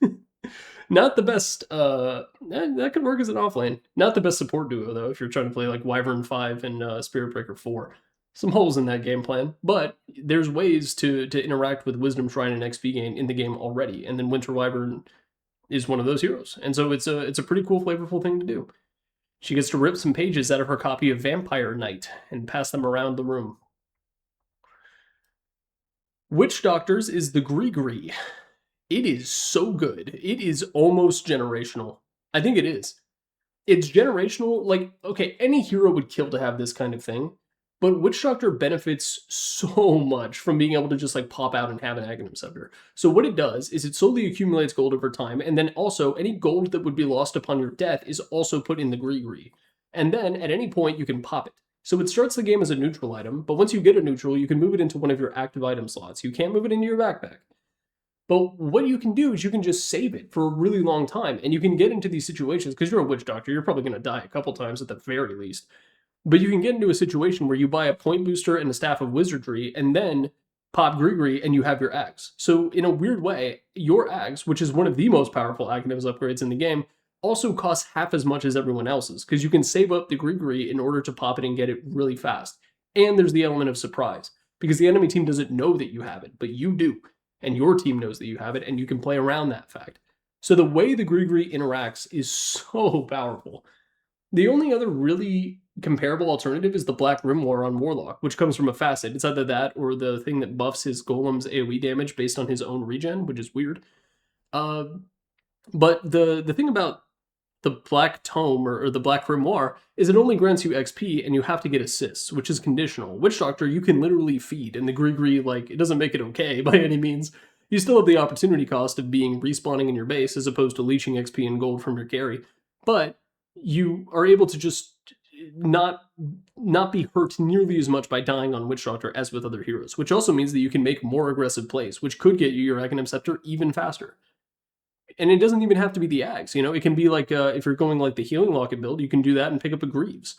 Not the best, that could work as an offlane. Not the best support duo, though, if you're trying to play like Wyvern 5 and Spirit Breaker 4. Some holes in that game plan, but there's ways to interact with Wisdom Shrine and XP gain in the game already, and then Winter Wyvern is one of those heroes. And so it's a pretty cool, flavorful thing to do. She gets to rip some pages out of her copy of Vampire Knight and pass them around the room. Witch Doctors is the Gree. It is so good. It is almost generational. I think it is. It's generational. Like, okay, any hero would kill to have this kind of thing, but Witch Doctor benefits so much from being able to just like pop out and have an Aghanim Scepter. So what it does is it slowly accumulates gold over time, and then also any gold that would be lost upon your death is also put in the Gree. And then at any point you can pop it. So it starts the game as a neutral item, but once you get a neutral, you can move it into one of your active item slots. You can't move it into your backpack. But what you can do is you can just save it for a really long time, and you can get into these situations, because you're a Witch Doctor, you're probably going to die a couple times at the very least. But you can get into a situation where you buy a point booster and a Staff of Wizardry, and then pop Gree, and you have your Axe. So in a weird way, your Axe, which is one of the most powerful Aghanims upgrades in the game, also costs half as much as everyone else's, because you can save up the Gree in order to pop it and get it really fast. And there's the element of surprise, because the enemy team doesn't know that you have it, but you do. And your team knows that you have it, and you can play around that fact. So the way the Gree interacts is so powerful. The only other really comparable alternative is the Black Grimoire on Warlock, which comes from a facet. It's either that or the thing that buffs his golem's AoE damage based on his own regen, which is weird. But the thing about the Black Tome or the Black Grimoire is it only grants you XP and you have to get assists, which is conditional. Witch Doctor you can literally feed, and the Grigri, like, it doesn't make it okay by any means. You still have the opportunity cost of being respawning in your base as opposed to leeching XP and gold from your carry. But you are able to just not be hurt nearly as much by dying on Witch Doctor as with other heroes, which also means that you can make more aggressive plays, which could get you your Aghanim Scepter even faster. And it doesn't even have to be the Ags, you know? It can be like, if you're going like the Healing Locket build, you can do that and pick up a Greaves.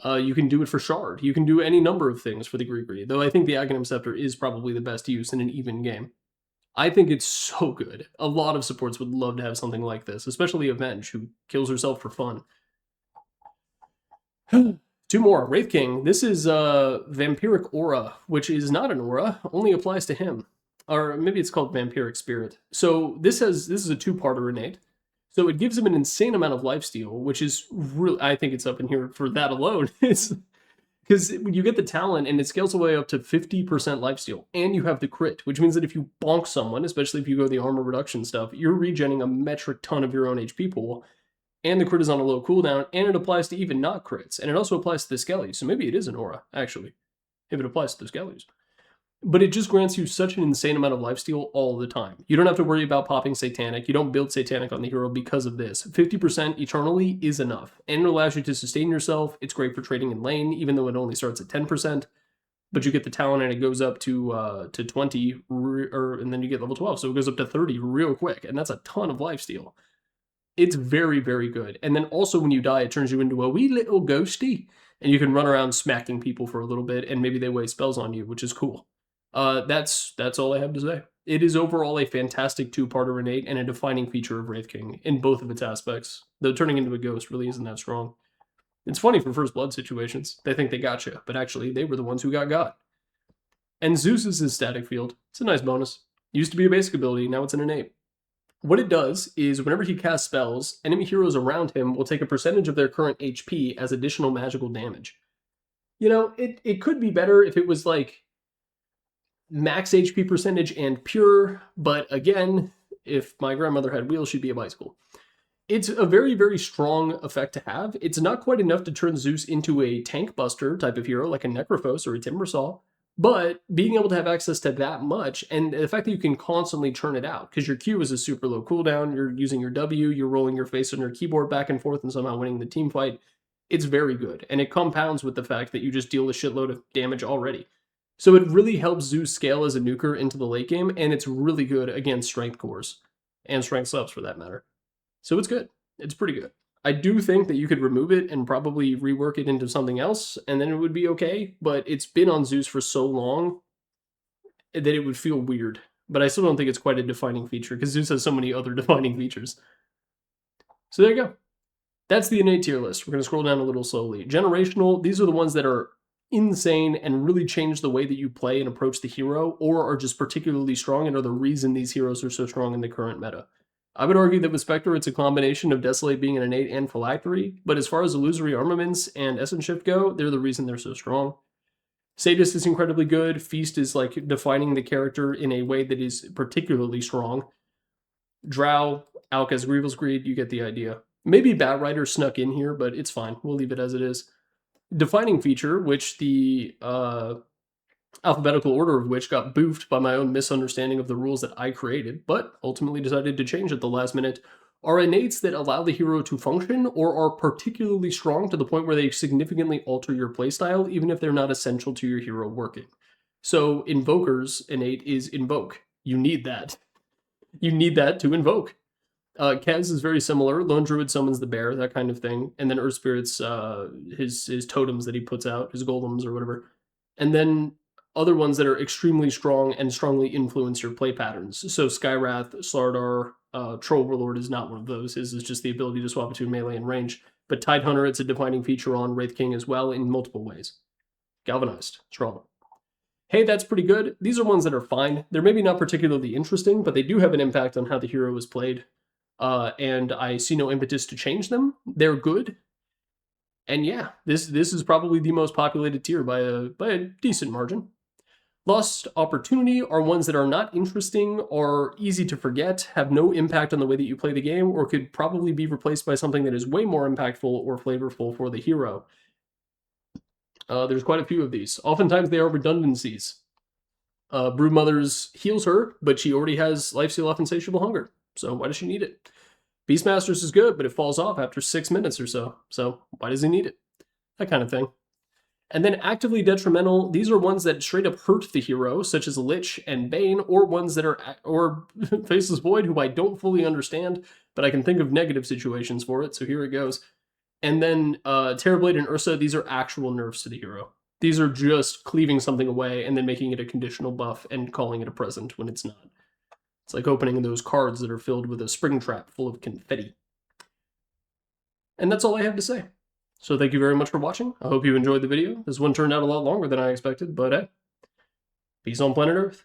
You can do it for Shard. You can do any number of things for the Grigri, though I think the Aghanim Scepter is probably the best use in an even game. I think it's so good. A lot of supports would love to have something like this, especially Avenge, who kills herself for fun. 2 more. Wraith King. This is Vampiric Aura, which is not an aura, only applies to him. Or maybe it's called Vampiric Spirit. So this is a 2-parter innate. So it gives him an insane amount of lifesteal, which is really, I think it's up in here for that alone. It's because you get the talent and it scales away up to 50% lifesteal, and you have the crit, which means that if you bonk someone, especially if you go the armor reduction stuff, you're regenning a metric ton of your own HP pool, and the crit is on a low cooldown, and it applies to even not crits, and it also applies to the skellies, so maybe it is an aura, actually, if it applies to the skellies. But it just grants you such an insane amount of lifesteal all the time. You don't have to worry about popping Satanic. You don't build Satanic on the hero because of this. 50% eternally is enough, and it allows you to sustain yourself. It's great for trading in lane, even though it only starts at 10%. But you get the talent and it goes up to 20, and then you get level 12, so it goes up to 30 real quick, and that's a ton of lifesteal. It's very, very good. And then also when you die, it turns you into a wee little ghosty, and you can run around smacking people for a little bit, and maybe they waste spells on you, which is cool. That's all I have to say. It is overall a fantastic 2-parter innate and a defining feature of Wraith King in both of its aspects, though turning into a ghost really isn't that strong. It's funny for first blood situations. They think they got you, but actually they were the ones who got. And Zeus is his static field. It's a nice bonus. Used to be a basic ability, now it's an innate. What it does is whenever he casts spells, enemy heroes around him will take a percentage of their current HP as additional magical damage. You know, it could be better if it was like max HP percentage and pure, but again, if my grandmother had wheels, she'd be a bicycle. It's a very, very strong effect to have. It's not quite enough to turn Zeus into a tank buster type of hero like a Necrophos or a Timbersaw, but being able to have access to that much, and the fact that you can constantly churn it out, because your Q is a super low cooldown, you're using your W, you're rolling your face on your keyboard back and forth and somehow winning the team fight, it's very good. And it compounds with the fact that you just deal a shitload of damage already. So it really helps Zeus scale as a nuker into the late game, and it's really good against strength cores, and strength subs for that matter. So it's good. It's pretty good. I do think that you could remove it and probably rework it into something else, and then it would be okay, but it's been on Zeus for so long that it would feel weird. But I still don't think it's quite a defining feature, because Zeus has so many other defining features. So there you go. That's the innate tier list. We're going to scroll down a little slowly. Generational, these are the ones that are insane and really change the way that you play and approach the hero, or are just particularly strong and are the reason these heroes are so strong in the current meta. I would argue that with Spectre, it's a combination of Desolate being an innate and phylactery, but as far as illusory armaments and Essence Shift go, they're the reason they're so strong. Sadist is incredibly good. Feast is like defining the character in a way that is particularly strong. Drow, Alka's Grievous Greed, you get the idea. Maybe Batrider snuck in here, but it's fine. We'll leave it as it is. Defining feature, which the alphabetical order of which got boofed by my own misunderstanding of the rules that I created, but ultimately decided to change at the last minute, are innates that allow the hero to function or are particularly strong to the point where they significantly alter your playstyle, even if they're not essential to your hero working. So Invoker's innate is Invoke. You need that. You need that to invoke. Kez is very similar. Lone Druid summons the bear, that kind of thing. And then Earth Spirit's his totems that he puts out, his golems or whatever. And then other ones that are extremely strong and strongly influence your play patterns. So Skywrath, Slardar, Troll Warlord is not one of those. His is just the ability to swap between melee and range. But Tidehunter, it's a defining feature on Wraith King as well in multiple ways. Galvanized, strong. Hey, that's pretty good. These are ones that are fine. They're maybe not particularly interesting, but they do have an impact on how the hero is played. And I see no impetus to change them. They're good. And yeah, this is probably the most populated tier by a decent margin. Lost Opportunity are ones that are not interesting or easy to forget, have no impact on the way that you play the game, or could probably be replaced by something that is way more impactful or flavorful for the hero. There's quite a few of these. Oftentimes they are redundancies. Broodmother's heals her, but she already has Lifesteal Off Insatiable Hunger, so why does she need it? Beastmaster's is good, but it falls off after 6 minutes or so why does he need it? That kind of thing. And then actively detrimental, these are ones that straight up hurt the hero, such as Lich and Bane, or ones that are, or Faceless Void, who I don't fully understand, but I can think of negative situations for it, so here it goes. And then Terrorblade and Ursa, these are actual nerfs to the hero. These are just cleaving something away and then making it a conditional buff and calling it a present when it's not. It's like opening those cards that are filled with a spring trap full of confetti. And that's all I have to say. So thank you very much for watching. I hope you enjoyed the video. This one turned out a lot longer than I expected, but hey, peace on planet Earth.